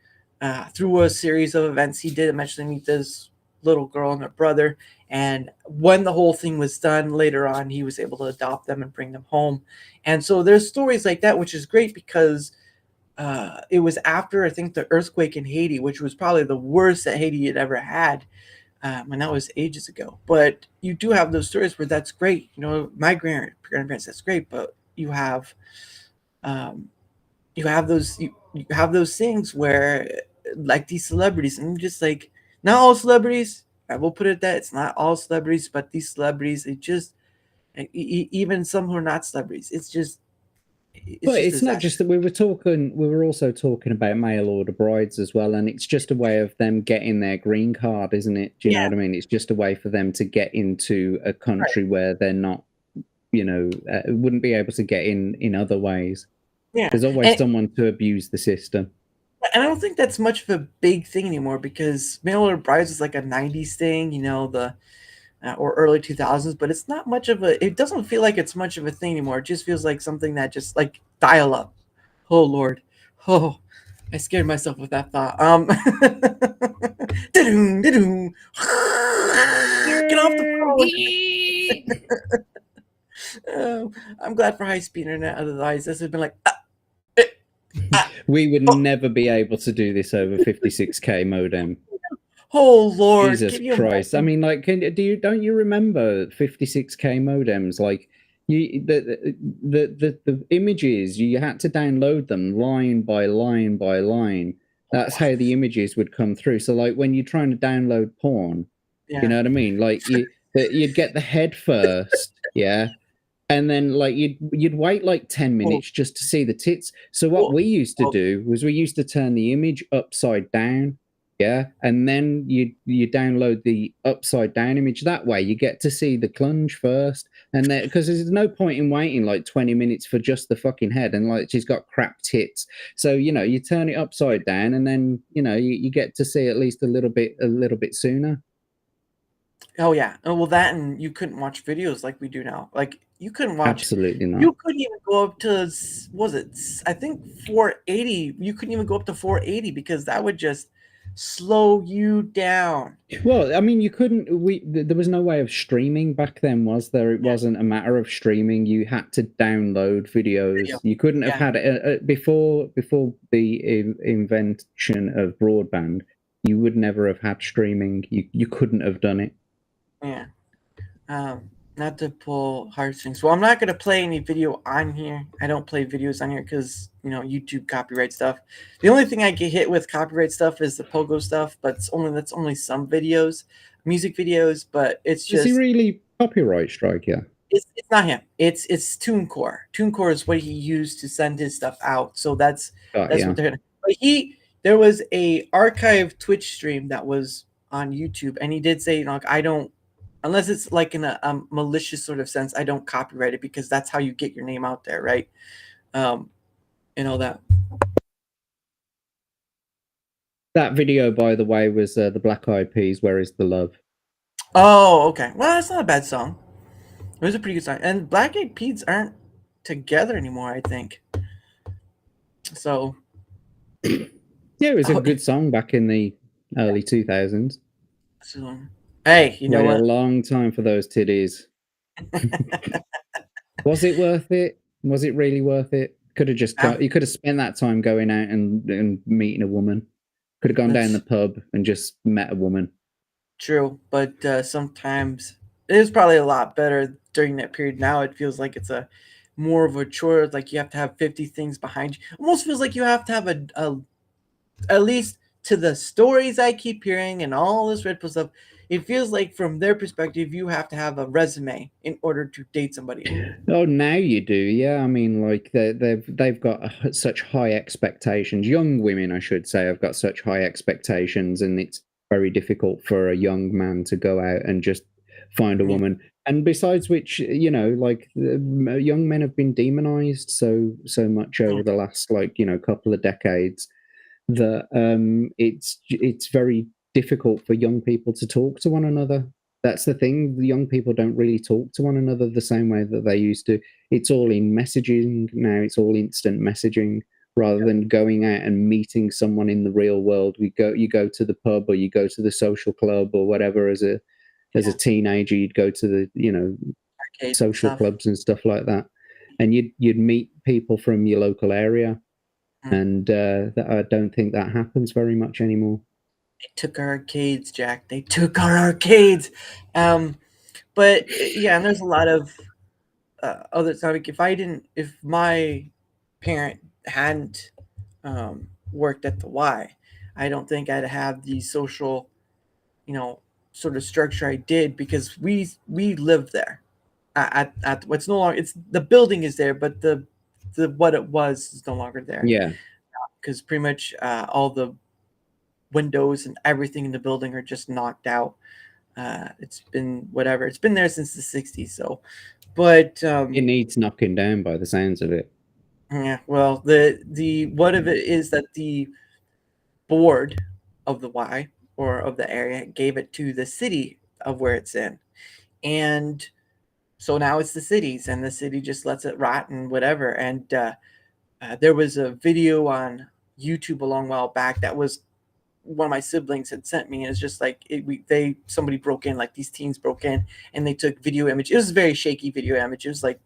through a series of events, he did eventually meet this little girl and her brother. And when the whole thing was done later on, he was able to adopt them and bring them home. And so there's stories like that, which is great because it was after, I think, the earthquake in Haiti, which was probably the worst that Haiti had ever had. And that was ages ago. But you do have those stories where that's great. You know, my grandparents, that's great. But you have those things where, like these celebrities, and I'm just like, not all celebrities. I will put it that it's not all celebrities, but these celebrities, even some who are not celebrities, it's not just that we were also talking about mail order brides as well, and it's just a way of them getting their green card, isn't it? Do you know what I mean? It's just a way for them to get into a country where they're not, wouldn't be able to get in other ways. Yeah, there's always someone to abuse the system. And I don't think that's much of a big thing anymore because mail order brides is like a 90s thing, or early 2000s, but it's not much of it doesn't feel like it's much of a thing anymore. It just feels like something that just like dial up. Oh Lord. Oh, I scared myself with that thought. Get off the phone. I'm glad for high speed internet, otherwise this has been like we would never be able to do this over 56k modem. Oh Lord, Jesus Christ! I mean, like, don't you remember 56k modems? Like, the images you had to download them line by line by line. That's how the images would come through. So, like, when you're trying to download porn, you know what I mean? Like, you'd get the head first, yeah. And then, like, you'd wait like 10 minutes just to see the tits. So what we used to do was we used to turn the image upside down, yeah, and then you download the upside down image. That way, you get to see the clunge first, and then because there's no point in waiting like 20 minutes for just the fucking head, and like she's got crap tits. So you turn it upside down, and then you get to see at least a little bit sooner. Oh yeah. Well, that and you couldn't watch videos like we do now. Like you couldn't watch. Absolutely not. You couldn't even go up to was it? I think 480. You couldn't even go up to 480 because that would just slow you down. Well, I mean, you couldn't. There was no way of streaming back then, was there? It wasn't a matter of streaming. You had to download videos. Video. You couldn't have Yeah. had before the invention of broadband. You would never have had streaming. You couldn't have done it. Yeah. Not to pull heartstrings. Well, I'm not gonna play any video on here. I don't play videos on here because YouTube copyright stuff. The only thing I get hit with copyright stuff is the pogo stuff, but that's only some videos, music videos. But it's Does just he really copyright strike you? it's not him. It's TuneCore. TuneCore is what he used to send his stuff out. So that's Got what ya. they're gonna. But there was a archive Twitch stream that was on YouTube, and he did say, I don't, unless it's like in a malicious sort of sense, I don't copyright it because that's how you get your name out there, right? And all that. That video, by the way, was the Black Eyed Peas. Where is the love? Oh, okay. Well, that's not a bad song. It was a pretty good song. And Black Eyed Peas aren't together anymore, I think. So. Yeah, it was a good song back in the early 2000s. So, hey, you know what? A long time for those titties. Was it worth it? Was it really worth it? Could have just you could have spent that time going out and meeting a woman. Could have gone down the pub and just met a woman. True, but sometimes it is probably a lot better during that period. Now it feels like it's a more of a chore. Like you have to have 50 things behind you. Almost feels like you have to have a at least to the stories I keep hearing and all this Red Pill stuff. It feels like from their perspective, you have to have a resume in order to date somebody. Oh, now you do, yeah. I mean, like they've got such high expectations. Young women, I should say, have got such high expectations, and it's very difficult for a young man to go out and just find a woman. And besides which, like young men have been demonized so much over the last couple of decades that it's very difficult for young people to talk to one another. That's the thing. The young people don't really talk to one another the same way that they used to. It's all in messaging now. It's all instant messaging rather than going out and meeting someone in the real world. You go to the pub or you go to the social club or whatever. As a teenager, you'd go to the Arcade social stuff. clubs and stuff like that, and you'd meet people from your local area. And I don't think that happens very much anymore. They took our arcades, Jack. They took our arcades. But yeah, and there's a lot of other topic. If my parent hadn't worked at the Y, I don't think I'd have the social, sort of structure I did because we lived there. At what's no longer, it's the building is there, but the what it was is no longer there. Yeah, because pretty much all the windows and everything in the building are just knocked out. It's been whatever. It's been there since the 60s. So, but it needs knocking down by the sounds of it. Yeah. Well, the what of it is that the board of the Y or of the area gave it to the city of where it's in, and so now it's the cities, and the city just lets it rot and whatever. And there was a video on YouTube a long while back that was one of my siblings had sent me, and it's just like somebody broke in, like these teens broke in, and they took video image. It was a very shaky video image. It was like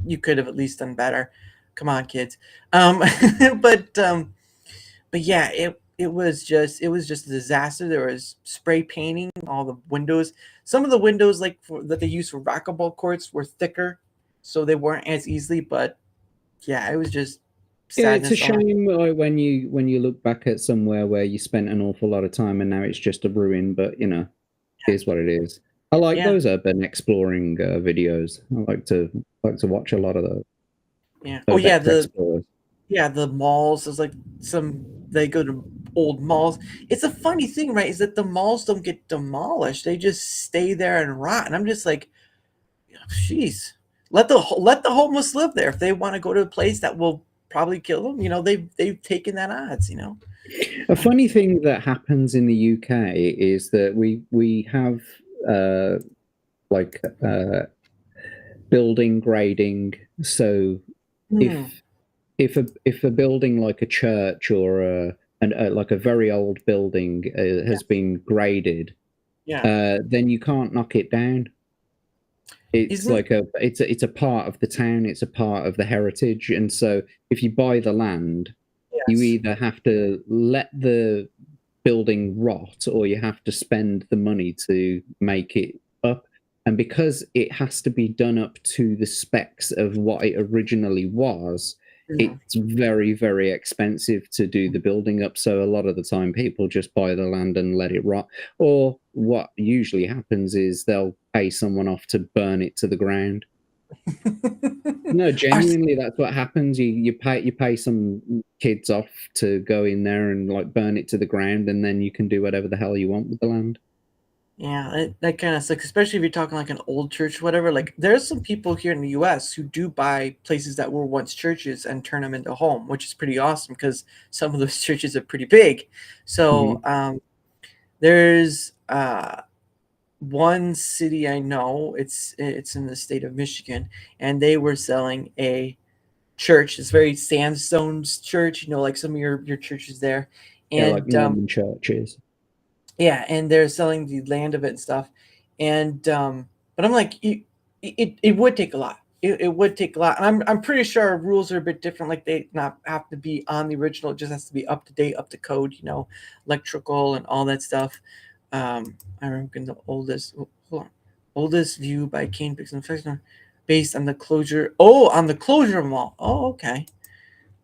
you could have at least done better. Come on, kids. But yeah, it was just a disaster. There was spray painting all the windows. Some of the windows that they used for racquetball courts were thicker, so they weren't as easily. But yeah, it was just sadness. Yeah, it's a shame when you look back at somewhere where you spent an awful lot of time and now it's just a ruin. But it is what it is. I like those urban exploring videos. I like to watch a lot of those. Yeah. Oh yeah, the malls. There's like they go to old malls. It's a funny thing, right? Is that the malls don't get demolished; they just stay there and rot. And I'm just like, jeez, let the homeless live there if they want to go to a place that will probably kill them. They've taken that odds. A funny thing that happens in the UK is that we have like building grading. So Hmm. if a building like a church or like a very old building has been graded, Yeah. then you can't knock it down. It's Isn't like it's a part of the town. It's a part of the heritage, and so if you buy the land, you yes. either have to let the building rot or you have to spend the money to make it up. And because it has to be done up to the specs of what it originally was, Mhm. it's very, very expensive to do the building up. So a lot of the time people just buy the land and let it rot. Or what usually happens is they'll pay someone off to burn it to the ground. No, genuinely, that's what happens. You pay some kids off to go in there and like burn it to the ground, and then you can do whatever the hell you want with the land. Yeah, that kind of sucks, especially if you're talking like an old church, whatever. Like, there's some people here in the U.S. who do buy places that were once churches and turn them into a home, which is pretty awesome because some of those churches are pretty big. So, Mm-hmm. there's one city I know. It's in the state of Michigan, and they were selling a church. It's very sandstone church, like some of your churches there, Yeah, like and Norman churches. yeah, and they're selling the land of it and stuff. And but I'm like, it would take a lot. It would take a lot, and I'm pretty sure our rules are a bit different. Like, they not have to be on the original; it just has to be up to date, up to code. Electrical and all that stuff. I remember the oldest view by Kane Pixel Infection, based on the closure. Oh, on the closure mall. Oh, okay.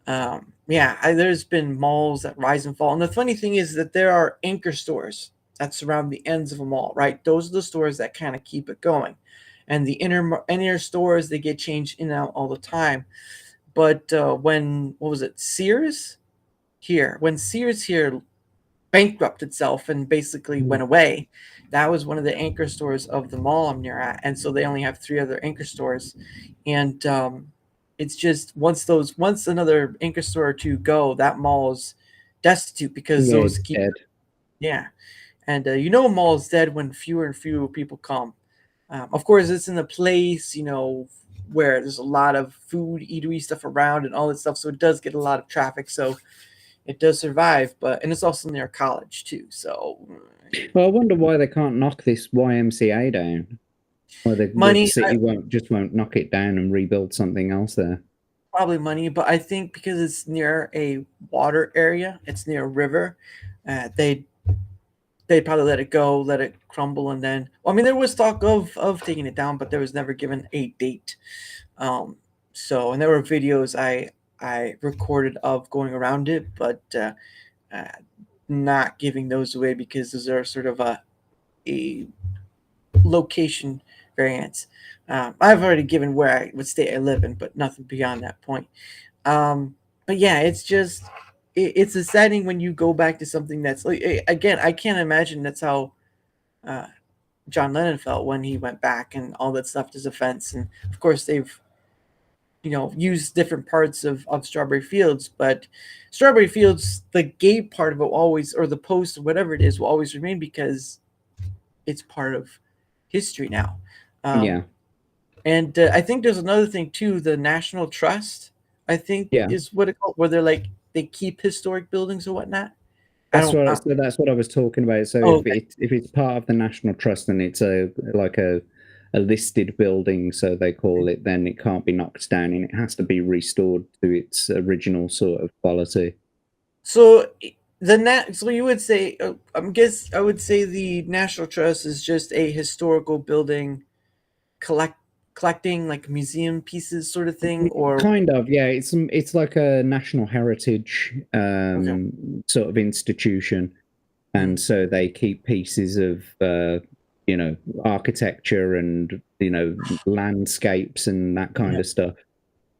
Yeah, there's been malls that rise and fall. And the funny thing is that there are anchor stores that surround the ends of a mall, right? Those are the stores that kind of keep it going. And the inner stores, they get changed in and out all the time. But what was it, Sears here? When Sears here bankrupted itself and basically went away, that was one of the anchor stores of the mall I'm near at. And so they only have 3 other anchor stores. And it's just once another anchor store or two go, that mall is destitute because Yeah, those it's keep dead. yeah. And a mall is dead when fewer and fewer people come. Of course, it's in a place where there's a lot of food, eatery stuff around and all that stuff, so it does get a lot of traffic. So it does survive, and it's also near college too. So Well, I wonder why they can't knock this YMCA down. Why the money, city won't knock it down and rebuild something else there. probably money, but I think because it's near a water area, it's near a river, they'd probably let it go, let it crumble, and then. Well, I mean, there was talk of taking it down, but there was never given a date. Um, and there were videos I recorded of going around it, but uh, not giving those away because those are sort of a location variance. I've already given what state I live in, but nothing beyond that point. But yeah, it's exciting when you go back to something that's like, again, I can't imagine that's how uh, John Lennon felt when he went back and all that stuff to his offense. And of course, they've used different parts of Strawberry Fields, but Strawberry Fields, the gay part of it always, or the post or whatever it is, will always remain because it's part of history now. Yeah, And I think there's another thing too. The National Trust, I think, yeah. is what it called, where they keep historic buildings or whatnot. I don't. That's what I was talking about. So Oh, okay. if it's part of the National Trust and it's a listed building, so they call it, then it can't be knocked down and it has to be restored to its original sort of quality. So so you would say, I would say the National Trust is just a historical building collecting like museum pieces sort of thing, or Kind of, yeah. It's like a national heritage okay. sort of institution, and so they keep pieces of architecture and landscapes and that kind Yeah. of stuff.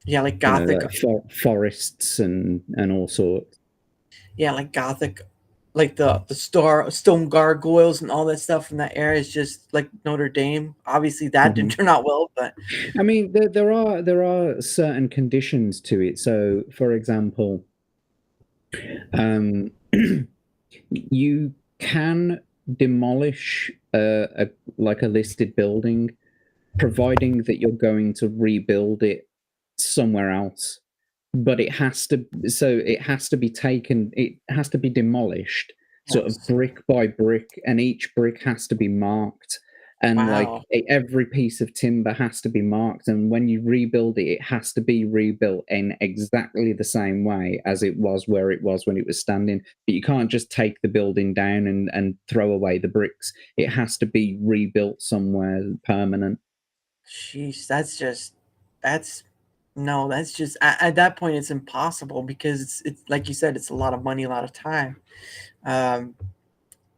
Yeah, like Gothic. Like forests and all sorts. Yeah, like Gothic, like the stone gargoyles and all that stuff in that area is just like Notre Dame. Obviously, that didn't turn out well, but I mean, there are certain conditions to it. So, for example, you can demolish like a listed building, providing that you're going to rebuild it somewhere else. But it has to be taken, it has to be demolished sort of Yes. brick by brick, and each brick has to be marked, and like Wow. every piece of timber has to be marked, and when you rebuild it, it has to be rebuilt in exactly the same way as it was where it was when it was standing. But you can't just take the building down and throw away the bricks. It has to be rebuilt somewhere permanent. Sheesh, that's no, that's just at that point it's impossible because it's like you said, it's a lot of money, a lot of time. Um,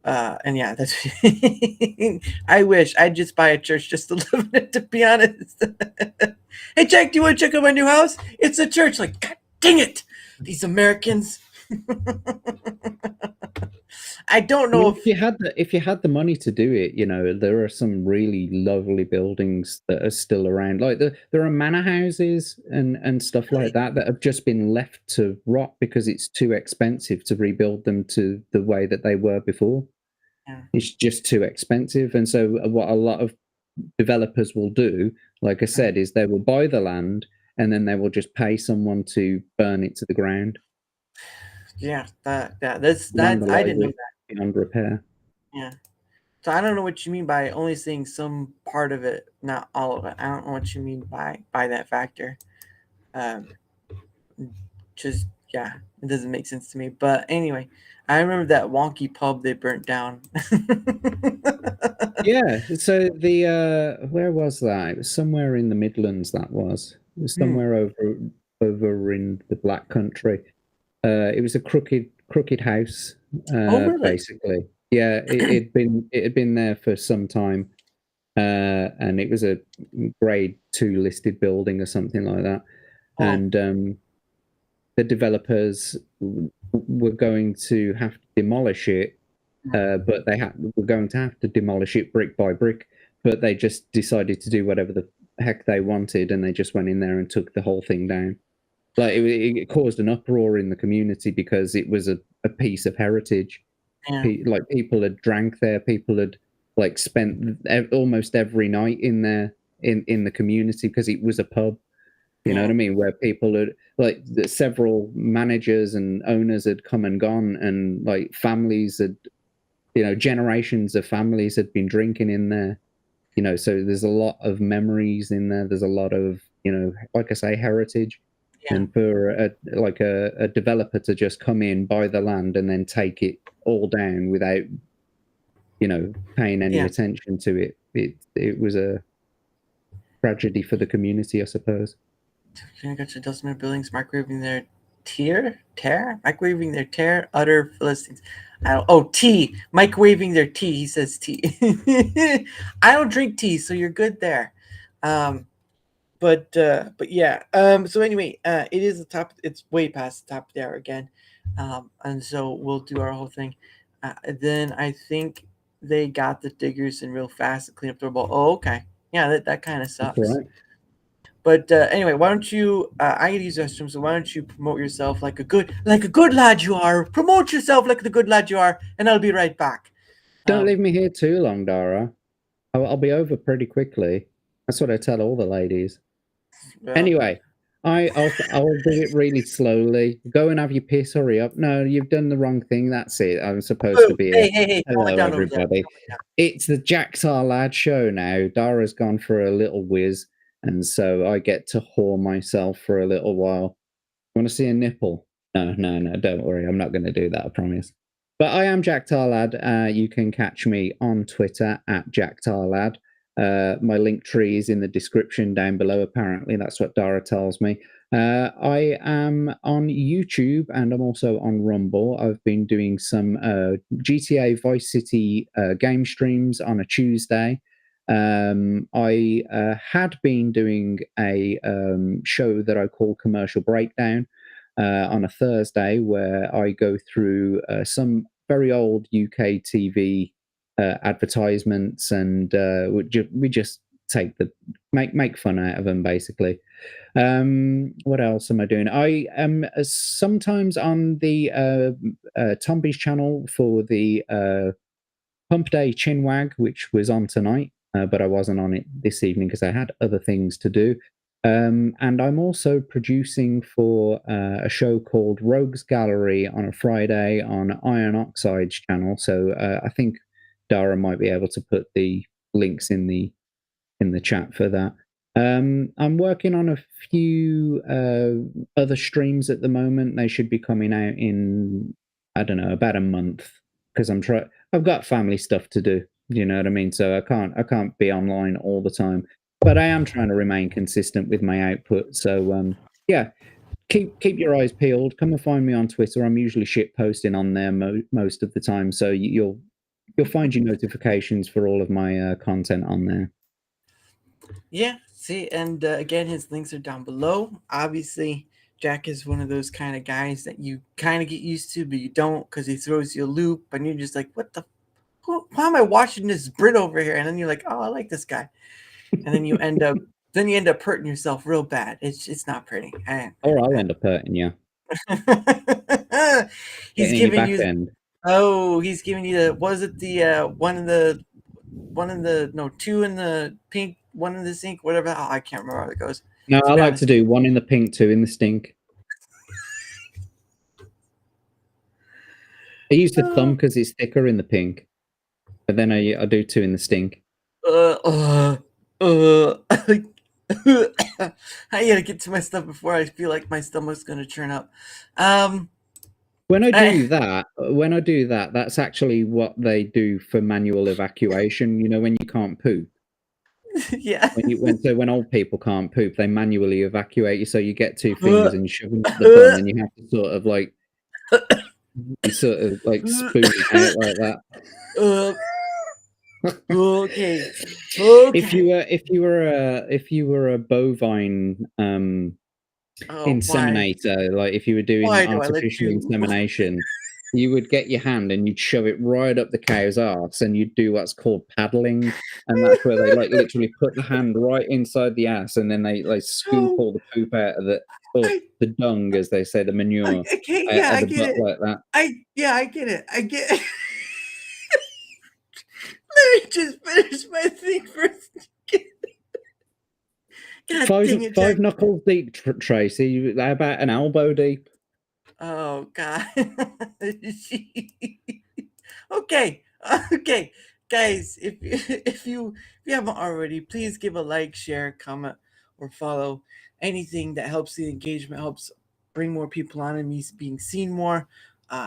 and yeah, that's I wish I'd just buy a church just to live in it, to be honest. Hey Jack, do you want to check out my new house? It's a church. Like, God dang it, these Americans. I don't know Well, if if you had the money to do it, you know, there are some really lovely buildings that are still around. Like there are manor houses and stuff like that that have just been left to rot because it's too expensive to rebuild them to the way that they were before. yeah, It's just too expensive. And so what a lot of developers will do, like I said, is they will buy the land and then they will just pay someone to burn it to the ground yeah, that's and I didn't know it that. beyond repair. Yeah. So I don't know what you mean by only seeing some part of it, not all of it. I don't know what you mean by that factor. Um, just yeah, it doesn't make sense to me. But anyway, I remember that wonky pub they burnt down. Yeah, so the where was that? It was somewhere in the Midlands. That was it was Hmm. somewhere over in the Black Country. It was a crooked house, Oh really? basically. Yeah, it had been there for some time, and it was a grade 2 listed building or something like that. Oh And the developers were going to have to demolish it, but were going to have to demolish it brick by brick. But they just decided to do whatever the heck they wanted, and they just went in there and took the whole thing down. Like it caused an uproar in the community because it was a piece of heritage. yeah, Like people had drank there, people had like spent almost every night in there in the community because it was a pub. You know yeah, what I mean? Where people had like several managers and owners had come and gone, and like families had, you know, generations of families had been drinking in there. You know, so there's a lot of memories in there. There's a lot of, you know, like I say, heritage. yeah, And for a developer to just come in, buy the land, and then take it all down without, you know, paying any yeah. attention to it, it was a tragedy for the community, I suppose. Agriculture dulcimer buildings microwaving their microwaving their utter Philistines. I don't, oh, tea, microwaving their tea. He says tea. I don't drink tea, so you're good there. But yeah. So anyway, it is the top. It's way past the top of the hour again, and so we'll do our whole thing. Then I think they got the diggers in real fast to clean up their bowl. Oh, okay. Yeah, that kind of That's sucks. right. But anyway, why don't you? I use the restroom, so why don't you promote yourself like a good lad you are? Promote yourself like the good lad you are, and I'll be right back. Don't Um, leave me here too long, Dara. I'll be over pretty quickly. That's what I tell all the ladies. well, Anyway, I'll do it really slowly. Go and have your piss. Hurry up. No, you've done the wrong thing. That's it. I'm supposed to oh, be hey, here. hey, hey! Tone it Hello, down over there. everybody. It's the JackTarLad show now. Dara's gone for a little whiz, and so I get to whore myself for a little while. Want to see a nipple? No, don't worry. I'm not going to do that, I promise. But I am JackTarLad. You can catch me on Twitter at JackTarLad. My link tree is in the description down below, apparently. That's what Dara tells me. I am on YouTube and I'm also on Rumble. I've been doing some GTA Vice City game streams on a Tuesday. I had been doing a show that I call Commercial Breakdown on a Thursday, where I go through some very old UK TV advertisements, and we just take the make fun out of them, basically. What else am I doing? I am sometimes on the Tomby's channel for the Pump Day Chinwag, which was on tonight, but I wasn't on it this evening because I had other things to do. And I'm also producing for a show called Rogues Gallery on a Friday on Iron Oxide's channel. So I think Dara might be able to put the links in the chat for that. I'm working on a few other streams at the moment. They should be coming out in, I don't know, about a month, because I've got family stuff to do. You know what I mean? So I can't be online all the time. But I am trying to remain consistent with my output. So yeah, keep your eyes peeled. Come and find me on Twitter. I'm usually shit posting on there most of the time. So you'll find your notifications for all of my content on there. Yeah, see, and again, his links are down below. Obviously, Jack is one of those kind of guys that you kind of get used to, but you don't, because he throws you a loop, and you're just like, what the? Why am I watching this Brit over here? And then you're like, oh, I like this guy, and then you end up hurting yourself real bad. It's not pretty. Or I'll end up hurting you. He's giving you. Oh, he's giving you the. Was it the two in the pink, one in the sink, whatever. Oh, I can't remember how it goes. No, I like to do one in the pink, two in the stink. I use the thumb because it's thicker in the pink, but then I do two in the stink. I gotta get to my stuff before I feel like my stomach's gonna churn up. When I do that, that's actually what they do for manual evacuation. You know, when you can't poop. Yeah. When old people can't poop, they manually evacuate you. So you get two fingers and you shove them to the thumb, and you have to sort of like spoon it out like that. Okay. If you were a bovine inseminator, like if you were doing artificial insemination, you would get your hand and you'd shove it right up the cow's arse, and you'd do what's called paddling, and that's where they like literally put the hand right inside the ass, and then they like scoop all the poop out of the dung, as they say, the manure. I get it. Like that. I get it. Let me just finish my thing first. God, five knuckles deep, Tracy. How about an elbow deep? Oh God. Okay, guys. If you haven't already, please give a like, share, comment, or follow. Anything that helps the engagement, helps bring more people on and me being seen more.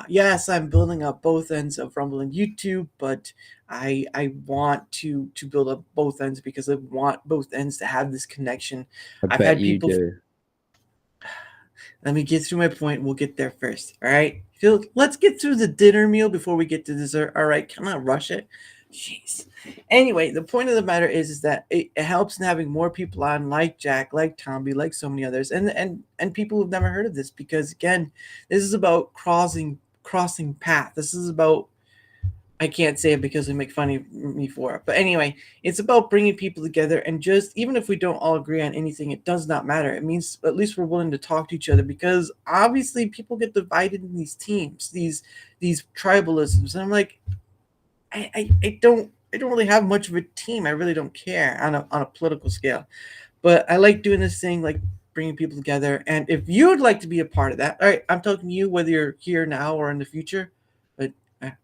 Yes, I'm building up both ends of Rumble and YouTube, but I want to build up both ends because I want both ends to have this connection. I've had people. Do. Let me get through my point. We'll get there first. All right. Let's get through the dinner meal before we get to dessert. All right. Cannot rush it. Jeez. Anyway, the point of the matter is that it helps in having more people on, like Jack, like Tomby, like so many others, and people who've never heard of this, because again, this is about crossing path. This is about, I can't say it because they make fun of me for it, but anyway, it's about bringing people together, and just even if we don't all agree on anything, it does not matter. It means at least we're willing to talk to each other, because obviously people get divided in these teams, these tribalisms, and I'm like, I don't really have much of a team. I really don't care on a political scale, but I like doing this thing, like bringing people together. And if you would like to be a part of that, all right, I'm talking to you, whether you're here now or in the future, but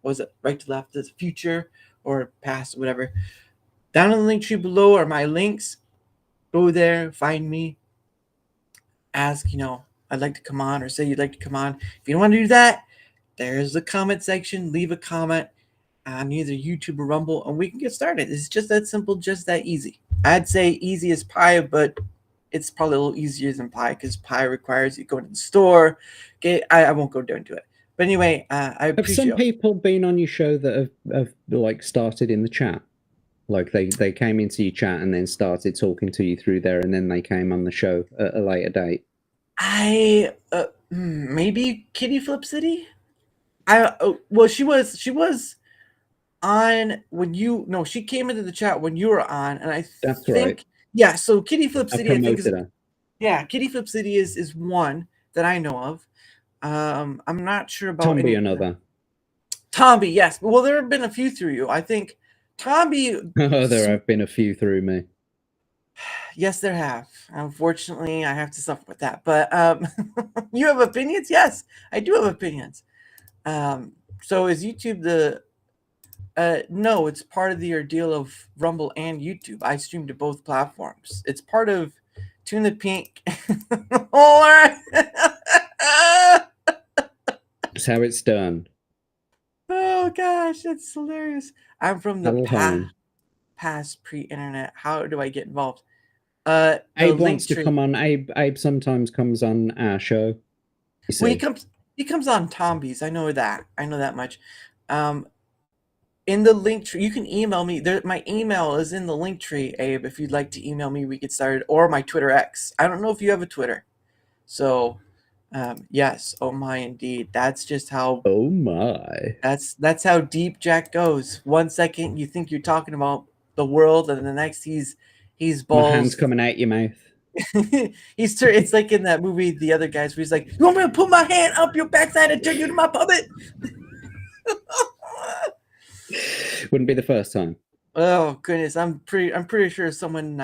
was it right to left, the future or past, whatever. Down in the link tree below are my links. Go there, find me, ask, I'd like to come on, or say you'd like to come on. If you don't want to do that, there's the comment section. Leave a comment on either YouTube or Rumble, and we can get started. It's just that simple, just that easy. I'd say easy as pie, but it's probably a little easier than pie, because pie requires you go to the store. Okay, I won't go down to it. But anyway, I appreciate. Have some people been on your show that have like started in the chat? Like they came into your chat and then started talking to you through there, and then they came on the show at a later date? Maybe Kitty Flip City. She was on when she came into the chat when you were on, and That's think right. Yeah, so Kitty Flip City, I think Kitty Flip City is one that I know of. I'm not sure about Tomby another. Tomby, yes. Well, there have been a few through you. I think Tomby. Oh, there have been a few through me. Yes, there have. Unfortunately, I have to suffer with that. But you have opinions? Yes, I do have opinions. So is YouTube the? No, it's part of the ordeal of Rumble and YouTube. I stream to both platforms. It's part of Tune the Pink. That's how it's done. Oh gosh, that's hilarious. I'm from the Little home. past pre-internet. How do I get involved? Abe wants to come on. Abe sometimes comes on our show. Well, he comes on Tomby's. I know that. I know that much. In the link tree, you can email me. My email is in the link tree, Abe. If you'd like to email me, we get started. Or my Twitter X. I don't know if you have a Twitter. So, yes. Oh my, indeed. That's just how. Oh my. That's how deep Jack goes. 1 second you think you're talking about the world, and the next he's balls. My hand's coming out your mouth. It's like in that movie, The Other Guys, where he's like, "You want me to put my hand up your backside and turn you to my puppet?" Wouldn't be the first time. Oh goodness, I'm pretty sure someone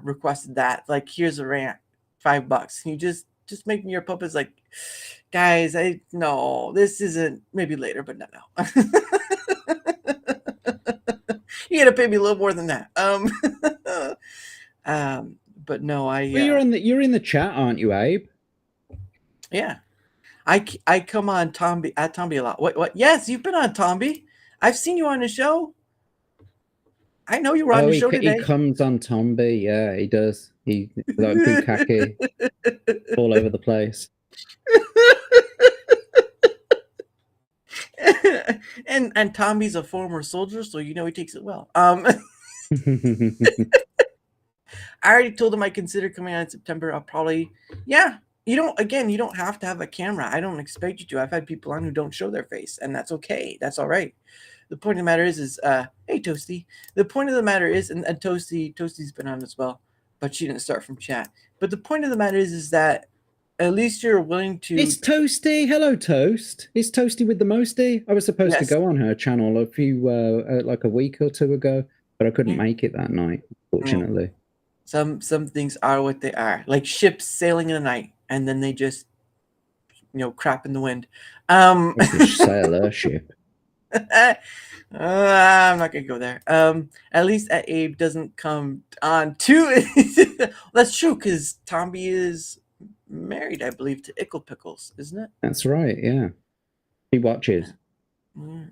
requested that. Like, here's a rant, $5. Can you just make me your puppets? Like, guys, no, this isn't. Maybe later, but no. You gotta pay me a little more than that. But no, Well, you're in the chat, aren't you, Abe? Yeah, I come on Tomby a lot. What? Yes, you've been on Tomby. I've seen you on the show. I know you were on the show today. He comes on Tomby. Yeah, he does. He like bukkake all over the place. and Tomby's a former soldier, so you know he takes it well. I already told him I consider coming out in September. I'll probably, yeah. You don't have to have a camera. I don't expect you to. I've had people on who don't show their face, and that's okay. That's all right. The point of the matter is hey, Toasty. The point of the matter is, and Toasty's been on as well, but she didn't start from chat. But the point of the matter is that at least you're willing to. It's Toasty. Hello, Toast. It's Toasty with the Mosty. I was supposed to go on her channel a few, like a week or two ago, but I couldn't make it that night, fortunately. Some things are what they are, like ships sailing in the night, and then they just, crap in the wind. Sail a ship. I'm not gonna go there. At least Abe doesn't come on to. That's true, because Tomby is married, I believe, to Ickle Pickles, isn't it? That's right. Yeah, he watches. I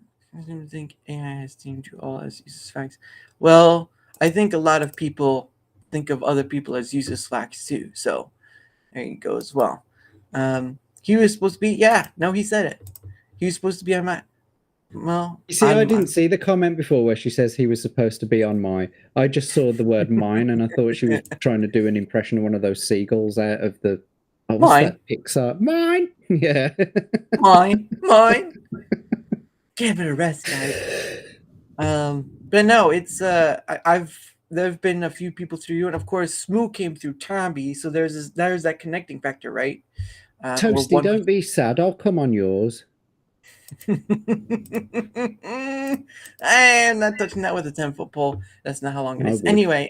don't think AI has deemed you all as useless facts. Well, I think a lot of people think of other people as useless facts too. So there you go as well. He was supposed to be. Yeah, no, he said it. He was supposed to be on my. Well, you see, I didn't see the comment before where she says he was supposed to be on my. I just saw the word mine, and I thought she was trying to do an impression of one of those seagulls out of the. Oh, what's that Pixar? Mine. Yeah. Mine. Give it a rest, guys. But no, it's there've been a few people through you, and of course, Smoo came through Tomby, so there's that connecting factor, right? Toasty, don't be sad. I'll come on yours. I'm not touching that with a 10-foot pole. That's not how long it is. Anyway,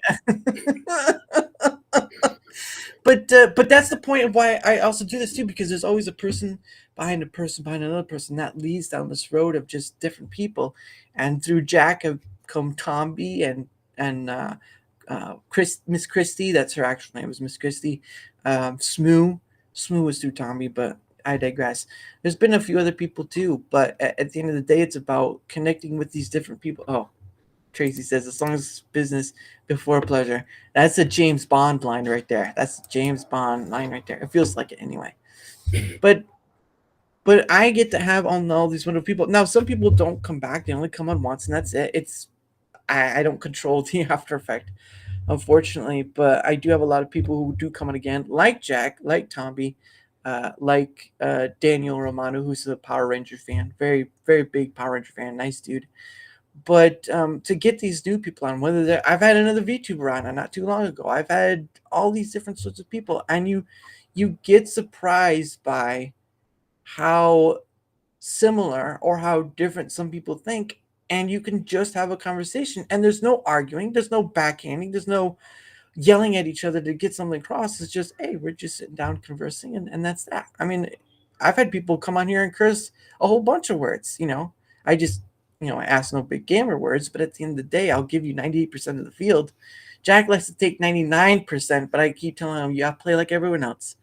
but that's the point of why I also do this too, because there's always a person behind another person that leads down this road of just different people, and through Jack have come Tomby and Miss Christie. That's her actual name, was Miss Christie. Smoo was through Tomby, but I digress. There's been a few other people too, but at the end of the day, it's about connecting with these different people. Oh, Tracy says, as long as it's business before pleasure. That's a James Bond line right there. That's a James Bond line right there. It feels like it anyway. But I get to have on all these wonderful people. Now, some people don't come back. They only come on once, and that's it. I don't control the after effect, unfortunately. But I do have a lot of people who do come on again, like Jack, like Tomby, like Daniel Romano, who's a Power Ranger fan, very, very big Power Ranger fan, nice dude. But to get these new people on, I've had another VTuber on not too long ago. I've had all these different sorts of people, and you get surprised by how similar or how different some people think, and you can just have a conversation, and there's no arguing, there's no backhanding, there's no yelling at each other to get something across. It's just, hey, we're just sitting down conversing, and that's that. I mean, I've had people come on here and curse a whole bunch of words. I just, I ask no big gamer words, but at the end of the day, I'll give you 98% of the field. Jack likes to take 99%, but I keep telling him, yeah, play like everyone else.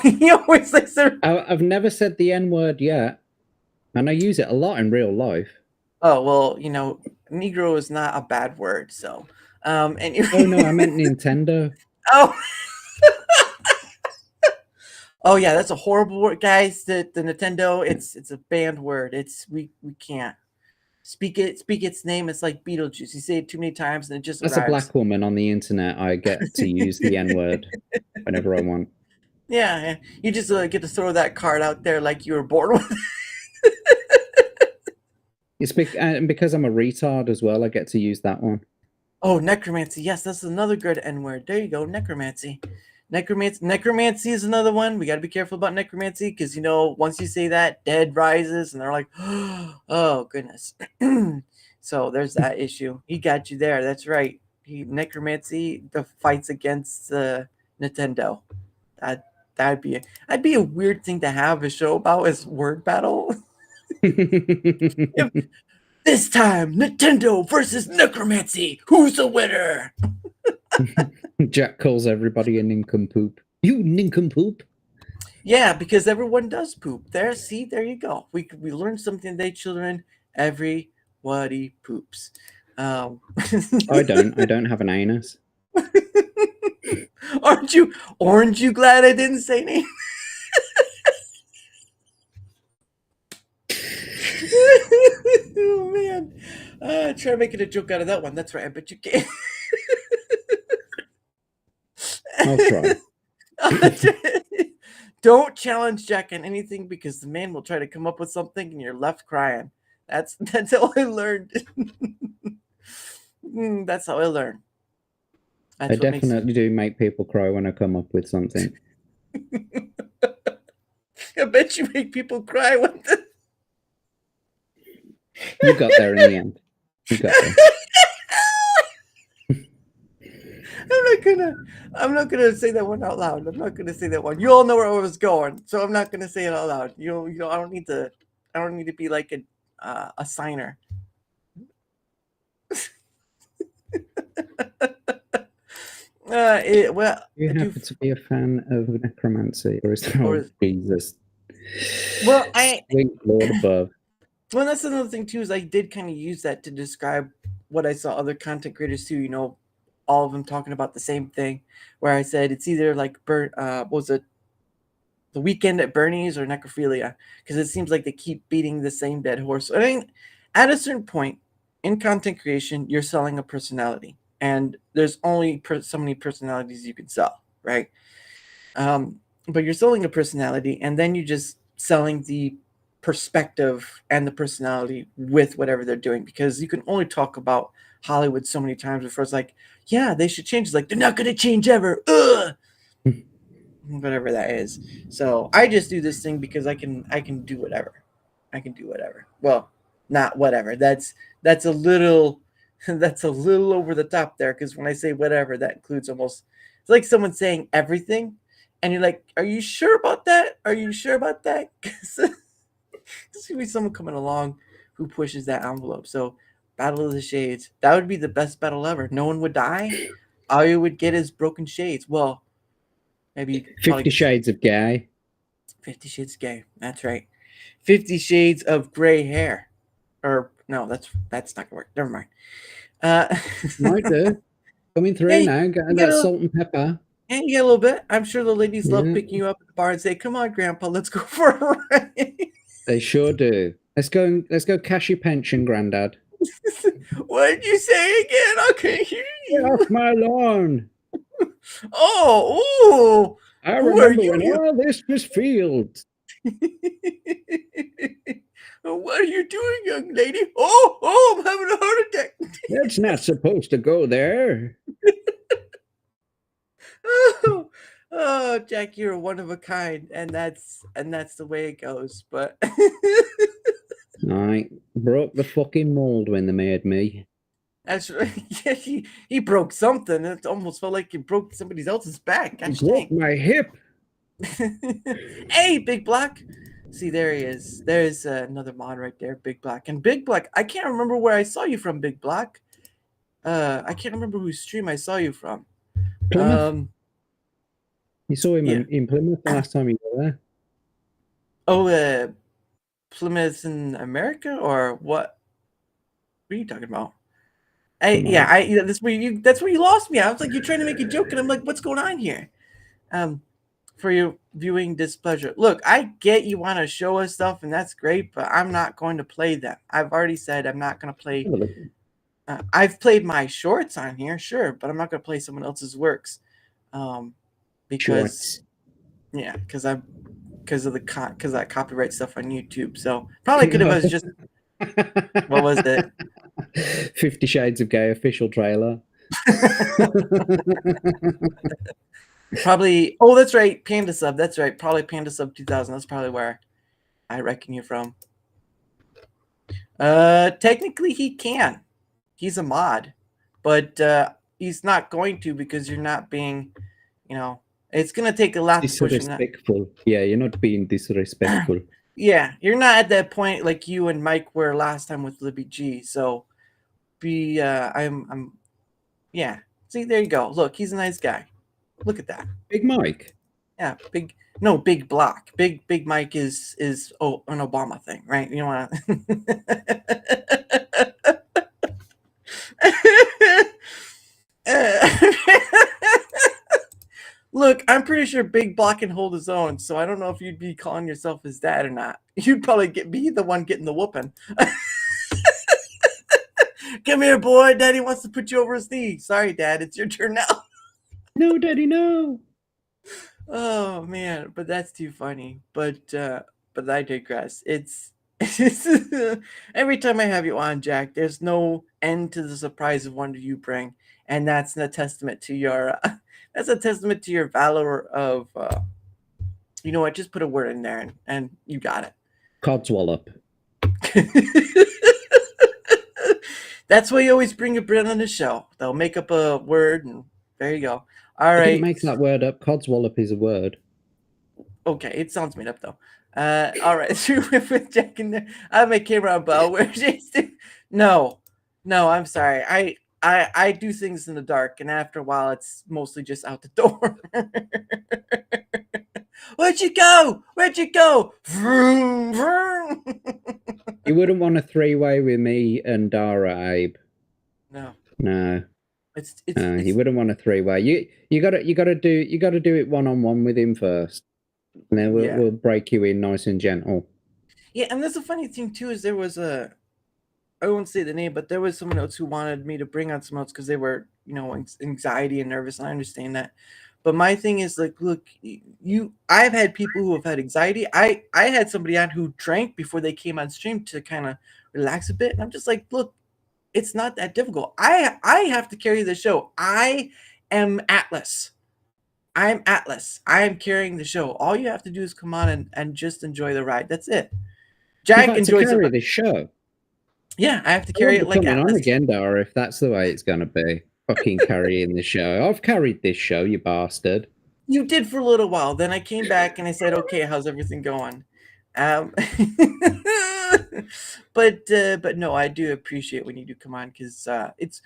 He always likes to. I've never said the N word yet, and I use it a lot in real life. Oh, well, Negro is not a bad word, so. And you. Oh no, I meant Nintendo. Oh. Oh yeah, that's a horrible word, guys. The Nintendo, it's a banned word. We can't speak its name. It's like Beetlejuice. You say it too many times and it just As arrives. a black woman on the internet, I get to use the N word whenever I want. Yeah, you just get to throw that card out there like you were born with. It's because I'm a retard as well. I get to use that one. Oh, necromancy. Yes, that's another good N word. There you go, necromancy. Necromancy is another one. We got to be careful about necromancy because, once you say that, dead rises and they're like, oh, goodness. So there's that issue. He got you there. That's right. Necromancy, the fights against Nintendo. That'd be a weird thing to have a show about as word battle. This time, Nintendo versus necromancy. Who's the winner? Jack calls everybody a nincompoop. You nincompoop. Yeah, because everyone does poop. There you go. We learned something today, children. Everybody poops. I don't have an anus. Aren't you glad I didn't say name? Oh man. Try making a joke out of that one. That's right. I bet you can. I'll try. Don't challenge Jack on anything because the man will try to come up with something and you're left crying. That's how I learned. That's how I learned. I definitely do make people cry when I come up with something. I bet you make people cry when You got there in the end. You got there. I'm not gonna say that one out loud. I'm not gonna say that one. You all know where I was going, so I'm not gonna say it out loud. I don't need to be like a signer. You happen to be a fan of necromancy, or is that Jesus? Well, Sweet Lord above. Well, that's another thing too. Is I did kind of use that to describe what I saw other content creators do. All of them talking about the same thing. Where I said it's either like was it the Weekend at Bernie's or necrophilia? Because it seems like they keep beating the same dead horse. I mean, at a certain point in content creation, you're selling a personality, and there's only so many personalities you can sell, right? But you're selling a personality, and then you're just selling the perspective and the personality with whatever they're doing, because you can only talk about Hollywood so many times before it's like, yeah, they should change. It's like, they're not going to change ever. Ugh. Whatever that is. So I just do this thing because I can do whatever. I can do whatever. Well, not whatever. That's a little over the top there, because when I say whatever, that includes almost, it's like someone saying everything, and you're like, are you sure about that? Are you sure about that? Because there's gonna be someone coming along who pushes that envelope. So Battle of the Shades, that would be the best battle ever. No one would die. All you would get is broken shades. Well, maybe 50 Shades of Gay. 50 Shades of Gay. That's right. 50 Shades of Gray Hair. Or no, that's not gonna work. Never mind. Might do. Coming through now, getting that salt and pepper. And you get a little bit. I'm sure the ladies love picking you up at the bar and say, "Come on, Grandpa, let's go for a ride." They sure do. Let's go cash your pension, Grandad. What did you say again? I can't hear you. Get off my lawn. Oh, I remember when all this was fields. What are you doing, young lady? Oh, I'm having a heart attack. It's not supposed to go there. Oh, Jack, you're one of a kind, and that's the way it goes. But I broke the fucking mold when they made me. that's right. Yeah, he broke something. It almost felt like he broke somebody else's back. He Gosh broke dang. my hip. Hey, Big Black. See, there he is. There's another mod right there, Big Black. And Big Black, I can't remember where I saw you from, Big Black. I can't remember whose stream I saw you from. Plymouth. You saw him yeah. in Plymouth the last time you were there. Oh, Plymouth in America, or what? What are you talking about? That's where you lost me. I was like, you're trying to make a joke, and I'm like, what's going on here? For your viewing displeasure. Look, I get you want to show us stuff, and that's great, but I'm not going to play them. I've already said I'm not going to play. I've played my shorts on here, sure, but I'm not going to play someone else's works, because because of that copyright stuff on YouTube. So probably could have just what was it? 50 Shades of Gay official trailer. Probably. Oh, that's right. Panda Sub. That's right. Probably Panda Sub 2000. That's probably where I reckon you're from. Technically, he can. He's a mod, but he's not going to because you're not being, it's going to take a lot to push him. Disrespectful. Yeah, you're not being disrespectful. Yeah, you're not at that point like you and Mike were last time with Libby G. So, yeah. See, there you go. Look, he's a nice guy. Look at that. Big Mike. Yeah, Big Block. Big Mike is an Obama thing, right? You want Look, I'm pretty sure Big Block can hold his own, so I don't know if you'd be calling yourself his dad or not. You'd probably be the one getting the whooping. Come here, boy. Daddy wants to put you over his knee. Sorry, Dad. It's your turn now. No, Daddy, no. Oh man, but that's too funny. But I digress. It's every time I have you on, Jack, there's no end to the surprise of wonder you bring, and that's a testament to your valor of you know what? Just put a word in there, and you got it. Codswallop. That's why you always bring a Brit on the show. They'll make up a word, and there you go. All right. Make that word up. Codswallop is a word. Okay, it sounds made up though. All right, so with Jack in there, I have my camera on, but where No, I'm sorry. I do things in the dark, and after a while, it's mostly just out the door. Where'd you go? Vroom, vroom. You wouldn't want a three-way with me and Dara, Abe. No. You wouldn't want a three-way. You gotta do it one-on-one with him first, and then we'll break you in nice and gentle. Yeah, and that's the funny thing too is there was I won't say the name, but there was someone else who wanted me to bring on someone else because they were anxiety and nervous, and I understand that. But my thing is like, look, I've had people who have had anxiety. I had somebody on who drank before they came on stream to kind of relax a bit, and I'm just like, look. It's not that difficult. I have to carry the show. I am Atlas. I'm Atlas. I am carrying the show. All you have to do is come on and just enjoy the ride. That's it. Jack enjoys the show. Yeah, I have to carry it like Atlas. On again, Dara, if that's the way it's going to be. Fucking carrying the show. I've carried this show, you bastard. You did for a little while. Then I came back and I said, okay, how's everything going? But no, I do appreciate when you do come on because it's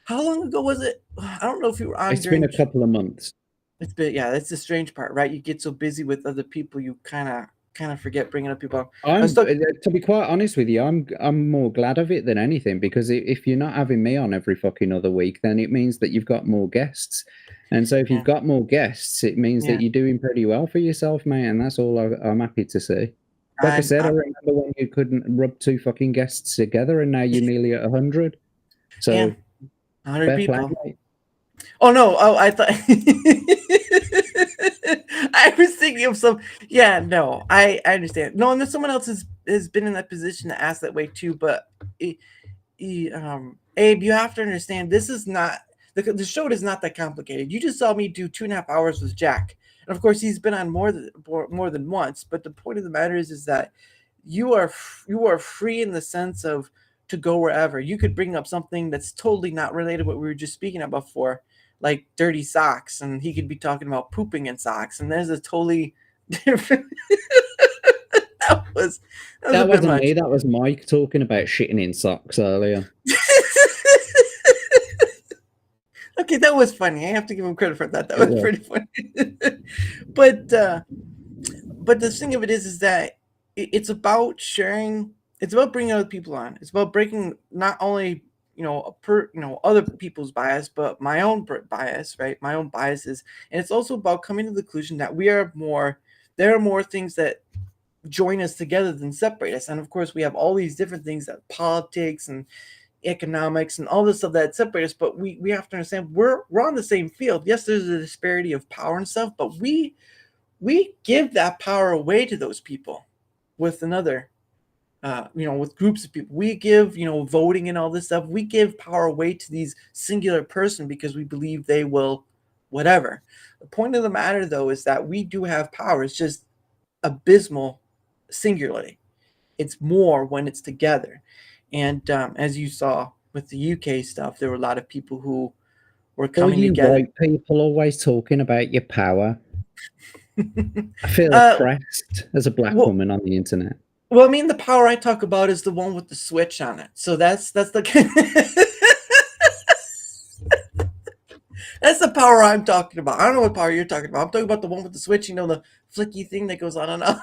how long ago was it? I don't know if you were on. It's been a couple of months. It's been that's the strange part, right? You get so busy with other people, you kind of forget bringing up people. To be quite honest with you, I'm more glad of it than anything because if you're not having me on every fucking other week, then it means that you've got more guests. And so if you've got more guests, it means that you're doing pretty well for yourself, mate. And that's all I'm happy to see. Like I said, I remember when you couldn't rub two fucking guests together, and now you're nearly at 100. So 100 people. Oh no! Oh, I thought I was thinking of some. Yeah, no, I understand. No, and then someone else has been in that position to ask that way too. But Abe, you have to understand. This the show is not that complicated. You just saw me do 2.5 hours with Jack, and of course he's been on more than once. But the point of the matter is that you are free in the sense of to go wherever. You could bring up something that's totally not related to what we were just speaking about before, like dirty socks, and he could be talking about pooping in socks, and there's a totally different. That wasn't me. That was Mike talking about shitting in socks earlier. Okay, that was funny. I have to give him credit for that. That was pretty funny. But the thing of it is that it's about sharing. It's about bringing other people on. It's about breaking not only other people's bias, but my own bias, right? My own biases, and it's also about coming to the conclusion that we are more. There are more things that join us together than separate us, and of course, we have all these different things that politics and economics and all this stuff that separate us. But we have to understand we're on the same field. Yes, there's a disparity of power and stuff, but we give that power away to those people with another. With groups of people, we give, voting and all this stuff. We give power away to these singular person because we believe they will, whatever. The point of the matter, though, is that we do have power. It's just abysmal singularly. It's more when it's together. And as you saw with the UK stuff, there were a lot of people who were coming together. White people always talking about your power. I feel oppressed as a black woman on the internet. Well, I mean, the power I talk about is the one with the switch on it. So that's the that's the power I'm talking about. I don't know what power you're talking about. I'm talking about the one with the switch. The flicky thing that goes on and off.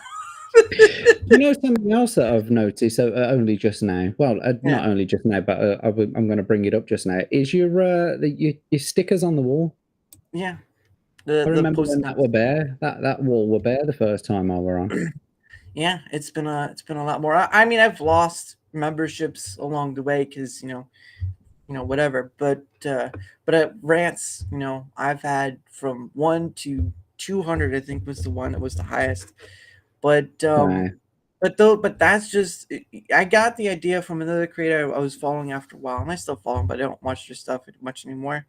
Something else that I've noticed only just now. Well, not only just now, but I'm going to bring it up just now. Is your stickers on the wall? Yeah, I remember when that were bare. That wall were bare the first time I were on. Yeah, it's been a lot more. I mean, I've lost memberships along the way because whatever. But at rants, I've had from 1 to 200. I think was the one that was the highest. But that's just, I got the idea from another creator I was following after a while, and I still follow him, but I don't watch their stuff much anymore.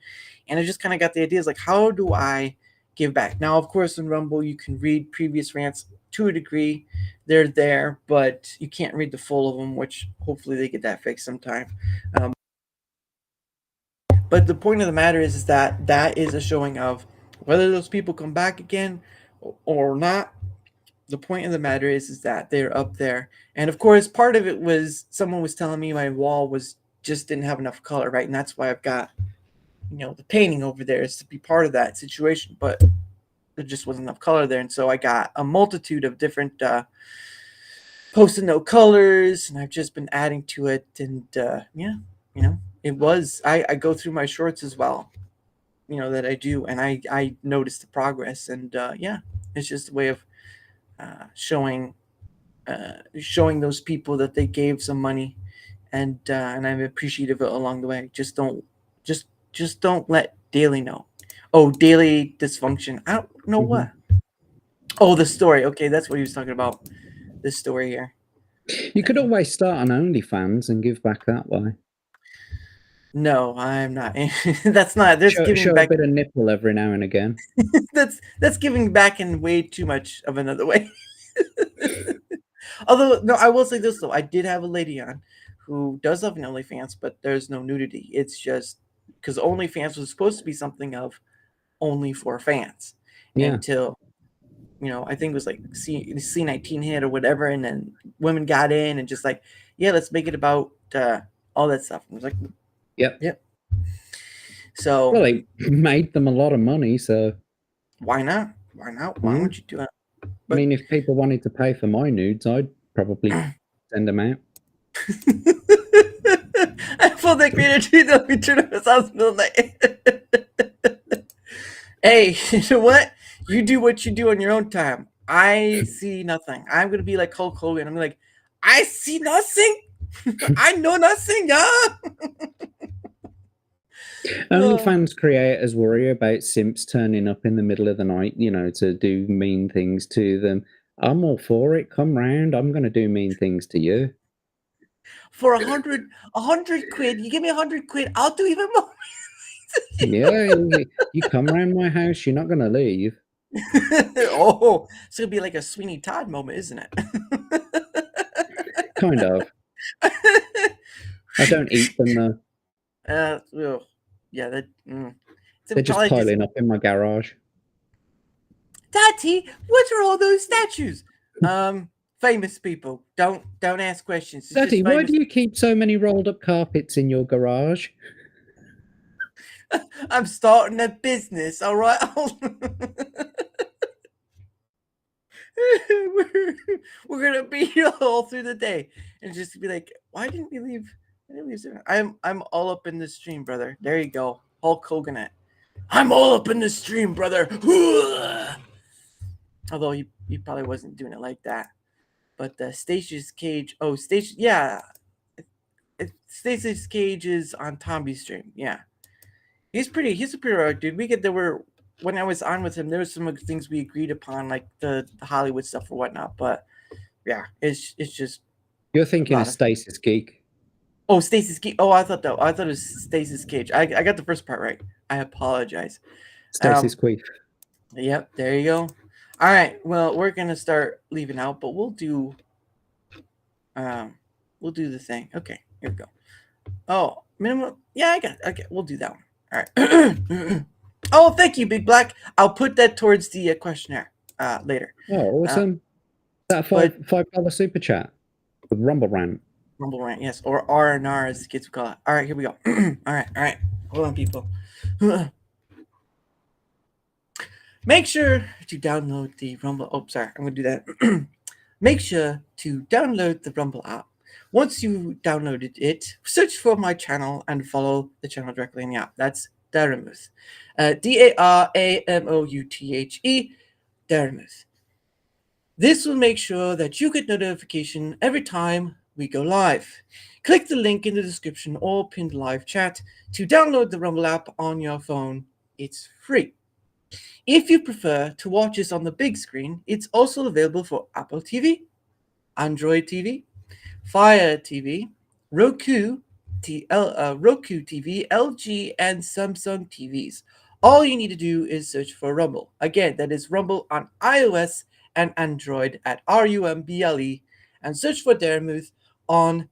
And I just kind of got the idea, is like, how do I give back? Now, of course, in Rumble you can read previous rants to a degree. They're there, but you can't read the full of them, which hopefully they get that fixed sometime. But the point of the matter is that is a showing of whether those people come back again or not. The point of the matter is that they're up there. And of course, part of it was someone was telling me my wall just didn't have enough color, right? And that's why I've got, the painting over there is to be part of that situation. But there just wasn't enough color there. And so I got a multitude of different Post-it note colors, and I've just been adding to it. And it was, I go through my shorts as well, that I do. And I noticed the progress. And it's just a way of showing those people that they gave some money, and I'm appreciative of it along the way. Just don't let Daily know. Oh, Daily dysfunction. I don't know what. Oh, the story. Okay, that's what he was talking about. This story here. You could always start on OnlyFans and give back that way. No, I'm not. That's not. That's show back a bit of nipple every now and again. that's giving back in way too much of another way. Although, no, I will say this though. I did have a lady on who does have an OnlyFans, but there's no nudity. It's just because OnlyFans was supposed to be something of only for fans until I think it was like C19 hit or whatever, and then women got in and just like, let's make it about all that stuff. And I was like, Yep. So they made them a lot of money, so why not? Why would you do it? But, I mean, if people wanted to pay for my nudes, I'd probably send them out. I feel that creator too. They'll be turning us out in the middle of the night. Hey, you know what? You do what you do on your own time. I see nothing. I'm gonna be like Hulk Hogan. I'm like, I see nothing. I know nothing, OnlyFans creators worry about simps turning up in the middle of the night, to do mean things to them. I'm all for it. Come round. I'm going to do mean things to you. For 100 quid, you give me 100 quid, I'll do even more. Yeah, you come around my house, you're not gonna leave. Oh, it's gonna be like a Sweeney Todd moment, isn't it? Kind of. I don't eat them though. Ugh. Yeah, that. It's They're just probably piling up in my garage. Daddy, what are all those statues? Famous people. Don't ask questions. It's Daddy, just why famous. do you keep so many rolled up carpets in your garage? I'm starting a business, all right? we're gonna be here all through the day and just be like, why didn't we leave? I didn't leave Sarah. I'm all up in the stream, brother. There you go. Hulk Hogan it. I'm all up in the stream, brother. Although he probably wasn't doing it like that. But Stacey's Cage. Oh, Stacey. Yeah. Stacey's Cage is on Tommy's stream. Yeah. He's a pretty alright dude. When I was on with him, there was some of the things we agreed upon, like the Hollywood stuff or whatnot. But yeah, it's just. You're thinking of Stasis Geek. Oh, Stacey's Cage. Oh, I thought it was Stacey's Cage. I got the first part right. I apologize. Stasis Queef. Yep, there you go. All right. Well, we're gonna start leaving out, but we'll do the thing. Okay, here we go. Oh, minimum. Yeah, I got. Okay, we'll do that one. All right. Oh, thank you, Big Black. I'll put that towards the questionnaire later. Oh, awesome. Is that $5 super chat with Rumble Rant? Rumble Rant, yes, or R&R as the kids would call it. All right, here we go. All right. Hold on, people. Make sure to download the Rumble. Oh, sorry, I'm gonna do that. Make sure to download the Rumble app. Once you downloaded it, search for my channel and follow the channel directly in the app. That's Daramouthe. Daramouthe. Daramouthe. This will make sure that you get notification every time we go live. Click the link in the description or pinned live chat to download the Rumble app on your phone. It's free. If you prefer to watch us on the big screen, it's also available for Apple TV, Android TV, Fire TV, Roku TV, LG, and Samsung TVs. All you need to do is search for Rumble. Again, that is Rumble on iOS and Android at RUMBLE, and search for Daramouthe on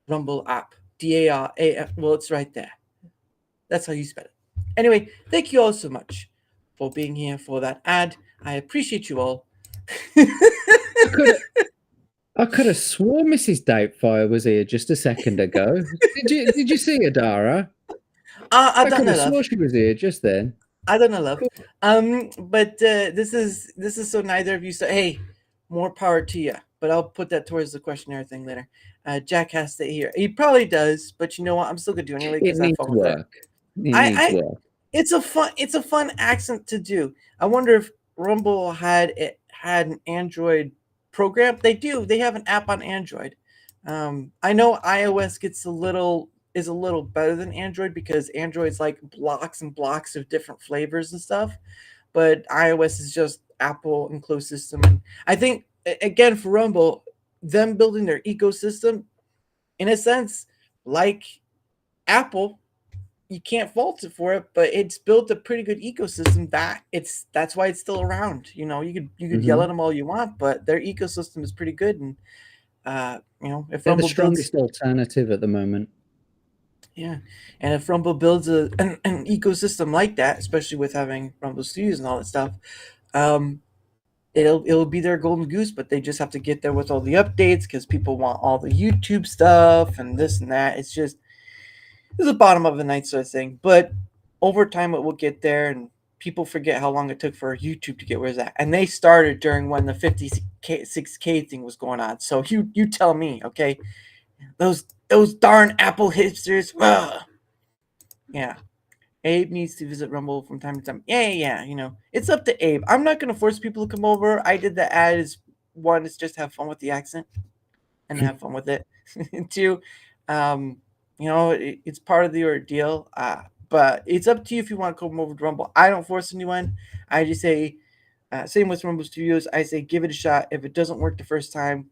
Rumble app. DARAM. Well, it's right there. That's how you spell it. Anyway, thank you all so much for being here for that ad. I appreciate you all. I could have swore Mrs. Doubtfire was here just a second ago. Did you see her, Dara? I could have swore she was here just then. I don't know, love. But this is so neither of you say, hey, more power to you. But I'll put that towards the questionnaire thing later. Jack has to hear. He probably does, but you know what? I'm still gonna do it anyway because I have fun with it. It needs work. It's a fun accent to do. I wonder if Rumble had an Android program. They do. They have an app on Android. I know iOS is a little better than Android because Android's like blocks and blocks of different flavors and stuff, but iOS is just Apple enclosed system. And I think again for Rumble, them building their ecosystem, in a sense, like Apple, you can't fault it for it, but it's built a pretty good ecosystem. That's why it's still around. You know, you could yell at them all you want, but their ecosystem is pretty good. And if they're Rumble the strongest alternative at the moment. Yeah, and if Rumble builds an ecosystem like that, especially with having Rumble Studios and all that stuff, it'll be their golden goose. But they just have to get there with all the updates because people want all the YouTube stuff and this and that. It's the bottom of the night sort of thing. But over time, it will get there, and people forget how long it took for YouTube to get where it's at. And they started during when the 56K thing was going on. So you tell me, okay? Those darn Apple hipsters. Ugh. Yeah. Abe needs to visit Rumble from time to time. Yeah. It's up to Abe. I'm not going to force people to come over. I did the ad as one, is just have fun with the accent and have fun with it. Two, it's part of the ordeal. But it's up to you if you want to come over to Rumble. I don't force anyone. I just say, same with Rumble Studios. I say, give it a shot. If it doesn't work the first time,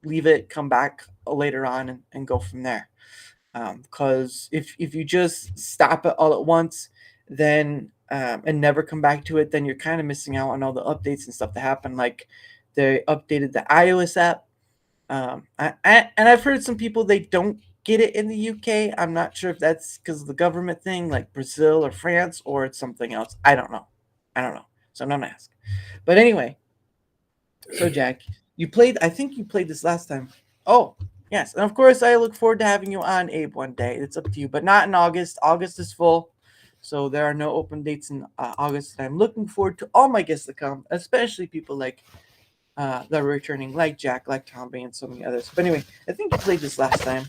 leave it, come back later on and go from there. Because if you just stop it all at once, then and never come back to it, then you're kind of missing out on all the updates and stuff that happen. Like they updated the iOS app, and I've heard some people they don't get it in the UK. I'm not sure if that's because of the government thing, like Brazil or France, or it's something else. I don't know. So I'm not gonna ask. But anyway, so Jack, you played. I think you played this last time. Oh, yes, and of course I look forward to having you on, Abe, one day. It's up to you, but not in August. August is full, so there are no open dates in August. And I'm looking forward to all my guests to come, especially people like that are returning, like Jack, like Tommy, and so many others. But anyway, I think you played this last time.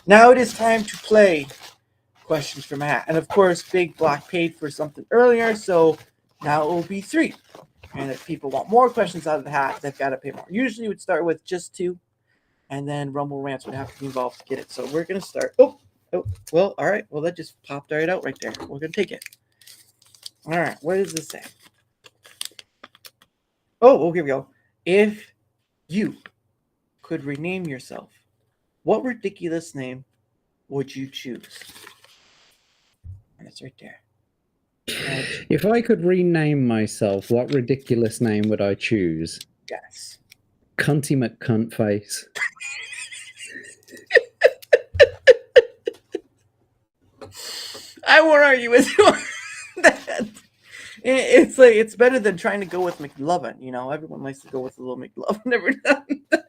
Now it is time to play questions from a hat, and of course, Big Block paid for something earlier, so now it will be 3. And if people want more questions out of the hat, they've got to pay more. Usually, we'd start with just 2. And then Rumble Rants would have to be involved to get it. So we're going to start. Oh, well, all right. Well, that just popped right out right there. We're going to take it. All right. What does this say? Oh, here we go. If you could rename yourself, what ridiculous name would you choose? And it's right there. If I could rename myself, what ridiculous name would I choose? Yes. Cunty McCuntface. I won't argue with you on that. It's like it's better than trying to go with McLovin. You know, everyone likes to go with a little McLovin every now and then.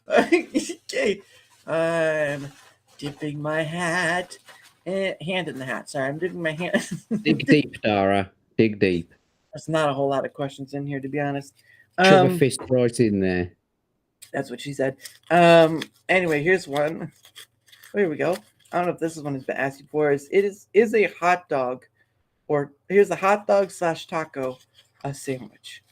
Okay, I'm dipping my hand in the hat. Sorry, I'm dipping my hand. Dig deep, Dara. Dig deep. There's not a whole lot of questions in here, to be honest. Shove a fist right in there. That's what she said. Anyway, here's one. Here we go. I don't know if this is one has been asked before. Is a hot dog, or here's a hot dog / taco, a sandwich?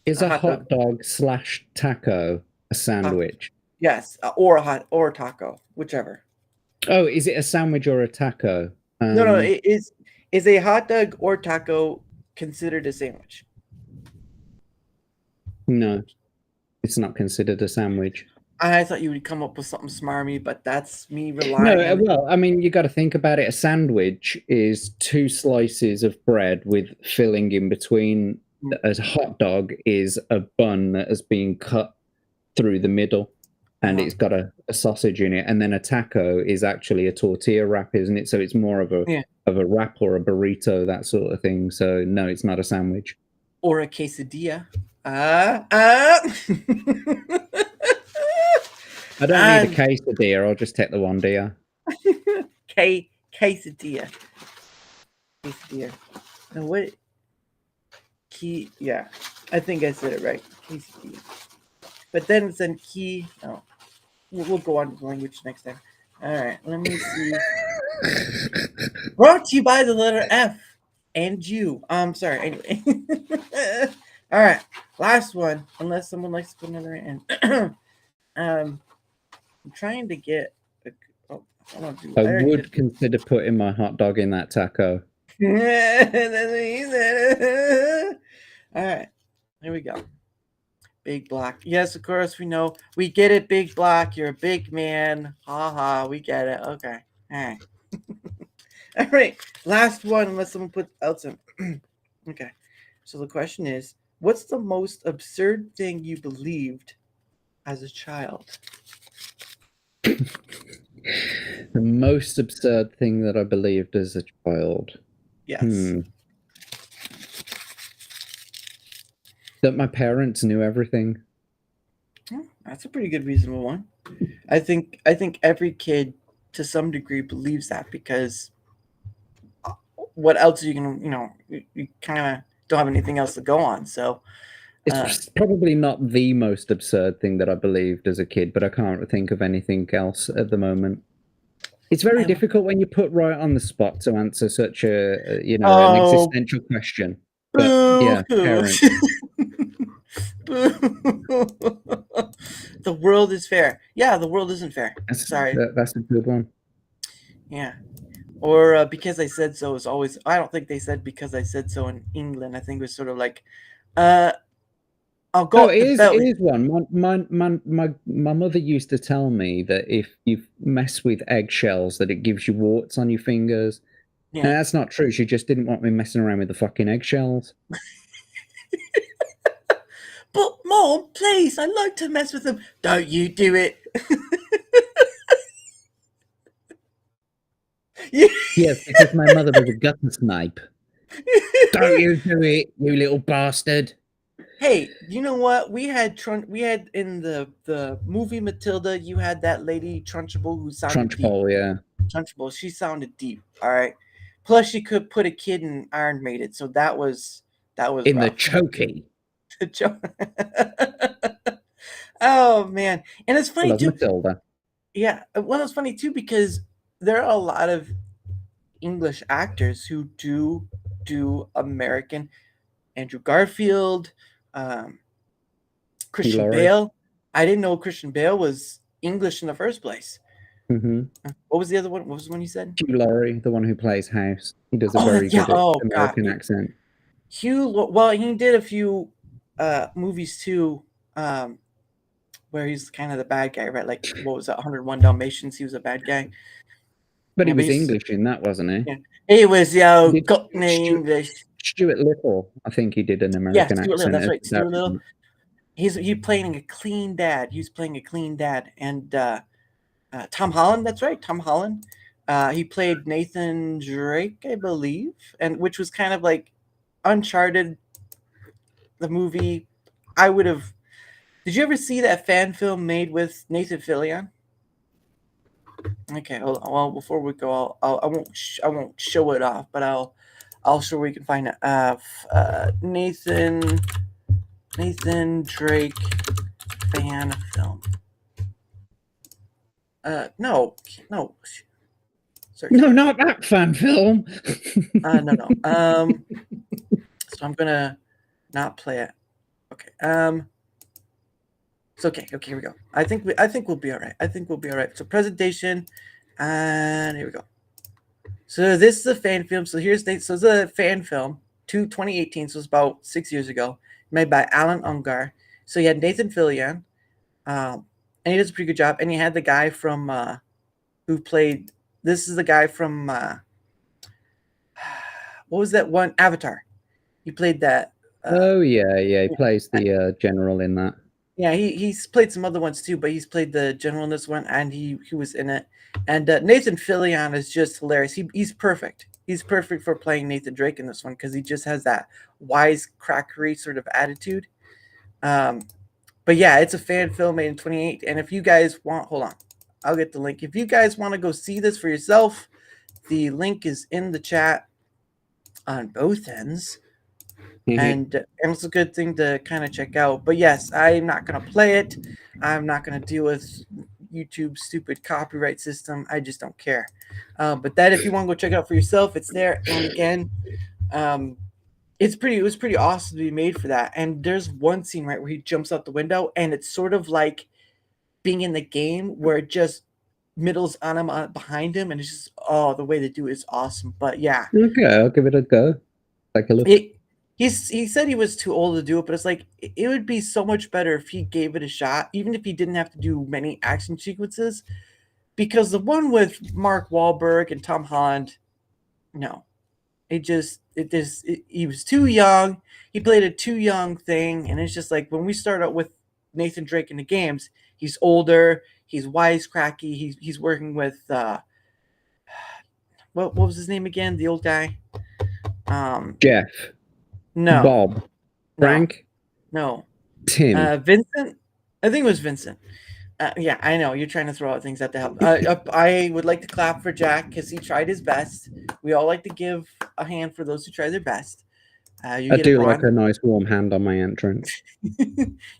Is a hot dog / taco a sandwich? Yes, or a taco, whichever. Oh, is it a sandwich or a taco? No. Is a hot dog or taco considered a sandwich? No, it's not considered a sandwich. I thought you would come up with something smarmy, but that's me relying. No, well, I mean, you got to think about it. A sandwich is 2 slices of bread with filling in between. A hot dog is a bun that has been cut through the middle, and it's got a sausage in it. And then a taco is actually a tortilla wrap, isn't it? So it's more of a wrap or a burrito, that sort of thing. So no, it's not a sandwich. Or a quesadilla. I don't need a quesadilla. I'll just take the one dia. Quesadilla. Now what? Yeah, I think I said it right. Quesadilla. But then it's in key. Oh, we'll go on to the language next time. All right, let me see. Brought to you by the letter F and you. Sorry. Anyway. All right, last one. Unless someone likes to put another in. I'm trying to get. I would consider putting my hot dog in that taco. That's what he said. All right, here we go. Big Block. Yes, of course we know. We get it, Big Block. You're a big man. Ha ha. We get it. Okay. All right. All right. Last one, unless someone puts else in. Okay. So the question is, what's the most absurd thing you believed as a child? The most absurd thing that I believed as a child. Yes. That my parents knew everything. That's a pretty good reasonable one. I think every kid to some degree believes that, because what else are you gonna, you kind of don't have anything else to go on. So it's probably not the most absurd thing that I believed as a kid, but I can't think of anything else at the moment. It's very difficult when you're put right on the spot to answer such an existential question. But yeah, parents. The world is fair. Yeah, the world isn't fair. Sorry. That's a good one. Yeah. Or because I said so is always. I don't think they said because I said so in England. I think it was sort of like, I'll go Oh, up it the is. It belly. is one. My mother used to tell me that if you mess with eggshells, that it gives you warts on your fingers. And Yeah. that's not true. She just didn't want me messing around with the fucking eggshells. But Mom, please, I like to mess with them. Don't you do it. Yeah. Yes, because my mother was a gutter snipe. Don't you do it, you little bastard. Hey, you know what? We had in the movie Matilda, you had that lady Trunchbull who sounded deep. Trunchbull, yeah. Trunchbull, she sounded deep. All right. Plus, she could put a kid in Iron Maiden, so that was In the rough. chokey. Oh man, and it's I funny love too. Matilda. Yeah, well, it's funny too because there are a lot of English actors who do American. Andrew Garfield, um, Christian Laurie. Bale. I didn't know Christian Bale was English in the first place. Mm-hmm. What was the other one? What was the one you said? Hugh Laurie, the one who plays House. He does a Oh, very yeah. good Oh, American God. accent. Hugh. Well, he did a few movies too, where he's kind of the bad guy, right? Like what was that? 101 Dalmatians. He was a bad guy. But Yeah, he was he's- English in that, wasn't he? Yeah. He was Did Cockney Stu- English. Stuart Little, I think he did an Yeah, American Stuart Little. accent. That's as right, Stuart Little. Darren. He's playing a clean dad. He's playing a clean dad, and Tom Holland. That's right, Tom Holland. He played Nathan Drake, I believe, and which was kind of like Uncharted, the movie. I would have. Did you ever see that fan film made with Nathan Fillion? Okay, hold on. Well, before we go, I won't show it off, but I'll show where you can find it. Nathan Drake fan film. No. Sorry. No, not that fan film. No. So I'm gonna not play it. Okay. It's okay. Okay, here we go. I think we'll be all right. So presentation, and here we go. So this is a fan film. So here's this is a fan film, 2018. So it's about 6 years ago, made by Alan Ungar. So you had Nathan Fillion, and he does a pretty good job. And you had the guy from who played. This is the guy from what was that one? Avatar. He played that. Oh yeah. He plays the general in that. Yeah, he's played some other ones too, but he's played the general in this one, and he was in it. And Nathan Fillion is just hilarious. He's perfect. He's perfect for playing Nathan Drake in this one because he just has that wisecrackery sort of attitude. But yeah, it's a fan film made in 28. And if you guys want, hold on, I'll get the link. If you guys want to go see this for yourself, the link is in the chat on both ends. And it's a good thing to kind of check out. But yes, I'm not going to play it. I'm not going to deal with YouTube's stupid copyright system. I just don't care. But that, if you want to go check it out for yourself, it's there. And again, it was pretty awesome to be made for that. And there's one scene right where he jumps out the window, and it's sort of like being in the game where it just middles on him behind him, and it's just the way they do it is awesome. But yeah, Okay, I'll give it a go. Take a look. He said he was too old to do it, but it's like it would be so much better if he gave it a shot, even if he didn't have to do many action sequences. Because the one with Mark Wahlberg and Tom Holland, no, he was too young. He played a too young thing, and it's just like when we start out with Nathan Drake in the games, he's older, he's wisecracky, he's working with what was his name again? The old guy, Jeff. No. Bob. Frank. No. Tim. Vincent. I think it was Vincent. Yeah, I know you're trying to throw out things at the help. I would like to clap for Jack because he tried his best. We all like to give a hand for those who try their best. I do like a nice warm hand on my entrance.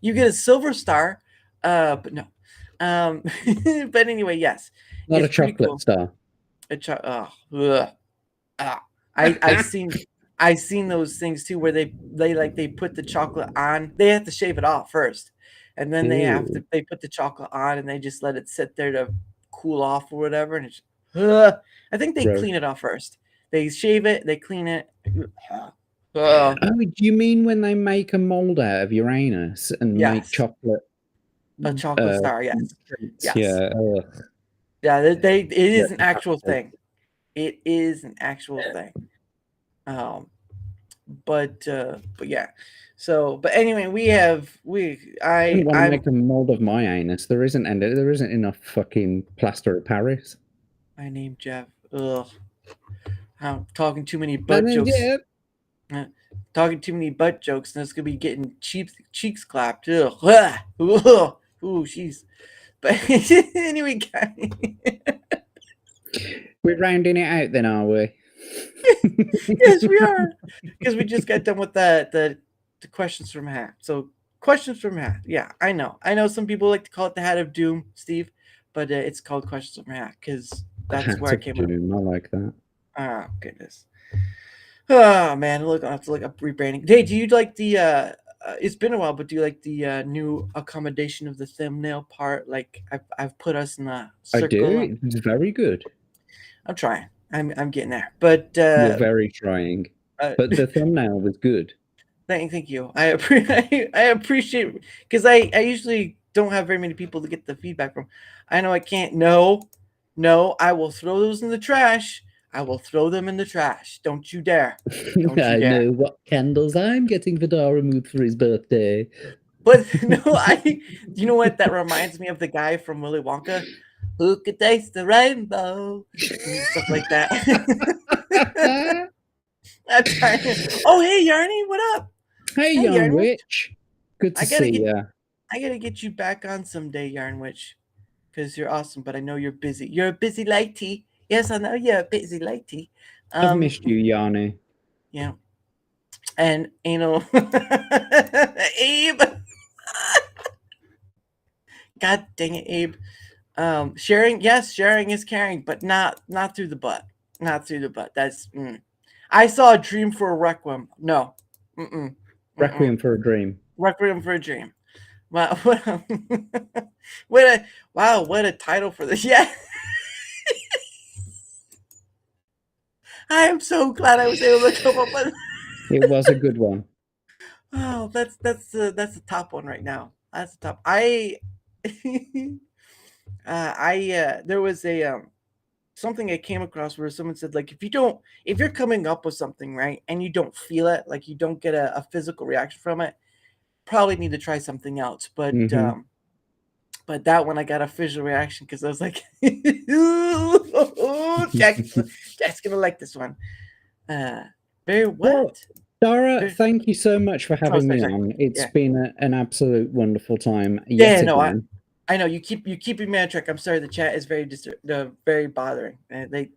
You get a silver star, but no. But anyway, yes. Not a chocolate star. I've seen those things too where they put the chocolate on. They have to shave it off first, and then they put the chocolate on and they just let it sit there to cool off or whatever. And it's I think they clean it off first. They shave it, they clean it. Oh, Oh, do you mean when they make a mold out of Uranus and make yes. chocolate A chocolate star, yes. treats? Yes. Yeah. Yeah, it is an Yeah, actual thing. It is an actual thing. But yeah. So, but anyway, I wouldn't want to I'm make a mold of my anus. There isn't enough fucking plaster of Paris. my name Jeff. Ugh. I'm talking too many My butt name's jokes. Jeff. Talking too many butt jokes, and it's gonna be getting cheeks clapped. Ugh. Ugh. Ugh. Ooh, jeez. But anyway, guys. We're rounding it out then, are we? Yes, we are. Because we just got done with the questions from Hat. So questions from Hat. Yeah, I know. I know some people like to call it the Hat of Doom, Steve, but it's called questions from Hat because that's Hats where I of came up. Doom. I like that. Oh goodness. Oh man, look, I have to look up rebranding. Hey, do you like the? It's been a while, but do you like the new accommodation of the thumbnail part? Like I've put us in a circle. I do. It's very good. I'm trying. I'm getting there, but You're very trying. But the thumbnail was good. Thank you. I appreciate because I usually don't have very many people to get the feedback from. I know I can't. No, I will throw those in the trash. I will throw them in the trash. Don't you dare. Don't you I dare. know what candles I'm getting for Daramouthe for his birthday. But no, you know what? That reminds me of the guy from Willy Wonka. Who could taste the rainbow? And stuff like that. I'm trying to. Oh, hey, Yarny, what up? Hey, Hey, young Yarn witch. Good to see ya. I gotta get you back on someday, Yarn Witch, because you're awesome. But I know you're busy. You're a busy lady. Yes, I know you're a busy lady. I've missed you, Yarny. Yeah. And you know, Abe. God dang it, Abe. Sharing, yes, sharing is caring, but not through the butt. Not through the butt. That's. I saw a dream for a requiem. No. Requiem for a Dream. Requiem for a Dream. Wow, what a title for this. Yeah. I am so glad I was able to come up with It was a good one. Oh, that's the top one right now. That's the top. There was a something I came across where someone said, like, if you're coming up with something, right, and you don't feel it, like you don't get a physical reaction from it, probably need to try something else. But but that one I got a visual reaction because I was like, Jack's gonna like this one. Very what? Well, Dara, thank you so much for having me on. It's been an absolute wonderful time. I know you keeping me on track. I'm sorry, the chat is very bothering. They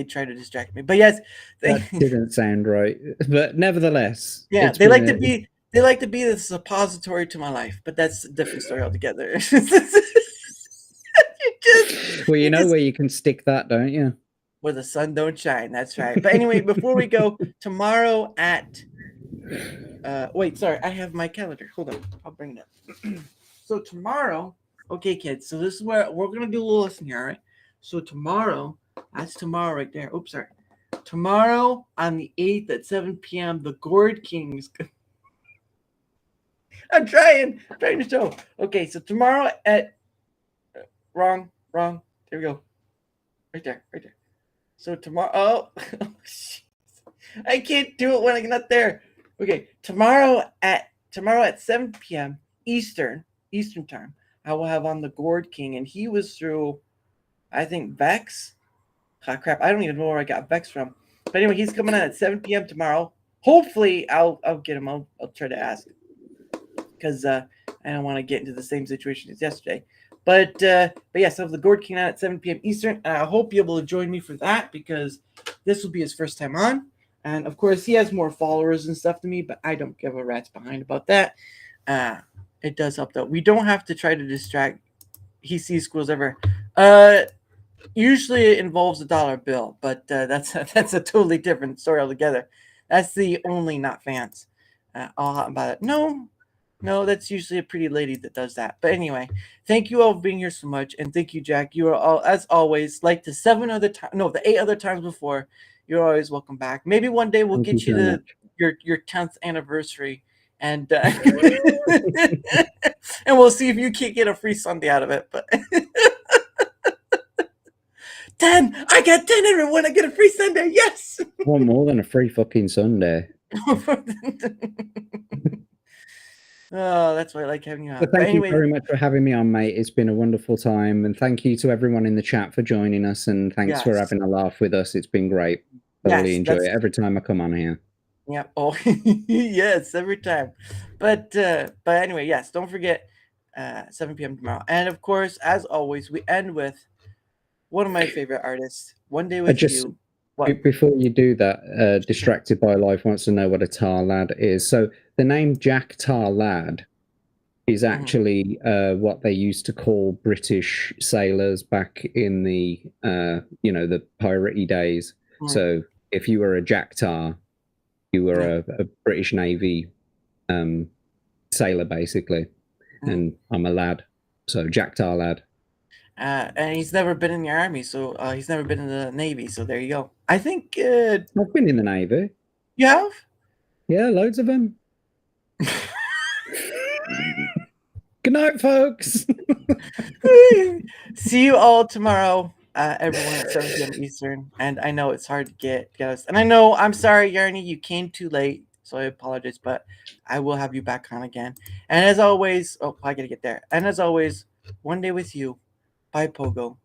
try to distract me, but yes, that didn't sound right. But nevertheless, yeah, they like to be the suppository to my life, but that's a different story altogether. Well, you know where you can stick that, don't you? Where the sun don't shine. That's right. But anyway, before we go, tomorrow at wait, sorry, I have my calendar. Hold on, I'll bring it up. So tomorrow. Okay, kids, so this is where we're going to do a little lesson here, all right? So tomorrow, that's tomorrow right there. Oops, sorry. Tomorrow on the 8th at 7 p.m., the Gourd Kings. I'm trying to show. Okay, so tomorrow at... wrong. There we go. Right there. So tomorrow... Oh, I can't do it when I'm not there. Okay, tomorrow at 7 p.m. Eastern time, I will have on the Gourd King, and he was through, I think, Vex. Oh, crap, I don't even know where I got Vex from. But anyway, he's coming on at 7 p.m. tomorrow. Hopefully, I'll get him. I'll try to ask, because I don't want to get into the same situation as yesterday. But yes, I have the Gourd King on at 7 p.m. Eastern, and I hope you're able to join me for that, because this will be his first time on. And of course, he has more followers and stuff than me, but I don't give a rat's behind about that. It does help though. We don't have to try to distract. He sees squirrels everywhere. Usually it involves a dollar bill, but that's a totally different story altogether. That's the only not fans. All hot about it. No, that's usually a pretty lady that does that. But anyway, thank you all for being here so much, and thank you, Jack. You are all, as always, like the 8 other times before. You're always welcome back. Maybe one day we'll get you to your 10th anniversary, and and we'll see if you can't get a free Sunday out of it. But 10, I got 10 everyone. I get a free Sunday. Yes. Want more than a free fucking Sunday. Oh, that's why I like having you on. But But thank anyway, you very much for having me on, mate. It's been a wonderful time, and thank you to everyone in the chat for joining us, and thanks for Yes. having a laugh with us. It's been great. Thoroughly Yes, enjoy that's- it every time I come on here. yeah. Oh, yes, every time. But anyway, yes. Don't forget, 7 p.m. tomorrow, and of course, as always, we end with one of my favorite artists. One Day with just- You. What? Before you do that, Distracted by Life wants to know what a tar lad is. So the name JackTarLad is actually what they used to call British sailors back in the the piratey days. Mhm. So if you were a Jack Tar, you were a British Navy sailor basically, and I'm a lad, so JackTarLad. And he's never been in the army, so he's never been in the Navy. So there you go. I think I've been in the Navy. you have. Yeah, loads of them. Good night, folks. See you all tomorrow, everyone at 7 p.m. Eastern. And I know it's hard to get us. And I know, I'm sorry, Yarny, you came too late, so I apologize. But I will have you back on again. And as always, I gotta get there. And as always, One Day with You by Pogo.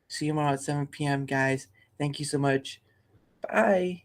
See you tomorrow at 7 p.m., guys. Thank you so much. Bye.